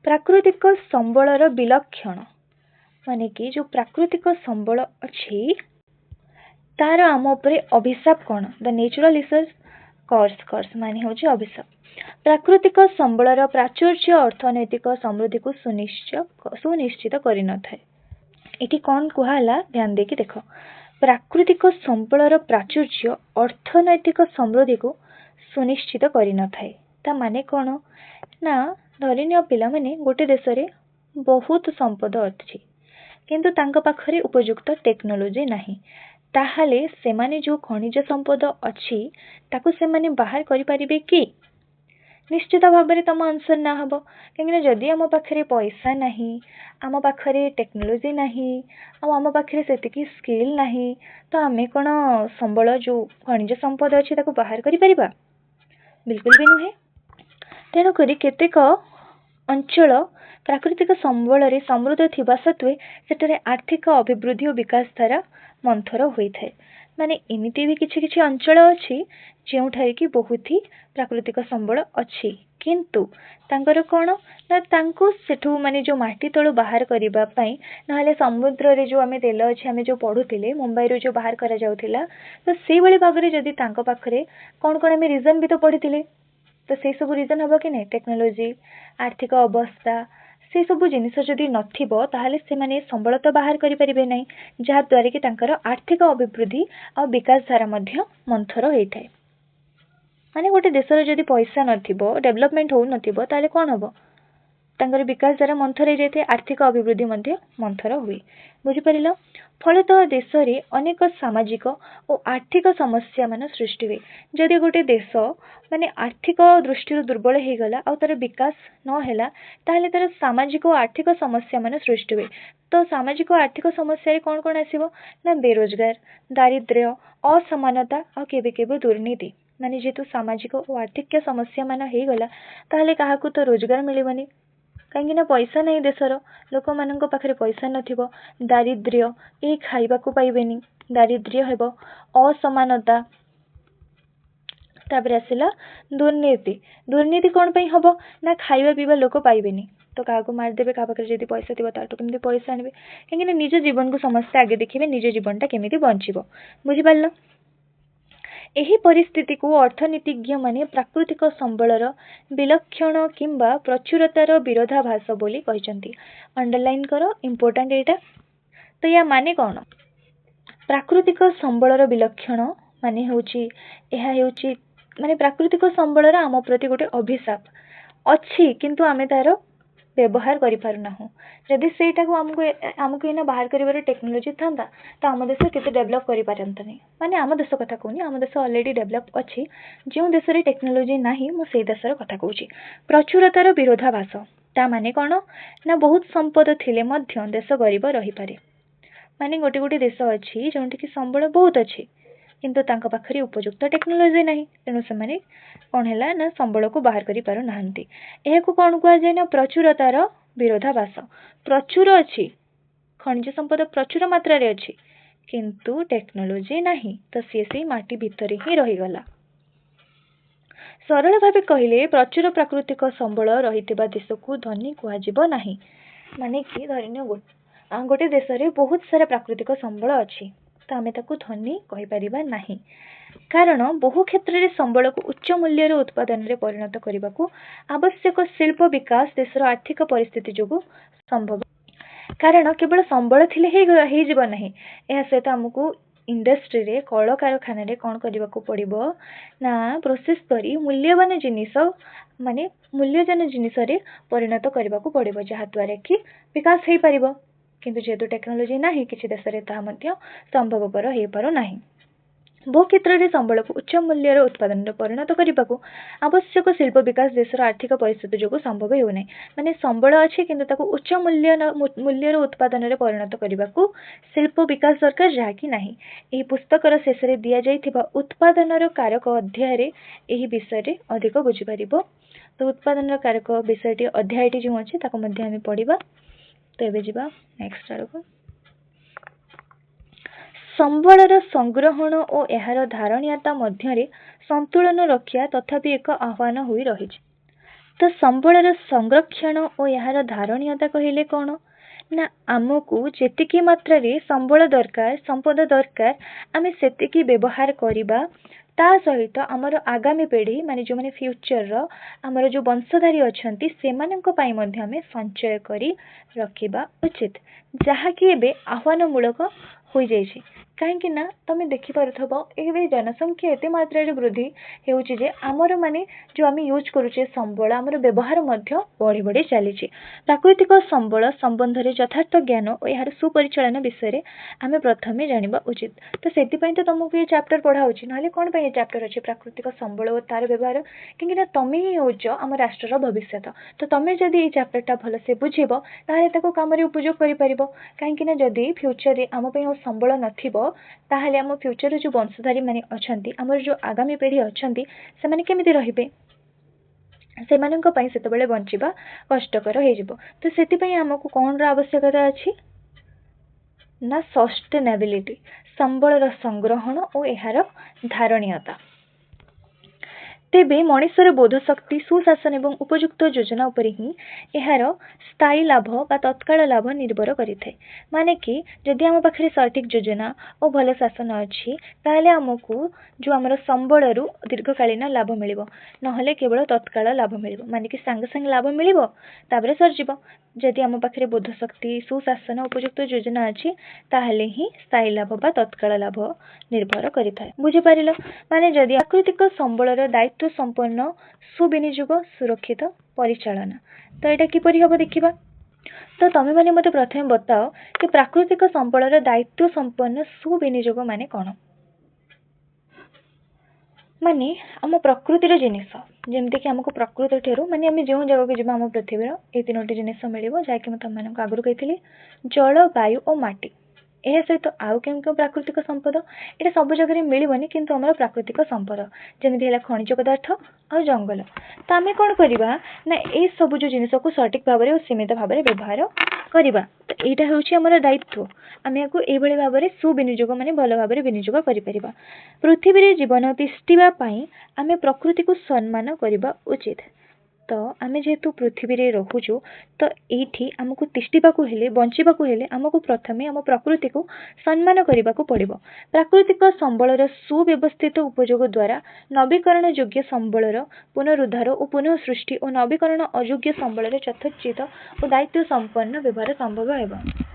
प्राकृतिक संबलर विलक्षण माने कि जो प्राकृतिक संबल अच्छी तार आम उपरे अभिशाप कौन? द नेचुरल रिसोर्स कर्स माने होची अभिशाप। प्राकृतिक संबलर प्राचुर्य अर्थनैतिक समृद्धि को सुनिश्चित करि न थाए। एटी कौन कुहाला ध्यान देकी देखो। प्राकृतिक संबलर प्राचुर्य अर्थनैतिक समृद्धि को सुनिश्चित करि न थाए। ता माने कौन ना धरिनिय पिला माने गोटे देश रे बहुत संपद अच्छी किंतु तांका पाखरे उपयुक्त टेक्नोलोजी नाही, ताहाले सेमाने जो खनिज संपद अच्छी ताकू सेमाने बाहर करि परिबे कि? निश्चित भाव में तुम आंसर ना हबो। कहीं जदि आम पाखरे पैसा नहीं, आम पाखरे टेक्नोलोजी नहीं, आम पाखरे सेतिकी स्किल नहीं, तो आमे कौन संबल जो खनिज संपद अच्छी ताकू बाहर करि परिबा? बिल्कुल भी नुहे। तेणुक केतेक अंचल प्राकृतिक संबल समृद्ध थिबा सत्वे सेठारे आर्थिक अभिवृद्धि और विकास धारा मंथर होता है। माने एमिति भी किछि किछि अंचल अच्छी जोठारे कि बहुत ही प्राकृतिक संबल अच्छी किंतु तांकर कौन ना तांको सेठू माने जो माटी तळु बाहर करिबा पई नहले समुद्र रे जो आमे तेल अछि आमे जो पढुतिले मुंबई रो जो बाहर करा जाउथिला तो सेई भली भागरे जदि तांको पाखरे कौन कौन आमे रीजन भी तो पढितिले तो से सब रीजन हबो कि नहीं? टेक्नोलोजी, आर्थिक अवस्था से सब जिनिस जदि नथिबो ताहले से माने संबल तो बाहर करि परिबे नहीं, जहा द्वारा कि तांकर आर्थिक अभिवृद्धि और विकास धारा मध्य मंथर होइथाय। माने गोटे देशर जदि पैसा नथिबो डेवलपमेंट हो नथिबो ताहले कोन हबो? तांकर विकास द्वारा मंथर हो जाए, आर्थिक अभिवृद्धि मध्य मंथर हुए। बुझिपारिल। फलतः देश रे अनेक सामाजिक और आर्थिक समस्या मान सृष्टि हुए। जदि गोटे देश माने आर्थिक दृष्टि दुर्बल हो गला और तार विकास नहेला ताहले तार सामाजिक और आर्थिक समस्या मान सृष्टि हुए। तो सामाजिक और आर्थिक समस्या कौन कौन आसीबो ना बेरोजगार, दारिद्र्य, असमानता और केबे केबे दुर्नीति। माने जेतु सामाजिक और आर्थिक समस्या मान हो गला ताहले काहाकू तो रोजगार मिलिबनी, कहीं पैसा नहीं देशर लोक मान पाखे पैसा नथिबो, दारिद्र्य ये खाइबा को पाइबेनी, दारिद्र्य हेबो, असमानता, तापर आसिला दुर्नीति। दुर्नीति कौन पई हबो ना खाइबा पीबा लोक पाइबेनी तो क्या मारदेवे, क्या पाखे जदि पैसा थी ताठू केमती पैसा आनबे, कहीं निज जीवन को समस्ते आगे देखिए निज जीवनटा केमिति बंचिबो। बुझिपारल। एही परिस्थिति को अर्थनीतिज्ञ माने प्राकृतिक संबलर विलक्षण किंबा प्रचुरतार विरोधाभास बोली कहते। अंडरलाइन करो, इंपोर्टेंट एटा। तो या माने कौन? प्राकृतिक संबलर विलक्षण माने होची माने प्राकृतिक संबलर आम प्रति गोटे अभिशाप अच्छी किंतु आमे तार व्यवहार करि पारुना हूँ। जदि सेटा को आमको इना बाहर करिवार टेक्नोलोजी थांता तो आम देश केते डेवलप करि पारंतनी। माने आम देश कथा कहूनी, आम देश ऑलरेडी डेवलप अच्छी, जो देश रे टेक्नोलोजी नाही मु सेई देशर कथा कहूची। प्रचुरतार विरोधाभास ता माने कौन ना बहुत संपद थिले मध्य देश गरीब रही पारे। माने गोटे गोटे देश अच्छी जोंटी कि संबल बहुत अच्छी किंतु तांका पाखरे उपयुक्त टेक्नोलोजी नाही, तेणु से माने कौन हैला ना संबल को बाहर करि पारु नाहंती। एहाकू कौन कुआ जाय ना प्रचुरतार विरोधाभास। प्रचुर अच्छी खनिज संपद प्रचुर मात्रा रे अच्छी किंतु टेक्नोलोजी नाही तो सी माटी भितरे ही रही गला। सरल भावे कहले प्रचुर प्राकृतिक संबल रहितिबा देश को धनी कुआजिबो नाही। माने कि धरिनियो गोटे देश रे बहुत सारा प्राकृतिक संबल अच्छी तो आमे ताकू धनी कहि परिबा नाही, कारण बहु क्षेत्र रे संबल को उच्च मूल्य रे उत्पादन रे परिणत करने को आवश्यक शिल्प विकास देशर आर्थिक परिस्थिति जोगु संभव। कारण केवल संबल थिले हो नहीं यह सहित आमको इंडस्ट्री रे कल कारखाना रे कौन करने को पड़ो ना प्रोसेस करी मूल्यवान जिनिस माने मूल्यवान जिनिस रे परिणत करने को पड़ो जहाँद्वारा कि विकास हो पार किंतु जेहेतु टेक्नोलोजी ना किसी देश में ताहा संभवपर हो पार ना बहु क्षेत्र में संबल को उच्च मूल्यर उत्पादन परिणत करने को आवश्यक शिल्प विकास देशर आर्थिक परिस्थिति जो संभव होना माने संबल अच्छे कि उच्च मूल्यर उत्पादन में परिणत करने को शिल्प विकास दरकार जहाँकि ना यह पुस्तकर शेष में दि जाइथिबा उत्पादन कारक अध्याय यही विषय अधिक बुझीपर तो उत्पादन कारक विषय अध्यायटी जो अच्छे आम पढ़ा तो ये जा नेक्स्ट आड़क संबलर संग्रहण और यार धारणीयता मध्य संतुलन रक्षा तथापि एक आह्वान हो रही तो संबलर संरक्षण और यार धारणीयता कहले कौन ना आमको जेतिकी मात्रा रे संबल दरकार संपद दरकार आम से व्यवहार करवा ता सहित आमर आगामी पीढ़ी माने जो माने फ्यूचर आमर जो वंशधारी अच्छा से संचय करी रखिबा उचित जहाँकि एबे आह्वानमूलक हो जाइए कहीं ना तुम देखिपरुव ए जनसंख्या एत मात्रा वृद्धि होची आमर माने जो आम यूज करुचे संबल आमर व्यवहार बढ़ी बढ़ी चली प्राकृतिक संबल संबंध में यथार्थ ज्ञान और यार सुपरिचालन विषय आम प्रथमे जाना उचित तो से तो तुमको ये चैप्टर पढ़ाऊँ ना कौन ये चैप्टर अच्छे प्राकृतिक संबल और तार व्यवहार कहीं तुम ही होच आम राष्ट्र भविष्य तो तुम्हें जदि ये चैप्टरटा भलसे बुझब ताको कम उपयोग कर कहीं जदि फ्यूचर रे आम संबल नथिबो ताहले आम फ्यूचर जो वंशधारी माने अछंती आमर जो आगामी पीढ़ी अछंती से माने केमिति रहिबे से मानक पई सेतबेले बंचिबा कष्टकर हो जिवो तो सेति पई हमकु कोन रा आवश्यकता अछि ना सस्टेनेबिलिटी संबलर संग्रहण और यार धारणीयता तेबे मनुष्यर बोधशक्ति सुशासन एवं उपयुक्त योजना उपर ही यार स्थायी लाभ बा तत्काल लाभ निर्भर करिथे माने कि जदि आम पाखे सठिक योजना और भल शासन अच्छी ताहले आमको जो आमर संबल दीर्घकालीन लाभ मिलिबो नहले केवल तत्काल लाभ मिलिबो माने कि संगे संगे लाभ मिलिबो ताबरे सरजिबो जदि आम पाखे बोधशक्ति सुशासन उपयुक्त योजना अच्छी ताहले ही स्थायी लाभ बा तत्काल लाभ निर्भर करिथाय बुझि पारिलो माने जदि प्राकृतिक संबलर दायित्व संपन्न सुविनियोग सुरक्षित परिचालना तो यहाँ किपरि हम देखा तो तुम्हें मैंने मत प्रथम बताओ कि प्राकृतिक संबलर दायित्व संपन्न सुविनियोग माने कौन माने आम प्रकृतिर जिनिस जमती कि आमको प्रकृति ठेरू माने आम जो जगह को जाम पृथ्वी ये तीनोटी जिनिस मिल जहाँकि तुम आगुरी कही जल वायु और माटी यह सहित आउ क्यों क्यों प्राकृतिक संपद ये सब जगह मिलबनी किंतु आम प्राकृतिक संपद जमी है खनिज पदार्थ और जंगल तो आम कौन करवा ना ये सब जो जिनस को सठिक भाव में और सीमित भाव में व्यवहार करवा तो यहाँ हूँ आमर दायित्व आम या भाव में सुविनियोग माने भल भाव में विनियोग कर पृथ्वी जीवन तिष्ठापी आम प्रकृति को सम्मान करवा उचित तो आम जेहेतु पृथ्वी रे रोचु तो ये आमको तिष्ठाकू हेले बंचाकू हेले आमको प्रथमे आम प्रकृति को सम्मान करने को पड़ो प्राकृतिक संबलर सुव्यवस्थित उपयोग द्वारा नवीकरण योग्य संबलर पुनरुद्धार और पुनः सृष्टि और नवीकरण अयोग्य संबलर यथोचित और दायित्व संपन्न व्यवहार संभव है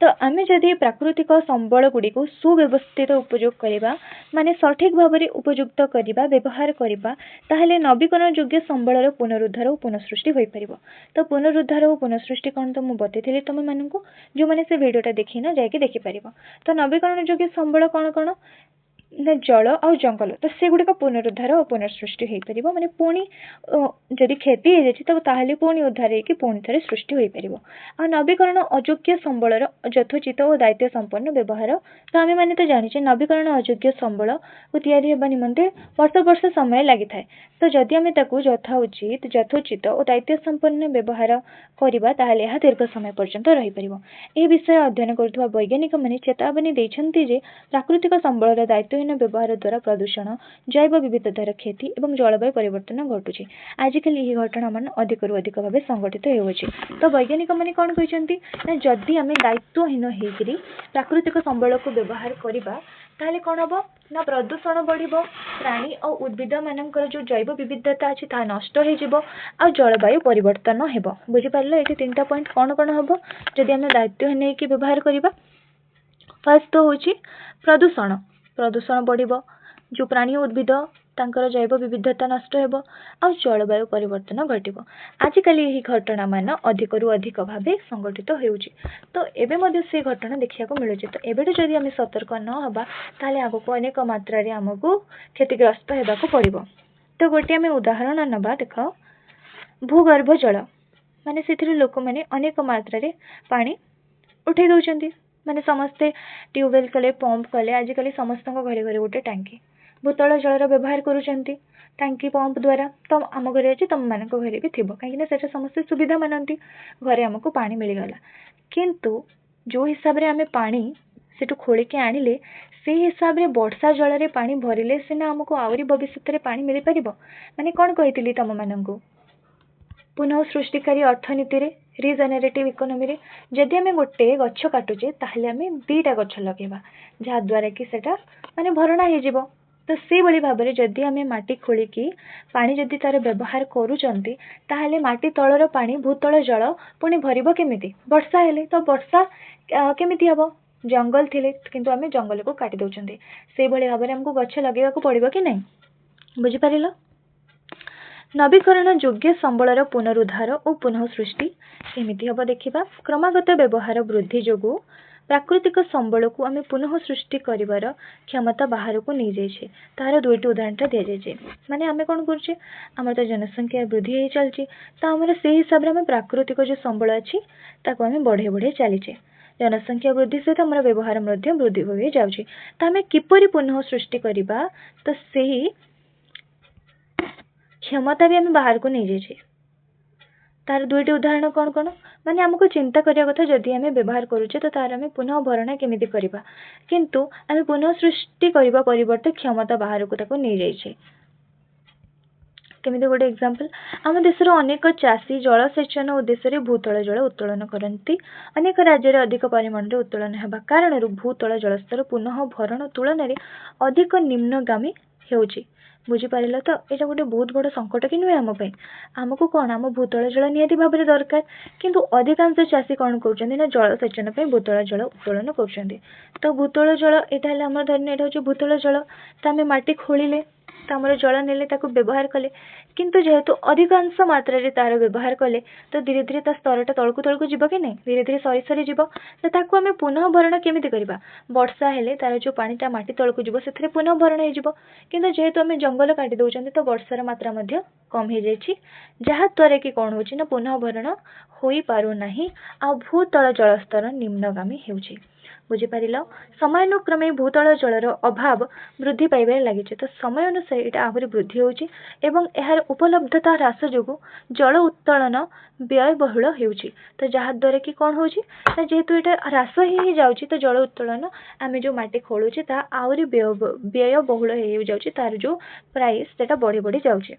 तो आम जदि प्राकृतिक संबल गुड़ी को सुव्यवस्थित उपयोग करवा माने सठिक भाव में उपयुक्त करवा व्यवहार करवा ताहले नवीकरण योग्य संबलर पुनरुद्धार और पुनःसृष्टि हो पार तो पुनरुद्धार और पुनःसृष्टि कौन तो मुझे बतई तुम मानू जो मैंने से वीडियोटा देखी ना जाकि देखिपार तो नवीकरण योग्य संबल कौन कौन ना जल और जंगल तो सेगुड़िक पुनरुद्धार और पुनःसृष्टि हो पार माने पुणी जदि क्षति हो जाए ताहले पुणी उद्धार होकर पुणी थे सृष्टि हो पार आ नवीकरण अयोग्य संबलर यथोचित और दायित्व संपन्न व्यवहार तो आम मैंने तो जाने नवीकरण अयोग्य संबल को या निमंते वर्ष वर्ष समय लगी था तो जदि आम यथोचित यथोचित और दायित्व संपन्न व्यवहार करवा ताहले यह दीर्घ समय पर्यंत रही पार यह विषय अध्ययन करुवा वैज्ञानिक मैंने चेतावनी देते जे प्राकृतिक संबलर दायित्व व्यवहार द्वारा प्रदूषण जैव विविधतार क्षति और जलवायु परिवर्तन घटुची आजिकल यह घटना मान अधिक रु अधिक भाव संगठित होउछि तो वैज्ञानिक मैंने कौन कहते ना जदि आम दायित्वहीन होकर प्राकृतिक संबल को व्यवहार करवा ताहले कौन हम ना प्रदूषण बढ़िबो प्राणी और उद्भिद मानकर जो जैव विविधता अच्छी ता नष्ट हो जलवायु परिवर्तन हो बुझीपार ये 3टा पॉइंट कौन कौन हम जदि आम दायित्व नहीं कि व्यवहार करवा। फर्स्ट तो हूँ प्रदूषण प्रदूषण बढ़ जो प्राणी उद्भिद तांकर जैव विविधता नष्ट हो जलवायु परिवर्तन घटव। आजिकल यही घटना मान अधिक रु अधिक भाव संगठित होउछि तो एबे से घटना देखा मिलूँ। तो एबे जदि आम सतर्क न हबा ताले आगको अनेक मात्रा आमको क्षतिग्रस्त होगाक पड़ो। तो गोटे आम उदाहरण नबा देख भूगर्भ जल माने से लोक मैंने अनेक मात्रा पानी उठे दौरान माने समस्ते ट्यूबवेल कले पंप कले आजिकल समस्त घरे घरे गोटे टांकी भूतल जलर व्यवहार करुँच टांकी पंप द्वारा तो आम घरे अच्छे तुम मान घरे भी थी कहीं समस्ते सुविधा मानती घरे आमको पानी मिलगला किंतु जो हिसाब रे आमे पानी सेठू खोलिके आणिले से हिसाब रे वर्षा जल रे पानी भरिले सिना आमको आवरी भविष्य रे पानी मिल पारिबो। माने कोन कहितली तम मानंकु पुनः सृष्टिकारी अर्थनीति रे रिजेनेरेटिव इकोनॉमी रे जदि आमे गोटे गछ काटुचे ताहले आमे 2टा गछ लगेबा जहा द्वारा कि सेटा माने भरणा हे जिवो। तो से बड़ी भाव में जदि आमे माटी खोलिकी पानी जदि तार व्यवहार करूचंती ताहले माटी तलर पानी भूतल जल पुणी भरिबो केमिति वर्षा हेले तो वर्षा केमिति हबो जंगल थिले किंतु आमे जंगल को काटी दउचंती से बड़ी भाव में हमको गछ लगेबा को पड़िबो कि नहीं बुझी पारिलो। नवीकरण योग्य संबलर पुनरुद्धार और पुनः सृष्टि केमिति हबो देखिबा। क्रमागत व्यवहार वृद्धि जोगु प्राकृतिक संबल को आम पुनः सृष्टि करिवार क्षमता बाहर को नहीं जाइए तार 2टी उदाहरण दि जाइए। माने आमे कौन करछे आमर तो जनसंख्या वृद्धि हो चलती तो आमर से हिसाब से प्राकृतिक जो संबल अच्छी ताको आमे बढ़े बढ़े चलीचे जनसंख्या वृद्धि सहित आम व्यवहार वृद्धि हो जाउछि तो आमे किपरि पुनः सृष्टि करिबा तो सही क्षमता भी आमे बाहर को नहीं जाइए। तार 2टी उदाहरण कौन कौन माने हमको चिंता करिया कथा जदि आमे व्यवहार करूचे तो तार आमे पुनः भरणा केमिति करिबा किंतु आमे पुनः सृष्टि करिबा परिवर्ते क्षमता बाहर को ताको नहीं जाइछे। केमिति गोटे एग्जांपल आम देशर अनेक चाषी जलसेचन उद्देश्य रे भूतल जल उत्तोलन करती अनेक राज्य रे अधिक परिमाण रे उत्तोलन हेबा कारण भूतल जलस्तर पुनः भरण तुलन रे अधिक निम्नगामी हेउची बुझी पारिल। तो ये गोटे बहुत बड़ संकट कि नुहे आम आमको कौन आम भूतल जल निहाती भाव में दरकार किंतु अधिकांश चाषी कौन कर जलसेचन भूतल जल उत्तोलन कर। तो भूतल जल यहाँ आम धरने यहाँ हूँ भूतल जल तो आम माटी खोलिले तो आम जल नेले व्यवहार कले किंतु जेहेतु अधिकांश मात्रा रे तार व्यवहार कले तो धीरे धीरे स्तरटा तलकू तलकू जीव कि नहीं धीरे धीरे सरी सरी जीव तो ताकू आम पुनः भरण केमिति करबा वर्षा हेले तार जो पानीटा माटी तलकू जीव से पुनः भरण हो किंतु जेहेतु आम जंगल काटी दउचंती तो वर्षार मात्रा मध्य कम हो जाइछि जहा द्वारा कि कौन होछि ना पुनः भरण होई पारु नाही आ भूतल जलस्तर निम्नगामी हेउछि बुझी पारिल। समयानुक्रमे भूतल जलर अभाव वृद्धि पाइबार लगी तो समय अनुसार यहाँ आहरी वृद्धि होउछि एवं यार उपलब्धता ह्रास जोगु जल उत्तोलन व्ययबहुल होउछि तो जहाँ द्वारा कि कौन होउछि ना जेहेतु यहाँ ह्रास ही जाउछि तो जल उत्तोलन आम जो माटी खोलुचे ता आहरी व्ययबहुल हो जाउछि तार जो प्राइस सेटा बढ़ी बढ़ी जाउछि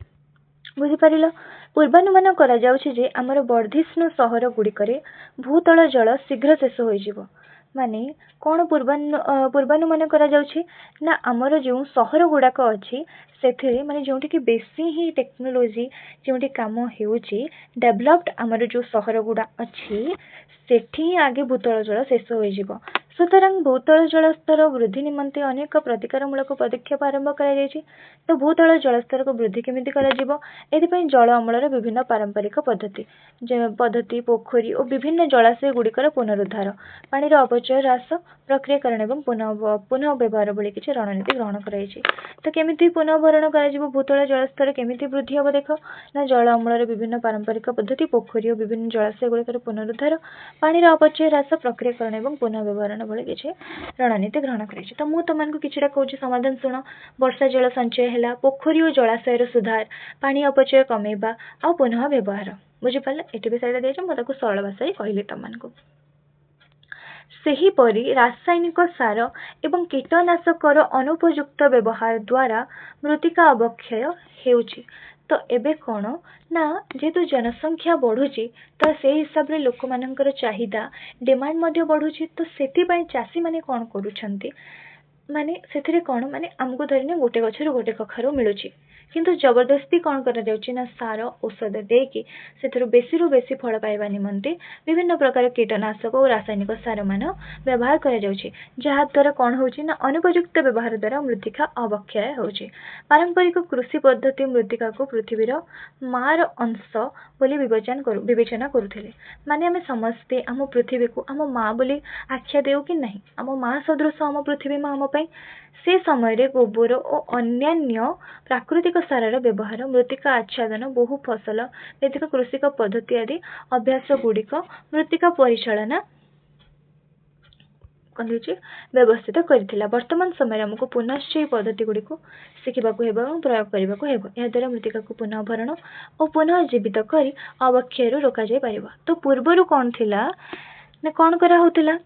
बुझी पारिल। पूर्वानुमान करा जाउछि जे हमर वर्धिष्णु सहर गुड़िकरे भूतल जल शीघ्र शेष हो जिवो माने कौन पूर्वानुमान करा जाउछि ना आमर जो सहर गुड़ाक अच्छी से माने जोंठी कि बेसी ही टेक्नोलोजी जोंठी काम हेउछि डेवलप्ड आमर जो सहर गुड़ा अच्छी सेठी आगे भूतल जल शेष हो जिवो। सुतरां भूतल जलस्तर वृद्धि निमंते अनेक प्रतिकारमूलक पदक्षेप आरंभ करा तो भूतल जलस्तर को वृद्धि केमिति करा जिवो एथिपई जल अमलर विभिन्न पारंपरिक पद्धति पोखरी और विभिन्न जलाशय गुड़िकर पुनरुद्धार पानी अपचय ह्रास प्रक्रियाकरण एवं पुनः व्यवहार भली किसी रणनीति ग्रहण कराई। तो केमिति पुनः भरण करा भूतल जलस्तर केमिति वृद्धि हम देख ना जल अमलर विभिन्न पारंपरिक पद्धति पोखरी और विभिन्न जलाशय गुड़िकर पुनरुद्धार पानी अपचय ह्रास प्रक्रियाकरण एवं पुनः व्यवहार भली किसी रणनीति ग्रहण कराई। तो मुझे तुमको किछिटा कहूँ समाधान शुण वर्षा जल संचय है पोखरी और जलाशयर सुधार पानी अपचय कमेबा आ पुनः व्यवहार बुझीपार ये भी सही दिए मुझे सरल भाषा कहली तुमको। सेहीपरि रासायनिक सार एवं कीटनाशकर अनुपयुक्त व्यवहार द्वारा मृत्तिका अवक्षय हेउछि। तो एबे कौन ना जेहेतु जनसंख्या बढ़ुची तो से हिसाब रे लोक मानकर चाहिदा डिमांड मध्य बढ़ुची तो सेति पई चासी माने कौन करूछंती माने से कौन माने आमको धरने गोटे गचर गोटे कखारू मिलूँ किंतु जबरदस्ती कौन करा जाउछि ना सार औषध देकी से बेसी रु बेसी फल पाइबा निमंते विभिन्न प्रकार कीटनाशक और रासायनिक सार मान व्यवहार करा जाउछि जहा द्वारा कौन होछि ना अनुपयुक्त व्यवहार द्वारा मृत्तिका अवक्षय होछि। पारंपरिक कृषि पद्धति मृत्तिका को पृथ्वीर मार अंश बोली विवेचना करुथिले। माने आमे समस्ते आम पृथ्वी को आम माँ बोली आख्या देउ कि नहीं, आम माँ सदृश आम पृथ्वी माँ आम पई से समय रे गोबर और अन्यान्य प्राकृतिक सारार व्यवहार मृत्तिका आच्छादन बहु फसल भित्तिक कृषिक पद्धति आदि अभ्यास गुड़िक मृत्तिका परिचालना व्यवस्थित करथिला। वर्तमान समय हमको पुनश्च पद्धति गुड़ी को शिखिबाकु हेबो एवं प्रयोग करबाकु हेबो। या द्वारा मृत्तिका को पुनः भरण और पुनः जीवित करी अवक्षय रोका जाय परिबो। तो पूर्वरु कौन थिला ना कौन करा होतिला,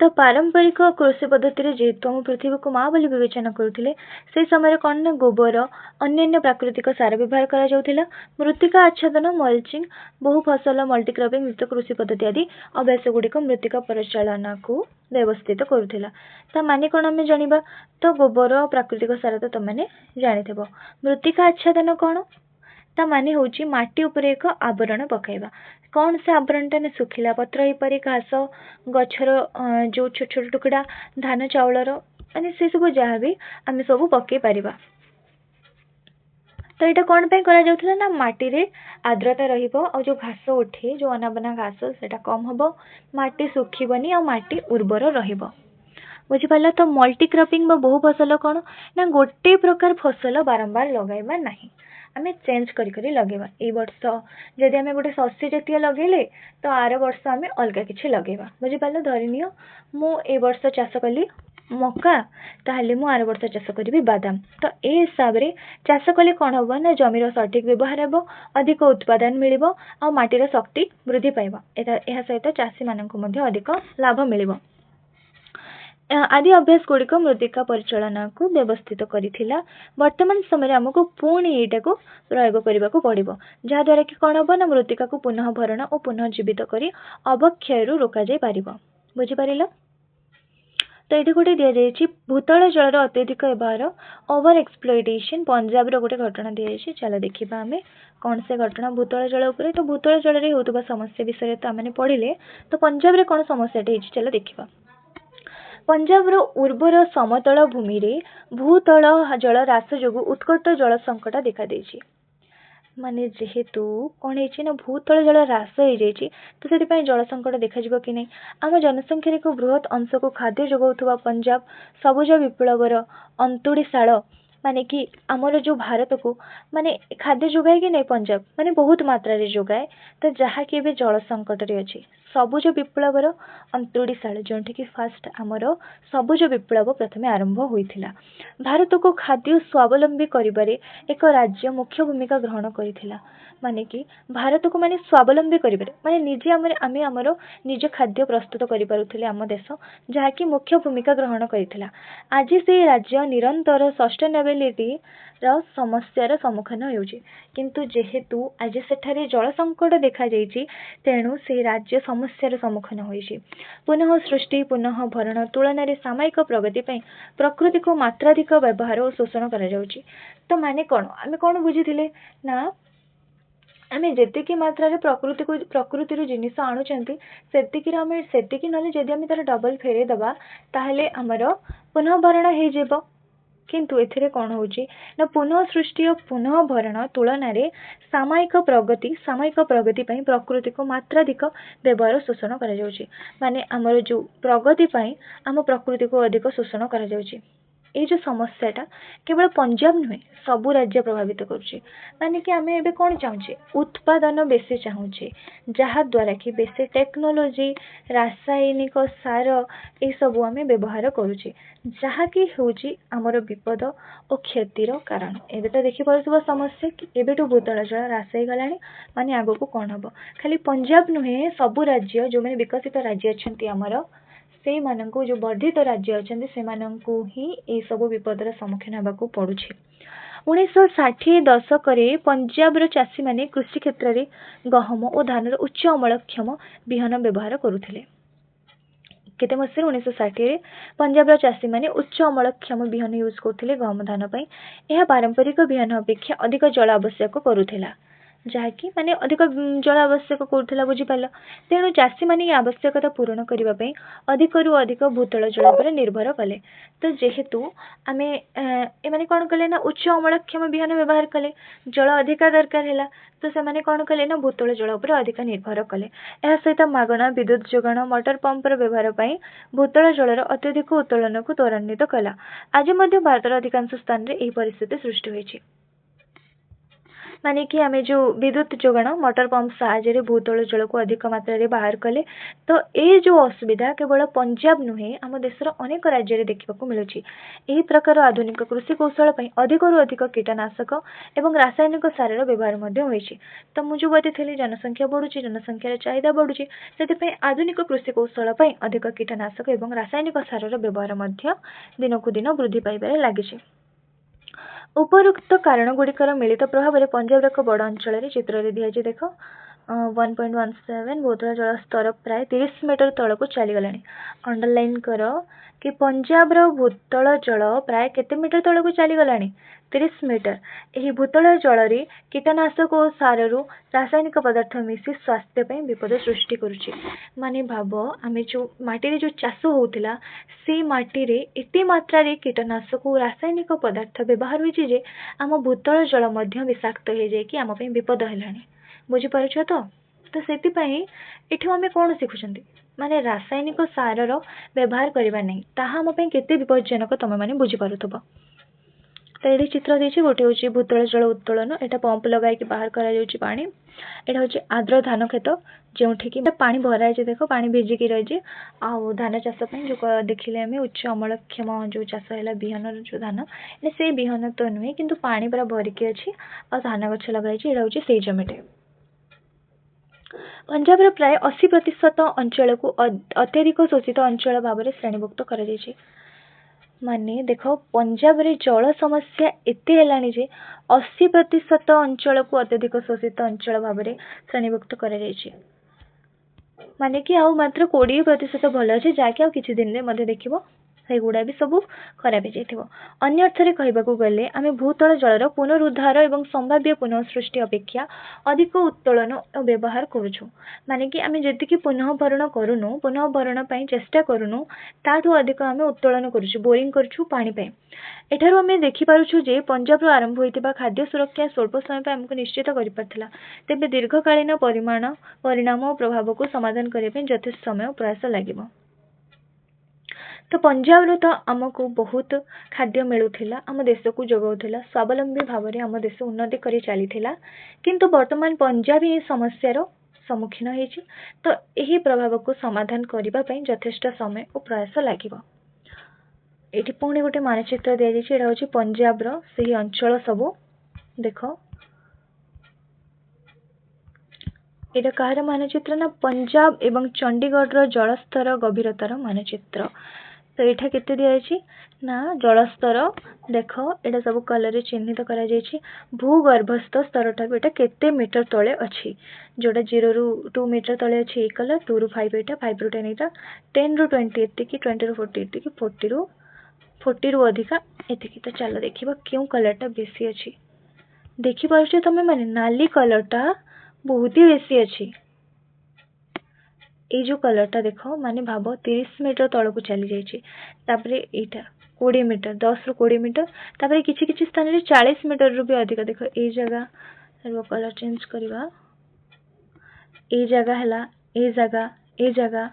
तो पारंपरिक कृषि पद्धति जेहेतु हम पृथ्वी को माँ बोली विवेचना करुथिले से समय कौन ना गोबर अन्य प्राकृतिक सार व्यवहार करा जाउथिला। मृत्तिका आच्छादन मल्चिंग बहु फसल मल्टीक्रॉपिंग युक्त कृषि पद्धति आदि अभ्यास गुड़िक मृत्तिका परिचालना को व्यवस्थित करुथिला। ता माने कौन आमे जानिबा, तो गोबर प्राकृतिक सार तो तमने जानिथबो। मृत्तिका आच्छादन कौन ता माने होची माटी उपरे एक आवरण पकाइबा। कौन से आवरण टा सुखिला पत्र ही परी घास गछर जो छोट छोट टुकड़ा धान चाउलर माने से सब जहाँ भी आम सब पकई पारिबा। तो यहाँ कौन पे करा जाउथला ना माटी रे आर्द्रता रहिबो और जो घास उठे जो अनाबना घास सेटा कम हबो, माटी सुखिबनी और माटी उर्वर रहिबो। बुझिपाला। तो मल्टी क्रॉपिंग बहु फसल कौन ना गोटे प्रकार फसल बारंबार लगाइबा नहीं, आमे चेंज करी करी लगेबा। ए वर्ष जदि आमे गोटे शस्य जातीय लगेले तो आर वर्ष आमे अलगा किछि लगेबा। बुझिपाला। धरिनियो मु ए वर्ष चाष कली मक्का ताहले मु आर वर्ष चाष करी बादाम। तो ए हिसाब रे चाष कले कौन हबो ना जमीर सठिक व्यवहार हेबो, अधिक उत्पादन मिलिबो आ माटीर शक्ति वृद्धि पाइबो। एहा सहित चाषी माननकु मध्ये अधिक लाभ मिलिबो। आदि अभ्यास गुड़िक मृत्तिका परिचालना को व्यवस्थित करिथिला। वर्तमान समय आमको पुणी एटा को प्रयोग करने को पड़िबो, जहाँ द्वारा कि कौन हबो ना मृत्तिका को पुनः भरण और पुनः जीवित करी अवक्षय रोका जाय पारिबो। बुझि पारिला। तो ये गोटे दि जाइए भूतल जलर अत्यधिक व्यवहार ओवर एक्सप्लॉयटेशन पंजाब रो गोटे घटना दि जाइए। चलो देखिबा आमे कौन से घटना भूतल जल उपरे। तो भूतल जल रे होतबा समस्या विषय तो आमे पढ़िले। तो पंजाब रे कौन समस्या हेछि चलो देखिबा। पंजाब रो उर्वर समतल भूमि रे भूतल जल ह्रास जोगु उत्कट जल संकट देखा देछि। माने जेहेतु कौन है ना भूतल जल ह्रास हो जाइए तो से जल संकट देखा कि नहीं। आम जनसंख्यार एक बृहत अंश को खाद्य जोगाउथुबा पंजाब सबुज विप्लवर अंतुड़ीशाल माने कि आमर जो भारत को माने खाद्य जोगाए कि नहीं पंजाब माने बहुत मात्रा रे जोगाए। तो जहाँ कि जल संकट रे अछि सबुज विप्लवर अंतुड़ीशाल जोंठी कि फास्ट आमर सबुज विप्लव प्रथमे आरंभ होइथिला। भारत को खाद्य स्वावलंबी करिबारे एक राज्य मुख्य भूमिका ग्रहण करिथिला। माने कि भारत को माने स्वावलंबी करिबारे माने निजे आमे आमर निज खाद्य प्रस्तुत करि पारुथिले आम देश, जहाँ कि मुख्य भूमिका ग्रहण करिथिला। आज से राज्य निरंतर सस्टेनेबिलिटी रो समस्यार सम्मुखीन होउछि, किंतु जेहेतु आज सेठारे जल संकट देखा जाइछि तेणु से राज्य समस्यार सम्मुखीन होइछि। पुनः सृष्टि पुनः भरण तुलन रे सामयिक प्रगति पई प्रकृति को मात्राधिक व्यवहार और शोषण करा जाउछि। तो माने कोन आमे कोन बुझिथिले ना आमे जेतिकी मात्रा रे प्रकृति रो जिनिस आणुचंती सेतिकी रे आमे सेतिकी नले जदि आमे तार डबल फेरे दबा ताहले हमर पुनः भरण हे जेबो। किंतु एथिरे कौन होची ना पुनः सृष्टि और पुनः भरण तुलन रे सामयिक प्रगति पई प्रकृति को मात्राधिक व्यवहार शोषण करा जाउची। माने हमर जो प्रगति पई हम प्रकृति को अधिक शोषण करा जाउची। ये जो समस्याटा केवल पंजाब नुहे सबु राज्य प्रभावित करुचे। माने कि आमे एबे कौन चाहूचे उत्पादन बेसी चाहूचे, जहाँ द्वारा कि बेसी टेक्नोलोजी रासायनिक सार ये सब आमे व्यवहार करुचे, जहाँ कि होची आमर विपद और क्षतिर कारण। एबे तो देखि पारुथबो समस्या कि एबे तो भूतल जल ह्रास हो गलानी। माने आगो को कौन हबो खाली पंजाब नुहे सबु राज्य जो माने विकसित राज्य अछंती आमर से मानंको जो वर्धित राज्य अछंती से मानंको ही ए सब विपदर सम्मुखीन होबाकू पड़ुछि। 1960 दशक रे पंजाब रो चाषी माने कृषि क्षेत्र रे गहम और धानर उच्च अमलक्षम बिहन व्यवहार करुथिले, केते मसीह 1960 पंजाब चाषी मैंने उच्च अमलक्षम बिहन यूज करते गहम धान पर यह पारंपरिक बिहन अपेक्षा अधिक जल आवश्यक करुला जहाँकि माने अधिक जल आवश्यक करुला बुझीपार तेणु चाषी मैंने आवश्यकता पूरण करने अधिक रु अधिक भूतल जल पर निर्भर कले तो जेहेतु आम एने कौन कले ना उच्च अमलक्षम बिहन व्यवहार कले जल अधिका दरकार है तो से कौन कले ना भूतल जल पर अधिक निर्भर कले यह सहित मागणा विद्युत जोगाण मोटर पंपर व्यवहार पर भूतल जलर अत्यधिक उत्तोलन को त्वरान्वित कला आज भारतर अधिकांश स्थान में यही परिस्थिति सृष्टि होती माने कि आम जो विद्युत जोगाण मोटर पंप साहाय्य भूतल जल को अधिक मात्रा रे बाहर कले तो ये जो असुविधा केवल पंजाब नुहे आम देशर अनेक राज्य देखा मिलूँ यही प्रकार आधुनिक कृषि कौशल अधिक रु अधिक कीटनाशक एवं रासायनिक सार व्यवहार होती तो मुझे बताई जनसंख्या बढ़ुची जनसंख्यार चाहिदा बढ़ुची से आधुनिक कृषि कौशल अधिक कीटनाशक एवं रासायनिक सार व्यवहार दिनकू दिन वृद्धि पाइबार लगी उपरोक्त कारण गुड़िकर मिलित प्रभाव में पंजाब एक बड़ अंचल चित्र दिखाई देख 1.17 भूतल जल स्तर प्राय 30 मीटर तल को चलीगला अंडरलाइन कर कि पंजाब भूतल जल प्राय केते मीटर तल को चलीगला 30 मीटर यही भूतल जल कीटनाशक और सारू रासायनिक पदार्थ मिसी स्वास्थ्य विपद सृष्टि करुच्ची माने भाव आम जो माटी जो चाष होता से माटी रे एते मात्रा रे कीटनाशक और रासायनिक पदार्थ व्यवहार होइछि जे आम भूतल जल विषाक्त हो जाए आम विपद है बुझीपार तो से आम कौन शिखुं माने रासायनिक सारर व्यवहार करवा नहीं ताहा आम केते विपज्जनक तुम मैंने बुझीपारुथब तो ये चित्र देछि गोटे हूँ भूतल जल उत्तोलन यहाँ पंप लगाई बाहर करा पानी यहाँ हूँ आर्द्र धान खेत जो कि पानी भराई देख पानी भिजिकी रही आउ धान चाष जो देखिले आम उच्च अमलक्षम जो चाष है बिहन जो धान से बिहन तो नुहे कि पानी पूरा भरिकी अच्छी आ धान गछ लगाई यहाँ हूँ से जमीटे पंजाब प्राय 80% अंचल को अत्यधिक शोषित अंचल भाव में श्रेणीभुक्त कर माने देख पंजाब रे जल समस्या एते हेलानी जे 80% अंचल को अत्यधिक शोषित अंचल भाव में श्रेणीभुक्त कर माने कि आउ मात्र 20% भल अच्छे जहाँकि आ किछि दिन में देखिबो से गुड़ा भी सब खराब हो अन्य अर्थरे कहबाकू गले आमे भूतल जलर पुनरुद्धार एवं संभाव्य पुनः सृष्टि अपेक्षा अधिक उत्तोलन और व्यवहार करुछु माने कि आमे जतिकि पुनः भरण करूनु पुनः भरण पई चेष्टा करूनु ताठू अधिक आमे उत्तोलन करुछु बोरिंग करछु पानी पई एठारु आमे देखि पारुछु जे पंजाब आरंभ होइतिबा खाद्य सुरक्षा स्वल्प समय पे हमको निश्चित करि पारथिला तेबे दीर्घकालीन परिणाम और प्रभाव को समाधान करिया पे यथेष्ट समय और प्रयास लागिबो तो पंजाब तो आमको बहुत खाद्य मिलूला आम देश को जगाऊला स्वावलंबी भाव में आम देश उन्नति कर चली किंतु वर्तमान पंजाब ये समस्यार सम्मुखीन होती तो यही प्रभाव को समाधान करने यथेष्ट समय और प्रयास लगे ये पुणी गोटे मानचित्र दि जाए हूँ पंजाब से अंचल सब देख ये कहार मानचित्र ना पंजाब एवं चंडीगढ़ जलस्तर गभीरतार मानचित्र तो यहाँ केते दिखाई ना जलस्तर देख यहाँ सब कलर चिन्हित करा भूगर्भस्थ स्तर ठार यहाँ केते मीटर तले अच्छी जोटा 0 ରୁ 2 मीटर तले अच्छी ये कलर 2 ରୁ 5 यहाँ 5 ରୁ 10 यहाँ 10 ରୁ 20 एतिकी 20 ରୁ 40 एतिकी 40 ରୁ अधिका एतिकी तो चलो देखा क्यों कलरटा बेसी अच्छी देखिपार तुम मैंने नाली कलरटा बहुत ही बेसी अच्छी ये जो कलरटा देख माने भाव 30 मीटर तल को चली जाइए यहाँ 20 मीटर 10 ରୁ 20 मीटर तापर किछि किछि स्थान रे 40 मीटर रू भी अधिक देख ये जगह कलर चेंज करवा ये जगह है ये जगह ये जगह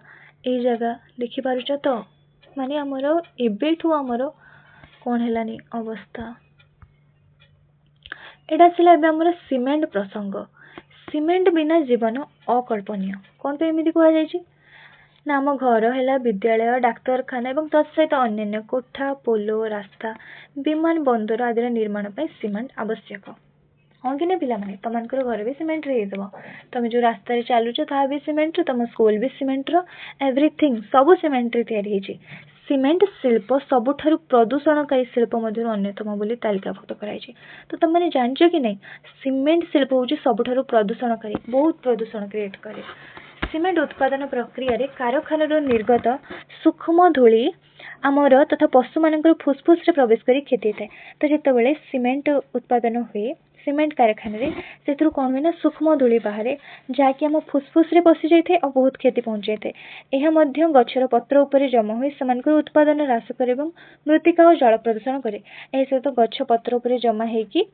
ये जगह देखि पारुछ तो माने हमर एबेठू हमर कौन है अवस्था एटा सिला हमर सीमेंट प्रसंग सीमेंट बिना जीवन अकल्पनीय कौन पे एमती कहुई ना आम घर है विद्यालय डाक्तरखाना और तत्सहित अन्य कोठा पोलो रास्ता विमान बंदर आदि निर्माण पर सीमेंट आवश्यक हाँ कि पिला माने तुम घर भी सीमेंट हो तुम जो रास्ता चलुच ता भी सीमेंट तुम स्कूल भी सीमेंट एवरीथिंग सब सीमेंट या सीमेंट शिल्प सबुठारु प्रदूषणकारी शिल्प मध्य अन्यतम बोली तालिकाभुक्त कराई तो तुम मैंने जानच कि नहीं सीमेंट शिल्प हूँ सबुठारु प्रदूषणकारी बहुत प्रदूषण क्रिएट करे सिमेंट उत्पादन प्रक्रिया रे कारखाना निर्गत सूक्ष्म धूली आमर तथा पशु मानकर फुसफुस रे प्रवेश करी क्षति थाए। तो जितेबाला सिमेंट उत्पादन हुए सिमेंट कारखाना से कौन हुए ना सूक्ष्म धूली बाहर जहाँकि आम फुसफुस रे पशि जाए और बहुत क्षति पहुँचाई थाए। यह गछर पत्र उपर जमा हुए से उत्पादन ह्रास करे और मृत्तिका और जल प्रदूषण करे। यह सहित गछ पत्र उपर जमा होगी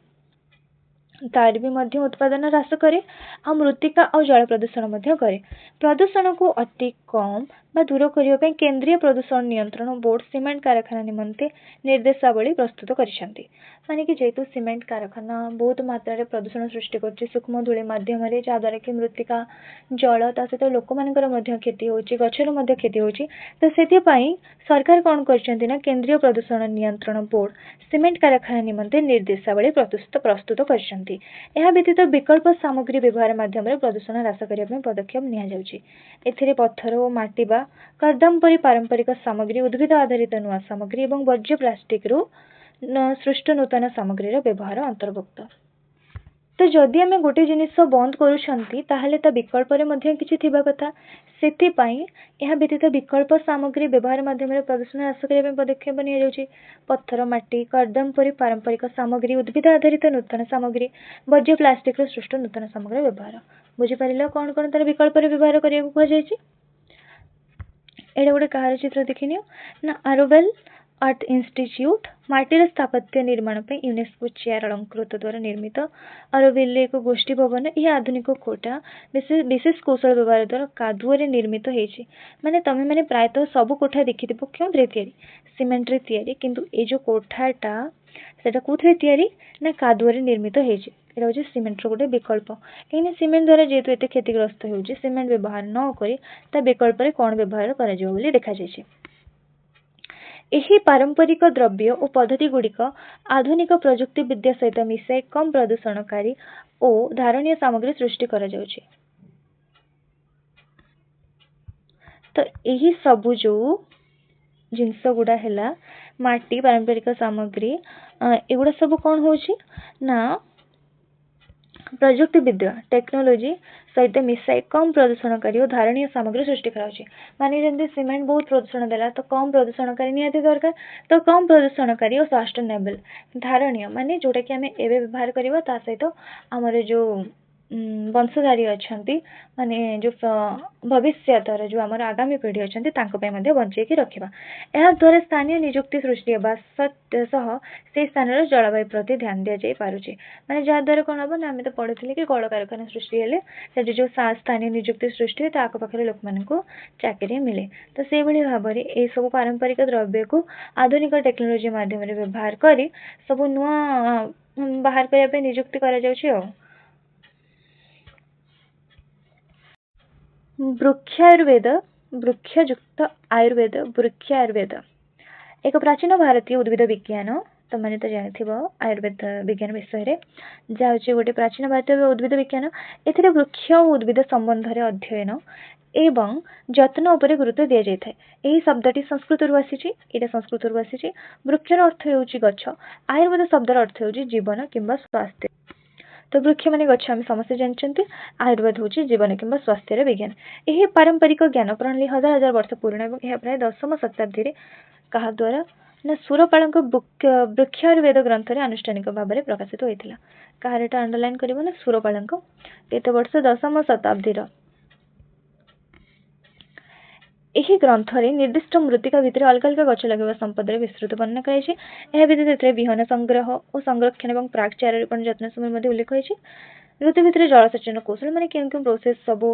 तार भी मध्य उत्पादन ह्रास करे आ मृत्तिका और जल प्रदूषण करे। प्रदूषण को अति कम बा दूर करने केंद्रीय प्रदूषण नियंत्रण बोर्ड सिमेंट कारखाना निमंते निर्देशावली प्रस्तुत करिसेंती। माने कि जेतु सिमेंट कारखाना बहुत मात्रा रे प्रदूषण सृष्टि करछि सूक्ष्म धूଳି माध्यम रे जहाँद्वारा कि मृत्तिका जल ता सहित लोक मानकर मध्य क्षति होछि गछर मध्य क्षति होछि। तो सेति पई सरकार कौन करछंती ना केंद्रीय प्रदूषण नियंत्रण बोर्ड सिमेंट कारखाना निमंते निर्देशावली प्रस्तुत करछंती। यह व्यतीत विकल्प सामग्री व्यवहार माध्यम प्रदूषण ह्रास करने पदक्षेप नि एथिरे पत्थर और माटी बा कर्दम परी पारंपरिक सामग्री उद्भिद आधारित नुआ सामग्री और वर्ज्य प्लास्टिक रु सृष्ट नूतन सामग्री व्यवहार अंतर्भुक्त। तो जदि आम गोटे जिनिस बंद करूछंती ताहले ता विकल्प रे मध्य किछि थिबा कथा। सेति पई यह व्यतीत विकल्प सामग्री व्यवहार माध्यम प्रदूषण ह्रास करने पदक्षेप नि पत्थर माटी कर्दम परी पारंपरिक सामग्री उद्भिद आधारित नूतन सामग्री वर्ज्य प्लास्टिक सृष्ट नूतन सामग्री व्यवहार। बुझिपार कौन कौन तार विकल्प व्यवहार करने को एटा गोटे कहार चित्र देखनी ना आरोवेल आर्ट इंस्टीट्यूट माटीर स्थापत्य निर्माण पर यूनेस्को चेयर अलंकृत द्वारा निर्मित आरोवेल एक गोष्ठी भवन। यह आधुनिक कोटा विशेष कौशल व्यवहार द्वारा कादुअरे निर्मित होती। माने तमे माने प्रायतः सब कोठा देखि क्यों सिमेंट रे तैयारी किंतु ए जो कोठाटा सेटा कोथरे तैयारी ना कादुअरे निर्मित होती। एटा होची सिमेंट रो गोटे विकल्प कहीं सिमेंट द्वारा जेहेतु एते क्षतिग्रस्त होउची सिमेंट व्यवहार न करी ता विकल्प रे कोन व्यवहार करा जाय बोली देखा जायछि। एही पारंपरिक द्रव्य और पद्धति गुड़िक आधुनिक प्रजुक्ति विद्या सहित मिसाई कम प्रदूषणकारी और धारणीय सामग्री सृष्टि करा जाउछि। तो यही सबु जो जिनस गुड़ा है माटी पारंपरिक सामग्री एगुड़ा सब कौन होची ना प्रजुक्ति विद्या टेक्नोलोजी सहित मिसाई कम प्रदूषणकारी और धारणीय सामग्री सृष्टि कराउछि। माने जंदे सिमेंट बहुत प्रदूषण देला तो कम प्रदूषणकारी निहाती दरकार। तो कम प्रदूषणकारी और सस्टेनेबल धारणीय माने जोटा कि आमे एबे व्यवहार करबा ता सहित हमर जो वंशधारी अछंती माने जो भविष्यतर जो हमर आगामी पीढ़ी अछंती तांको पे मध्ये बंचे की रखिबा। एहा द्वारा स्थानीय नियुक्ति सृष्टि हेबा सह से स्थान जलवायु प्रति ध्यान दिया जाय पारुचे। माने जहा द्वारा कोन हबो ना हमें तो पढ़िथिले कि कल कारखाना सृष्टि हेले से जो स्थानीय नियुक्ति सृष्टि हो ताको पाखरे लोक माननको चाकरी मिले। तो से भली भाबरे ए सब पारंपरिक द्रव्य को आधुनिक टेक्नोलोजी माध्यम रे व्यवहार करी सब नुआ बाहर करया पे नियुक्ति करा जाउछि। वृक्षायुर्वेद वृक्षयुक्त आयुर्वेद वृक्षायुर्वेद एक प्राचीन भारतीय उद्भिद विज्ञान तो मैंने तो जानी आयुर्वेद विज्ञान विषय रे जहाँ गोटे प्राचीन भारतीय उद्भिद विज्ञान एथिरे वृक्ष और उद्भिद संबंध रे अध्ययन एवं जत्न उपरे गुरुत्व दिया जाय। यही शब्दटी संस्कृत रु आसीछि एटा संस्कृत रु आसीछि। वृक्षर अर्थ हेउछि गछ आयुर्वेद शब्दर अर्थ हेउछि जीवन किंबा स्वास्थ्य। तो वृक्ष माने गछ आम समस्त जानते आयुर्वेद हूँ जीवन किंबा स्वास्थ्य विज्ञान। यह पारंपरिक ज्ञान प्रणाली हजार हजार वर्ष पुराना और यह प्राय 10वीं शताब्दी क्या द्वारा ना सुरपाल वृक्षायुर्वेद ग्रंथ रे आनुष्ठानिक भाव में प्रकाशित होता। कहार एटा अंडरलाइन करिवो ना सुरपाल केते वर्ष 10वीं शताब्दी। यही ग्रंथ रे निर्दिष्ट मृत्तिका भितर अलग अलग गछ लगे संपद विस्तृत वर्णना कर व्यतीत विहन संग्रह और संरक्षण और प्राक चारा रोपण जत्न समय उल्लेख होती। ऋतु भितर जलसेचन कौशल माने क्यों क्यों प्रोसेस सब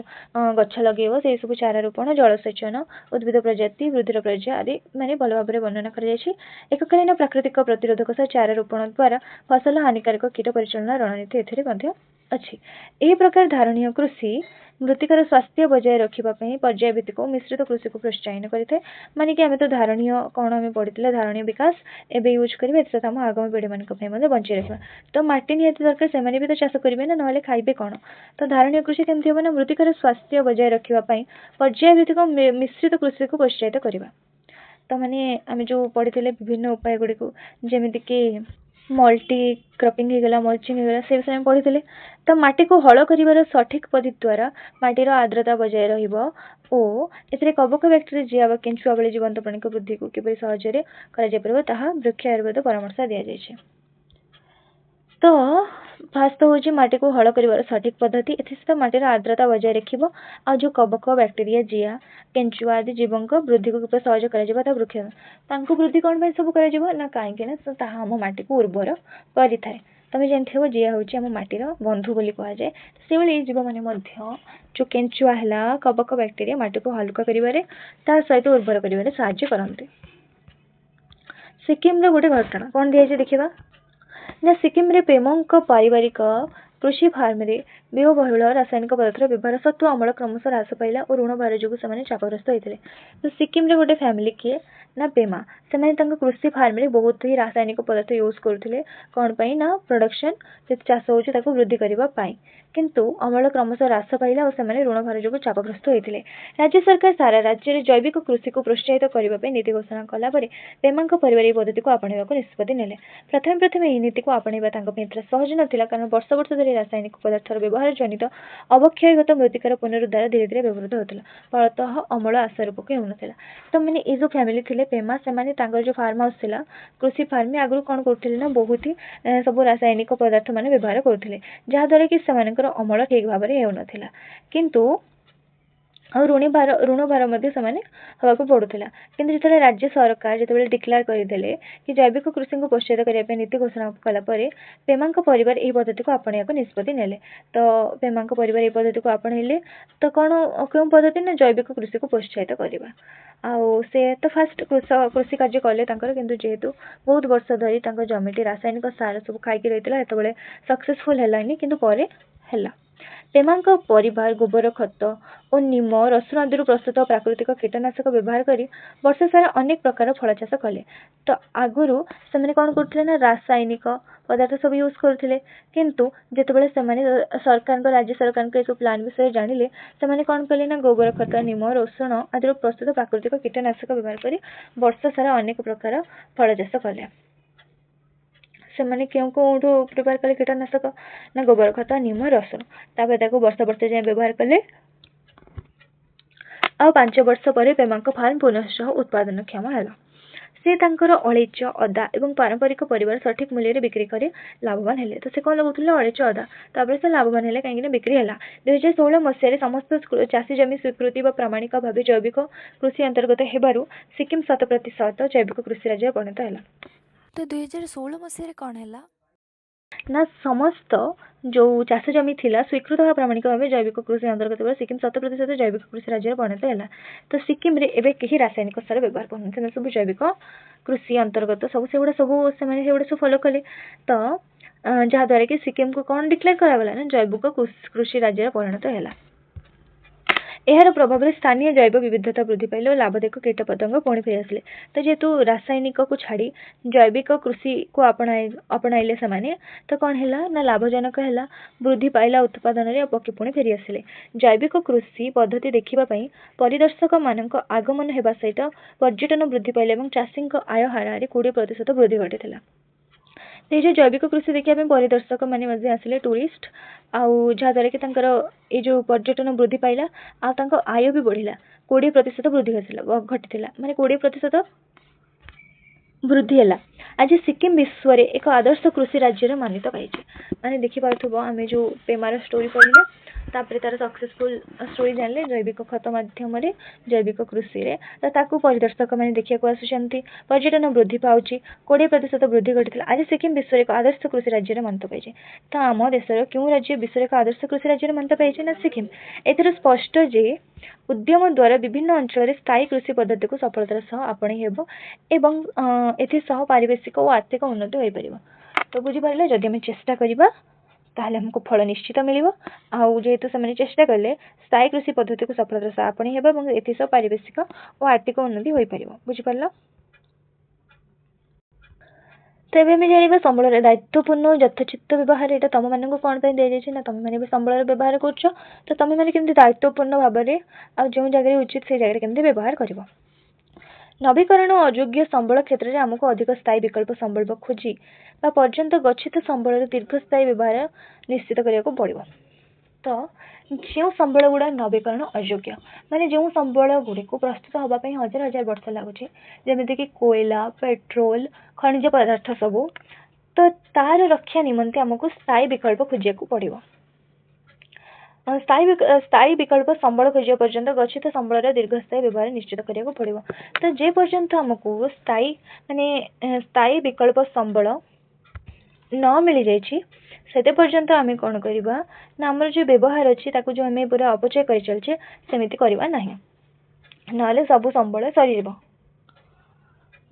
गछ लगे से सब चारा रोपण जलसेचन उद्भिद प्रजाति वृद्धि प्रजाति आदि माने भल भाव में वर्णना कर एककालीन प्राकृतिक प्रतिरोधक चारा रोपण द्वारा फसल हानिकारक कीट परिचालन रणनीति अच्छी। यही प्रकार धारणीय कृषि मृत्तिकार स्वास्थ्य बजाय रखापी पर्याय भित्तिक मिश्रित कृषि को प्रोत्साहन करें। माने कि आम तो धारणीय कौन आम पढ़ी धारणीय विकास एवं यूज करें आम आगामी पीढ़ी मान बंचाई रखा। तो माटी निहाती दरकार से भी तो चाष करेंगे ना ना खाइबे कौन। तो धारणीय कृषि केमती हम ना मृत्तिकार स्वास्थ्य बजाय रखापी पर्याय भित्तिक मिश्रित कृषि को प्रोत्साहित करवा। तो मैंने आम जो पढ़ी विभिन्न उपाय गुड़ी जमीक ମଲ୍ଟି କ୍ରପିଂ ହେଇଗଲା, ମଲ୍ଚିଂ ହେଇଗଲା, ସେ ବିଷୟରେ ଆମେ ପଢ଼ିଥିଲେ। ତ ମାଟିକୁ ହଳ କରିବାର ସଠିକ୍ ପଦ୍ଧତି ଦ୍ୱାରା ମାଟିର ଆର୍ଦ୍ରତା ବଜାୟ ରହିବ ଓ ଏଥିରେ କବକ, ବ୍ୟାକ୍ଟେରିଆ, ଜିଆ ବା କେଞ୍ଚୁଆ ଭଳି ଜୀବନ୍ତ ପ୍ରାଣୀଙ୍କ ବୃଦ୍ଧିକୁ କିପରି ସହଜରେ କରାଯାଇପାରିବ ତାହା ବୃକ୍ଷ ଆୟୁର୍ବେଦ ପରାମର୍ଶ ଦିଆଯାଇଛି। ତ ଫାଷ୍ଟ ତ ହେଉଛି ମାଟିକୁ ହଳ କରିବାର ସଠିକ୍ ପଦ୍ଧତି। ଏଥିସହିତ ମାଟିର ଆର୍ଦ୍ରତା ବଜାୟ ରଖିବ ଆଉ ଯେଉଁ କବକ, ବ୍ୟାକ୍ଟେରିଆ, ଜିଆ, କେଞ୍ଚୁଆ ଆଦି ଜୀବଙ୍କ ବୃଦ୍ଧିକୁ କିପରି ସହଜ କରାଯିବ ତାହା ବୃକ୍ଷ ତାଙ୍କୁ ବୃଦ୍ଧି କ'ଣ ପାଇଁ ସବୁ କରାଯିବ ନା କାହିଁକି ନା ତାହା ଆମ ମାଟିକୁ ଉର୍ବର କରିଥାଏ। ତମେ ଜାଣିଥିବ ଜିଆ ହେଉଛି ଆମ ମାଟିର ବନ୍ଧୁ ବୋଲି କୁହାଯାଏ। ସେଭଳି ଏଇ ଜୀବମାନେ ମଧ୍ୟ ଯେଉଁ କେଞ୍ଚୁଆ ହେଲା, କବକ, ବ୍ୟାକ୍ଟେରିଆ ମାଟିକୁ ହାଲୁକା କରିବାରେ ତା ସହିତ ଉର୍ବର କରିବାରେ ସାହାଯ୍ୟ କରନ୍ତି। ସିକିମର ଗୋଟେ ଘଟଣା କ'ଣ ଦିଆଯାଇଛି ଦେଖିବା ନା ସିକିମରେ ପେମଙ୍କ ପାରିବାରିକ କୃଷି ଫାର୍ମରେ ବ୍ୟୟବହୁଳ ରାସାୟନିକ ପଦାର୍ଥର ବ୍ୟବହାର ସତ୍ତ୍ୱେ ଅମଳ କ୍ରମଶଃ ହ୍ରାସ ପାଇଲା ଓ ଋଣ ଭାର ଯୋଗୁଁ ସେମାନେ ଚାପଗ୍ରସ୍ତ ହୋଇଥିଲେ। ତ ସିକିମରେ ଗୋଟେ ଫ୍ୟାମିଲି କିଏ ନା ପେମା, ସେମାନେ ତାଙ୍କ କୃଷି ଫାର୍ମରେ ବହୁତ ହିଁ ରାସାୟନିକ ପଦାର୍ଥ ୟୁଜ୍ କରୁଥିଲେ। କ'ଣ ପାଇଁ ନା ପ୍ରଡକ୍ସନ୍ ଯେତେ ଚାଷ ହେଉଛି ତାକୁ ବୃଦ୍ଧି କରିବା ପାଇଁ, କିନ୍ତୁ ଅମଳ କ୍ରମଶଃ ହ୍ରାସ ପାଇଲା ଓ ସେମାନେ ଋଣ ଭାର ଯୋଗୁଁ ଚାପଗ୍ରସ୍ତ ହୋଇଥିଲେ। ରାଜ୍ୟ ସରକାର ସାରା ରାଜ୍ୟରେ ଜୈବିକ କୃଷିକୁ ପ୍ରୋତ୍ସାହିତ କରିବା ପାଇଁ ନୀତି ଘୋଷଣା କଲା ପରେ ପେମାଙ୍କ ପରିବାର ଏହି ପଦ୍ଧତିକୁ ଆପଣେଇବାକୁ ନିଷ୍ପତ୍ତି ନେଲେ। ପ୍ରଥମେ ଏହି ନୀତିକୁ ଆପଣେଇବା ତାଙ୍କ ପାଇଁ ଏତେ ସହଜ ନଥିଲା, କାରଣ ବର୍ଷ ବର୍ଷ ଧରି ରାସାୟନିକ ପଦାର୍ଥର ବ୍ୟବହାର ଜନିତ ଅବକ୍ଷୟଗତ ମୃତ୍ତିକାର ପୁନରୁଦ୍ଧାର ଧୀରେ ଧୀରେ ବ୍ୟବହୃତ ହେଉଥିଲା, ଫଳତଃ ଅମଳ ଆଶାରୂପକ ହେଉନଥିଲା। ତ ମାନେ ଏଇ ଯେଉଁ ଫ୍ୟାମିଲି ଥିଲେ ପେମା, ସେମାନେ ତାଙ୍କର ଯେଉଁ ଫାର୍ମ ହାଉସ୍ ଥିଲା କୃଷି ଫାର୍ମ, ଆଗରୁ କ'ଣ କରୁଥିଲେ ନା ବହୁତ ହି ସବୁ ରାସାୟନିକ ପଦାର୍ଥ ମାନେ ବ୍ୟବହାର କରୁଥିଲେ, ଯାହାଦ୍ୱାରା କି ସେମାନଙ୍କର ଅମଳ ଠିକ୍ ଭାବରେ ହେଉନଥିଲା। କିନ୍ତୁ ଆଉ ଋଣ ଭାର ମଧ୍ୟ ସେମାନେ ହେବାକୁ ପଡ଼ୁଥିଲା। କିନ୍ତୁ ଯେତେବେଳେ ରାଜ୍ୟ ସରକାର ଡିକ୍ଲେୟାର କରିଦେଲେ କି ଜୈବିକ କୃଷିକୁ ପ୍ରୋତ୍ସାହିତ କରିବା ପାଇଁ ନୀତି ଘୋଷଣା କଲା ପରେ ପେମାଙ୍କ ପରିବାର ଏହି ପଦ୍ଧତିକୁ ଆପଣେଇବାକୁ ନିଷ୍ପତ୍ତି ନେଲେ। ତ ପେମାଙ୍କ ପରିବାର ଏହି ପଦ୍ଧତିକୁ ଆପଣେଇଲେ। ତ କ'ଣ କେଉଁ ପଦ୍ଧତି ନା ଜୈବିକ କୃଷିକୁ ପ୍ରୋତ୍ସାହିତ କରିବା। ଆଉ ସେ ତ ଫାଷ୍ଟ କୃଷି କାର୍ଯ୍ୟ କଲେ ତାଙ୍କର, କିନ୍ତୁ ଯେହେତୁ ବହୁତ ବର୍ଷ ଧରି ତାଙ୍କ ଜମିଟି ରାସାୟନିକ ସାର ସବୁ ଖାଇକି ରହିଥିଲା ସେତେବେଳେ ସକ୍ସେସଫୁଲ୍ ହେଲାନି, କିନ୍ତୁ ପରେ ହେଲା। ପେମାଙ୍କ ପରିବାର ଗୋବର ଖତ ଓ ନିମ, ରସୁଣ ଆଦିରୁ ପ୍ରସ୍ତୁତ ପ୍ରାକୃତିକ କୀଟନାଶକ ବ୍ୟବହାର କରି ବର୍ଷ ସାରା ଅନେକ ପ୍ରକାର ଫଳ ଚାଷ କଲେ। ତ ଆଗରୁ ସେମାନେ କ'ଣ କରୁଥିଲେ ନା ରାସାୟନିକ ପଦାର୍ଥ ସବୁ ୟୁଜ୍ କରୁଥିଲେ, କିନ୍ତୁ ଯେତେବେଳେ ସେମାନେ ରାଜ୍ୟ ସରକାରଙ୍କ ଏସବୁ ପ୍ଲାନ୍ ବିଷୟରେ ଜାଣିଲେ, ସେମାନେ କ'ଣ କଲେ ନା ଗୋବର ଖତ, ନିମ, ରସୁଣ ଆଦିରୁ ପ୍ରସ୍ତୁତ ପ୍ରାକୃତିକ କୀଟନାଶକ ବ୍ୟବହାର କରି ବର୍ଷ ସାରା ଅନେକ ପ୍ରକାର ଫଳ ଚାଷ କଲେ। ସେମାନେ କେଉଁଠୁ ପ୍ରିପେୟାର କଲେ କୀଟନାଶକ ନା ଗୋବର ଖତ, ନିମ, ରସୁଣ। ତାପରେ ତାକୁ ବର୍ଷ ଯାଏଁ ବ୍ୟବହାର କଲେ। ଆଉ 5 ବର୍ଷ ପରେ ପେମାଙ୍କ ଫାର୍ମ ପୁନଶ୍ଚ ଉତ୍ପାଦନକ୍ଷମ ହେଲା। ସେ ତାଙ୍କର ଅଳେଇଚ, ଅଦା ଏବଂ ପାରମ୍ପରିକ ପରିବାର ସଠିକ୍ ମୂଲ୍ୟରେ ବିକ୍ରି କରି ଲାଭବାନ ହେଲେ। ତ ସେ କ'ଣ ଲଗାଉଥିଲେ? ଅଳେଇଚ, ଅଦା। ତାପରେ ସେ ଲାଭବାନ ହେଲେ କାହିଁକିନା ବିକ୍ରି ହେଲା। 2016 ମସିହାରେ ସମସ୍ତ ଚାଷୀ ଜମି ସ୍ୱୀକୃତି ବା ପ୍ରମାଣିକ ଭାବେ ଜୈବିକ କୃଷି ଅନ୍ତର୍ଗତ ହେବାରୁ ସିକିମ 100% ଜୈବିକ କୃଷି ରାଜ୍ୟରେ ପରିଣତ ହେଲା। ତ 2016 ମସିହାରେ କ'ଣ ହେଲା ନା ସମସ୍ତ ଯେଉଁ ଚାଷ ଜମି ଥିଲା ସ୍ୱୀକୃତ ବା ପ୍ରମାଣିକ ଭାବେ ଜୈବିକ କୃଷି ଅନ୍ତର୍ଗତ ହେବାରୁ ସିକିମ 100% ଜୈବିକ କୃଷି ରାଜ୍ୟରେ ପରିଣତ ହେଲା। ତ ସିକିମରେ ଏବେ କେହି ରାସାୟନିକ ସାର ବ୍ୟବହାର କରୁନାହାନ୍ତି, ସେମାନେ ସବୁ ଜୈବିକ କୃଷି ଅନ୍ତର୍ଗତ ସେଗୁଡ଼ା ସବୁ ଫଲୋ କଲେ। ତ ଯାହାଦ୍ୱାରା କି ସିକିମକୁ କ'ଣ ଡିକ୍ଲେୟାର କରାଗଲା ନା ଜୈବିକ କୃଷି ରାଜ୍ୟରେ ପରିଣତ ହେଲା। ଏହାର ପ୍ରଭାବରେ ସ୍ଥାନୀୟ ଜୈବ ବିବିଧତା ବୃଦ୍ଧି ପାଇଲେ ଓ ଲାଭଦାୟକ କୀଟପତଙ୍ଗ ପୁଣି ଫେରି ଆସିଲେ। ତ ଯେହେତୁ ରାସାୟନିକକୁ ଛାଡ଼ି ଜୈବିକ କୃଷିକୁ ଆପଣାଇଲେ ସେମାନେ, ତ କ'ଣ ହେଲା ନା ଲାଭଜନକ ହେଲା, ବୃଦ୍ଧି ପାଇଲା ଉତ୍ପାଦନରେ ଆଉ ପକ୍ଷୀ ପୁଣି ଫେରି ଆସିଲେ। ଜୈବିକ କୃଷି ପଦ୍ଧତି ଦେଖିବା ପାଇଁ ପରିଦର୍ଶକମାନଙ୍କ ଆଗମନ ହେବା ସହିତ ପର୍ଯ୍ୟଟନ ବୃଦ୍ଧି ପାଇଲା ଏବଂ ଚାଷୀଙ୍କ ଆୟ ହାରରେ 20% ବୃଦ୍ଧି ଘଟିଥିଲା। ଏଇ ଯେଉଁ ଜୈବିକ କୃଷି ଦେଖିବା ପାଇଁ ପରିଦର୍ଶକମାନେ ମଧ୍ୟ ଆସିଲେ, ଟୁରିଷ୍ଟ, ଆଉ ଯାହାଦ୍ୱାରା କି ତାଙ୍କର ଏଇ ଯେଉଁ ପର୍ଯ୍ୟଟନ ବୃଦ୍ଧି ପାଇଲା ଆଉ ତାଙ୍କ ଆୟ ବି ବଢ଼ିଲା। 20% ବୃଦ୍ଧି ଘଟିଥିଲା, ମାନେ 20% ବୃଦ୍ଧି ହେଲା। ଆଜି ସିକିମ ବିଶ୍ୱରେ ଏକ ଆଦର୍ଶ କୃଷି ରାଜ୍ୟର ମାନ୍ୟତା ପାଇଛି। ମାନେ ଦେଖିପାରୁଥିବ ଆମେ ଯେଉଁ ପେମାର ଷ୍ଟୋରି ପଢ଼ିଲେ, ତାପରେ ତାର ସକ୍ସେସଫୁଲ୍ ଷ୍ଟୋରି ଜାଣିଲେ ଜୈବିକ ଖତ ମାଧ୍ୟମରେ ଜୈବିକ କୃଷିରେ, ତ ତାକୁ ପରିଦର୍ଶକମାନେ ଦେଖିବାକୁ ଆସୁଛନ୍ତି। ପର୍ଯ୍ୟଟନ ବୃଦ୍ଧି ପାଉଛି, 20% ବୃଦ୍ଧି ଘଟିଥିଲା। ଆଜି ସିକିମ ବିଶ୍ୱରେ ଏକ ଆଦର୍ଶ କୃଷି ରାଜ୍ୟରେ ମାନ୍ୟତା ପାଇଛି। ତ ଆମ ଦେଶର କେଉଁ ରାଜ୍ୟ ବିଶ୍ୱରେ ଏକ ଆଦର୍ଶ କୃଷି ରାଜ୍ୟରେ ମାନ୍ୟତା ପାଇଛି ନା ସିକିମ। ଏଥିରୁ ସ୍ପଷ୍ଟ ଯେ ଉଦ୍ୟମ ଦ୍ୱାରା ବିଭିନ୍ନ ଅଞ୍ଚଳରେ ସ୍ଥାୟୀ କୃଷି ପଦ୍ଧତିକୁ ସଫଳତାର ସହ ଆପଣେଇ ହେବ ଏବଂ ଏଥିସହ ପାରିବେଶିକ ଓ ଆର୍ଥିକ ଉନ୍ନତି ହୋଇପାରିବ। ତ ବୁଝିପାରିଲେ, ଯଦି ଆମେ ଚେଷ୍ଟା କରିବା ତାହେଲେ ଆମକୁ ଫଳ ନିଶ୍ଚିତ ମିଳିବ। ଆଉ ଯେହେତୁ ସେମାନେ ଚେଷ୍ଟା କଲେ, ସ୍ଥାୟୀ କୃଷି ପଦ୍ଧତିକୁ ସଫଳତାର ସହ ଆପଣେଇ ହେବ ଏବଂ ଏଥିସହ ପାରିବେଶିକ ଓ ଆର୍ଥିକ ଉନ୍ନତି ହୋଇପାରିବ। ବୁଝିପାରିଲ? ତ ଏବେ ଆମେ ଜାଣିବା ସମ୍ବଳର ଦାୟିତ୍ୱପୂର୍ଣ୍ଣ ଓ ଯଥୋଚିତ ବ୍ୟବହାର। ଏଇଟା ତୁମମାନଙ୍କୁ କ'ଣ ପାଇଁ ଦିଆଯାଇଛି ନା ତୁମେମାନେ ବି ସମ୍ବଳର ବ୍ୟବହାର କରୁଛ, ତ ତୁମେମାନେ କେମିତି ଦାୟିତ୍ୱପୂର୍ଣ୍ଣ ଭାବରେ ଆଉ ଯେଉଁ ଜାଗାରେ ଉଚିତ ସେଇ ଜାଗାରେ କେମିତି ବ୍ୟବହାର କରିବ। नवीकरण और अयोग्य संबल क्षेत्र में आमको अधिक स्थायी विकल्प संबल खोजी पर्यंत गच्छित संबल दीर्घस्थायी व्यवहार निश्चित करने को पड़ो। तो जो संबल गुड़ा नवीकरण अयोग्य माने जो संबल गुड़ी को प्रस्तुत होगापी हजार हजार वर्ष लगुच जमीक कोयला पेट्रोल खनिज पदार्थ सबू तो तार रक्षा निमंते आमको स्थायी विकल्प खोजा पड़ो। स्थायी विकल्प संबल खोजा पर्यंत गच्छित संबल दीर्घस्थायी व्यवहार निश्चित करने को पड़ो। तो जे पर्यंत आमको स्थायी माने स्थायी विकल्प संबल न मिल जाए से पर्यंत आम कौन करवा ना आमर जो व्यवहार अच्छी जो आम पूरा अपचय कर चलचे सेमती करवा ना ना सबू संबल सरी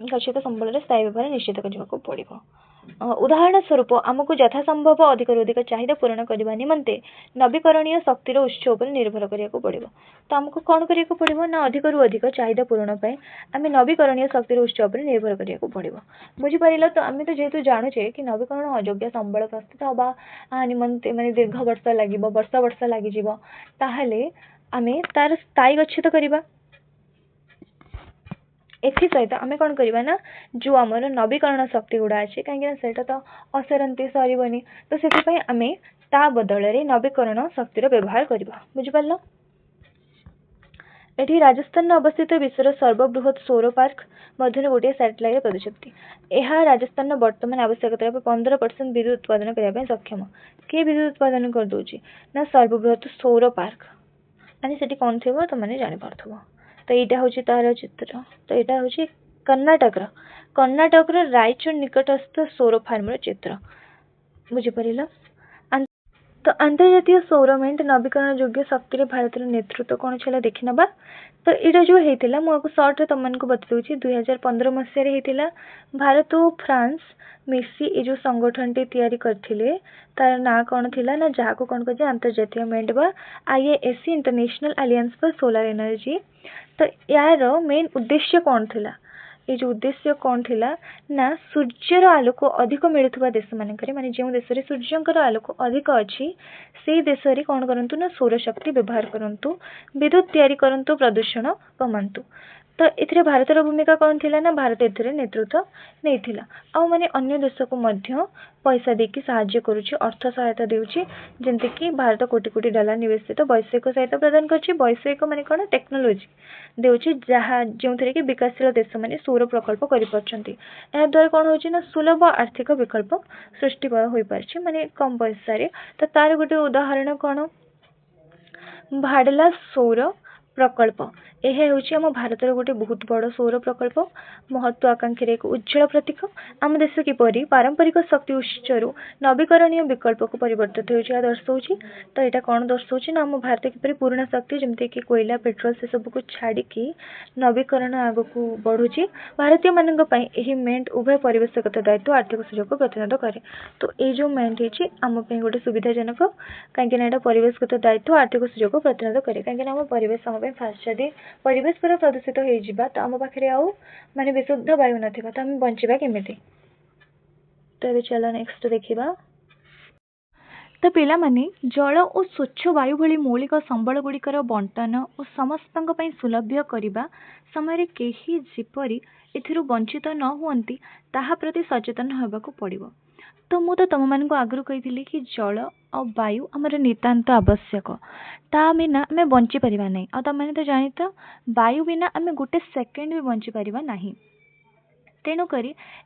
गच्छित संबल स्थायी व्यवहार निश्चित करने को पड़ो। उदाहरण स्वरूप आमको यथासंभव अधिक अधिक चाहिदा पूरण करने निमंते नवीकरणीय शक्तिर उत्स उपर निर्भर करने को पड़ो। तो आमको कौन करने को पड़ो ना अधिक अधिक चाहिदा पूरण पर आम नवीकरणीय शक्तिर उत्स उपर निर्भर करने को पड़ो। बुझीपार तो आम तो जेहेतु जानुचे कि नवीकरण अयोग्य संबल प्रस्तुत हवा निमंते माने दीर्घ वर्ष लगे वर्ष वर्ष लगे ताहले आम तार स्थायी गच्छित करवा। एथि सहित आम कौन करवा ना जो आमर नवीकरण शक्ति गुड़ा अच्छे कहीं तो असरती सरबनी तो से आम ता बदल नवीकरण शक्तिर व्यवहार करवा। बुझिपार एटी राजस्थान अवस्थित विश्वर सर्वबृहत सौर पार्क मध्य गोटे सैटेलाइट प्रदूषक यह राजस्थान वर्तमान आवश्यकता 15% विद्युत उत्पादन करने सक्षम किए विद्युत उत्पादन करदे ना सर्वबृहत सौर पार्क माने सेठी कौन थी तो मैंने जापार। तो यहाँ हूँ तार चित्र। तो यहाँ हूँ कर्णाटक रायचूर निकटस्थ सौर फार्म चित्र। बुझीपार तो अंतर्जातीय सौरमेंट नवीकरण योग्य शक्ति भारत नेतृत्व कौन छा देखी ना। तो यहाँ जो होता मुझे सर्ट तुमको बतौची 2015 मसीह भारत और फ्रांस मिसी ये जो संगठन टी तैयारी करथिले तार ना कौन थिला ना जहाँ को कौन कहे अंतर्जातीय मेंट बा IASC international alliance for solar energy. तो यार मेन उद्देश्य कौन थिला ये जो उद्देश्य कौन थिला ना सूर्यर आलोक अधिक मिलुवा देश मानक माने जो देश में सूर्यंकर आलोक अधिक अच्छी से देश में कौन करंतु ना सौर शक्ति व्यवहार करंतु विद्युत तैयारी करंतु प्रदूषण कमांतु। तो एथिरे भारतर भूमिका कौन थिला ना भारत एथिरे नेतृत्व नहीं आ माने अन्य देश को मध्य पैसा देकी साहाय्य करुछि अर्थ सहायता देउछि जेंति कि भारत कोटी कोटी डॉलर निवेशित वैश्विक सहायता प्रदान करछि। वैश्विक माने कोन टेक्नोलोजी देउछि जहाँ जो थे कि विकासशील देश माने सौर प्रकल्प करि परछंती। एहा द्वारा कोन होछि ना सुलभ आर्थिक विकल्प सृष्टि होई परछि माने कम पैसा रे। तो तार गोटे उदाहरण कोन भाडला सौर प्रकल्प यह हूँ आम भारत गोटे बहुत बड़ सौर प्रकल्प महत्वाकांक्षी एक उज्जवल प्रतीक। आम देश किपरि पारंपरिक शक्ति उत्सर नवीकरणीय विकल्प को परिवर्तित होता दर्शाऊँ। तो यहाँ कौन दर्शाऊँ ना आम भारत किपरि पुराना शक्ति जमती कि कोयला पेट्रोल से सब को छाड़ी नवीकरण आग को बढ़ुची। भारतीय मानक यही मेंट उभय परिवेशगत दायित्व आर्थिक सुजोग को प्रतिनिधित्व करे। तो ये जो मेंट है आम गोटे सुविधाजनक कहीं परिवेशगत दायित्व आर्थिक सुजोग को प्रतिनिधित्व करे कहीं आम परिवेश आम फास्ट जदि परिवेश पूरा प्रदूषित हो जावा तो आम पाखे आउ माने विशुद्ध वायु नथिबा तो आम बंचिबा केमिति। तो ये चलो नेक्स्ट देखिबा। तो पिला माने जल और स्वच्छ वायु भली मौलिक संबल गुड़िकर बंटन और समस्तंक पई सुलभ्य करिबा समय केही जेपरि एथिरु वंचित न हुअंती ताहा प्रति सचेतन होबाकू पड़िबो। तो मु तो तुम मान आगु कही कि जल और वायु आमर नितांत आवश्यक ता बिना आम बंची पारिबा नहीं। आ तुम तो जानी तो वायु बिना आम गोटे सेकेंड भी बंची पारिबा नहीं। तेणुक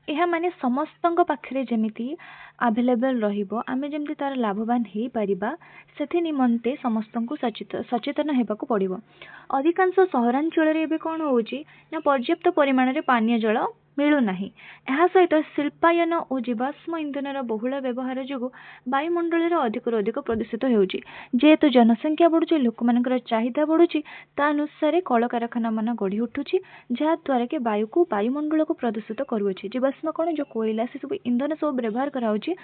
यह माने समस्तंक पाखरे जेमिति अवेलेबल रहिबो आमे जेमिति तार लाभवान हो पारिबा सेथि निमंते समस्तंकु सचेतन हेबाकू पड़िबो। अधिकांश सहरांचल रे एबे कोन होउची ना पर्याप्त परिमाण रे पानीय जल मिलू नाही। एहा सहित शिल्पायन और जीवाश्म इंधन बहुल व्यवहार जो वायुमंडल अधिक अधिक प्रदूषित होउची। जेहेतु जनसंख्या बढ़ुची लोक मानकर चाहिदा बढ़ुची ता अनुसार कल कारखाना मान गढ़ी उठुची जहाँ द्वारा कि वायु को वायुमंडल को प्रदूषित करुँची। जीवाश्म कौन जो कोयला से सब इंधन सब व्यवहार कराउची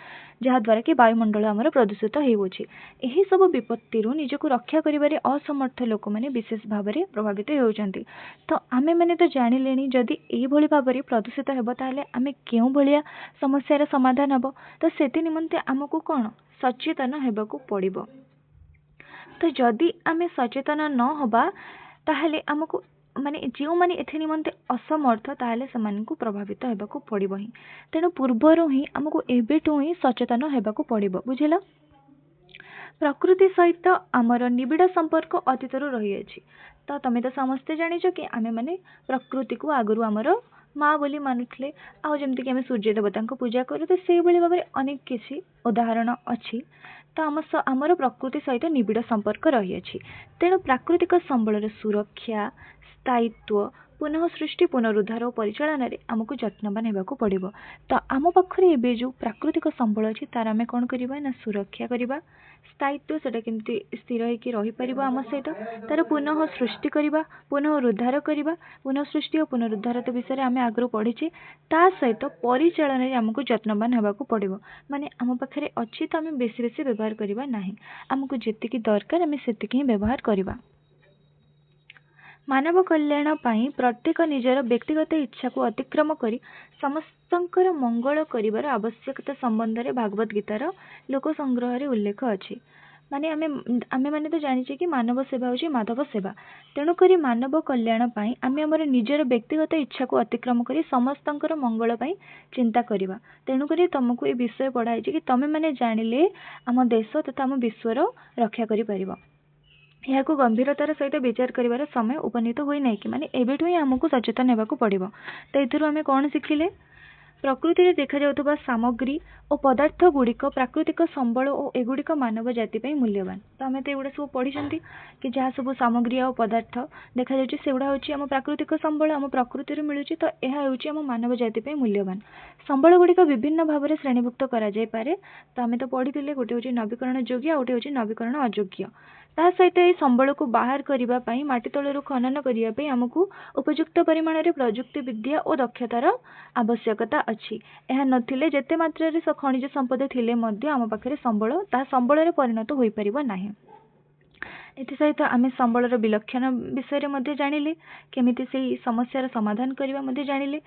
जहाँ द्वारा कि वायुमंडल आमर प्रदूषित होउची। एही सब विपत्ति निजको रक्षा करिबारे असमर्थ लोक माने विशेष भाव में प्रभावित होउचंती। तो आमे माने तो जानिलेनी जदि एही भली भाबरे प्रदूषित हेबो ताले आमे केउ भलिया समस्यार समाधान हबो। तो सेति निमंते आमको कौन सचेतन हेबाकू पड़िबो। तो जदि आमे सचेतन न होबा ताहले आमको माने जो माने एथि निमंते असमर्थ ताहले सेमानकु प्रभावित हेबाकु पड़िबो ही। तेणु पूर्वरु ही हमकु एबेटु ही सचेतन हेबाकु पड़िबो। बुझिला? प्रकृति सहित आमर निबिड़ संपर्क अतीतर रही अछि। तो तमे तो समस्ते जानिछ कि आमे माने प्रकृति को आगरु आमर माँ बोली मानुथले। आउ जेमति कि आमे सूर्य देवता को पूजा करू, तो सेहि भली भाबरे अनेक किछि उदाहरण अछि। तो आमर प्रकृति सहित निबिड़ संपर्क रही अछि। तेणु प्राकृतिक संबलर सुरक्षा, स्थायित्व, पुनः सृष्टि, पुनरुद्धार और परिचालन आमको जत्नवान होगाकू पड़िबो। तो आम पाखरे एबे जो प्राकृतिक संबल अछि तार आमे कोन करिबा ना सुरक्षा करिबा, स्थायित्व सेटा केमती स्थिर होइकी रही परिबो आम सहित, तार पुनः सृष्टि करिबा, पुनः उद्धार करिबा। पुनः सृष्टि और पुनरुद्धार तो विषय आमे आगरू पढ़िचे। ता सहित परिचालन रे आमको जत्नवान होगाकू पड़िबो। माने आम पाखरे अछि तो आमे बेसी बेसी व्यवहार करिबा नाही। आमको जेतिकी दरकार आमे सेतिकी ही व्यवहार करिबा। मानव कल्याण पाई प्रत्येक निजर व्यक्तिगत इच्छा को अतिक्रम करी समस्तंकर मंगल करिवार आवश्यकता संबंध रे भागवत गीतार लोक संग्रह रे उल्लेख अछि। माने आमे माने तो जानिचे कि मानव सेवा होची माधव सेवा। तेणु करी मानव कल्याण पाई आमे हमर निजर व्यक्तिगत इच्छा को अतिक्रम करी समस्तंकर मंगल पाई चिंता करिवा। तेणु करी तुमको ए विषय पढ़ाई कि तमे माने जानिले आम देश तथा आम विश्वर रक्षा करि परिबो। यहाँ को गंभीरतार सहित विचार करिवार समय उपनीत होई नै कि माने एबेठु ही हमको सचेतन हेबाकू पड़िबो। तो एथुरु आमे कोन शिखिले? प्रकृति रे देखा जाउतबा सामग्री और पदार्थ गुड़िक प्राकृतिक संबल और एगुड़िक मानव जाति पाई मूल्यवान। तो आमे तो एगुड़ा सब पढ़िचंती कि जहाँ सब सामग्री और पदार्थ देखा जाउची सेगुड़ा होची आम प्राकृतिक संबल आम प्रकृति रे मिलुची। तो यह होची आम मानव जाति पाई मूल्यवान। संबल गुड़िक विभिन्न भाव में श्रेणीभुक्त करा जाय पारे। तो आमे तो पढ़िथिले गोटे होची नवीकरण योग्य आ गोटे होची नवीकरण अयोग्य। ता सहित ए संबल को बाहर करिबा पई माटी तळरु खनन करिया पई हमकु उपयुक्त परिमाण रे प्रयुक्ति विद्या और दक्षतार आवश्यकता अछि। एहा नथिले जेते मात्रा रे खनिज संपद थिले मध्य आम पाखरे संबल ता संबल रे परिणत होई परिबो नाही। एथि सहित आमे संबलर विलक्षण विषय रे मध्य जानिले, केमिति सेही समस्यार समाधान करिबा मध्य जानिले।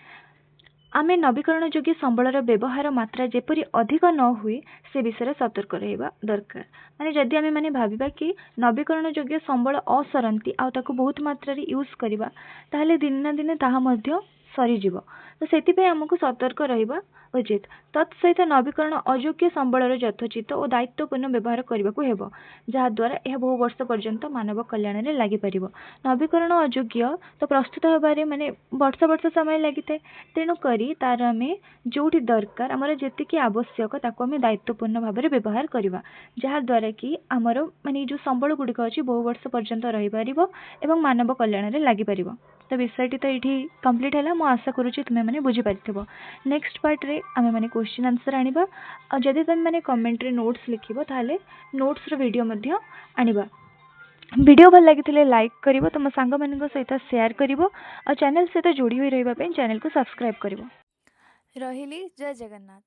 आमे नवीकरण योग्य संबलर व्यवहार मात्रा जेपरी अधिक न हुए से विषय सतर्क रहबा दरकार। माने जदि आमे माने भाबिबा कि नवीकरण योग्य संबल असरंती आ ताको बहुत मात्रा रे यूज करिबा ताहले दिन ना दिन ताहा मध्य सरी जीवो। तो सेति पे हमको सतर्क रहबा उचित। तत्सहित नवीकरण अयोग्य संबलर यथोचित और दायित्वपूर्ण व्यवहार करबाकू हेबो, जहा द्वारा यह बहु वर्ष पर्यंत मानव कल्याण रे लागि परिबो। नवीकरण अयोग्य तो प्रस्तुत होबारे माने वर्ष वर्ष समय लागिते। तेणु करी तार आमे जोठी दरकार हमर जेतिकी आवश्यक ताको आमे दायित्वपूर्ण भाबरे व्यवहार करिबा, जहा द्वारा कि हमर माने जो संबल गुडिक अछि बहु वर्ष पर्यंत रहि परिबो एवं मानव कल्याण रे लागि परिबो। तो विषयटी तो ये कंप्लीट है। मु आशा करुँच तुम मैंने बुझीपार। नेक्स्ट पार्ट रे आमे माने क्वेश्चन आंसर आनिबा। जदि तुम मैंने कमेंट रे नोट्स लिखिबो ताहले नोट्स रो वीडियो मध्य आनिबा। वीडियो भल लगी लाइक करिवो, तुम सांग मानक सहित शेयर करिवो और चैनल सहित जोड़ी होई रहबा पे चैनल को सब्सक्राइब करिवो। रहिली। जय जगन्नाथ।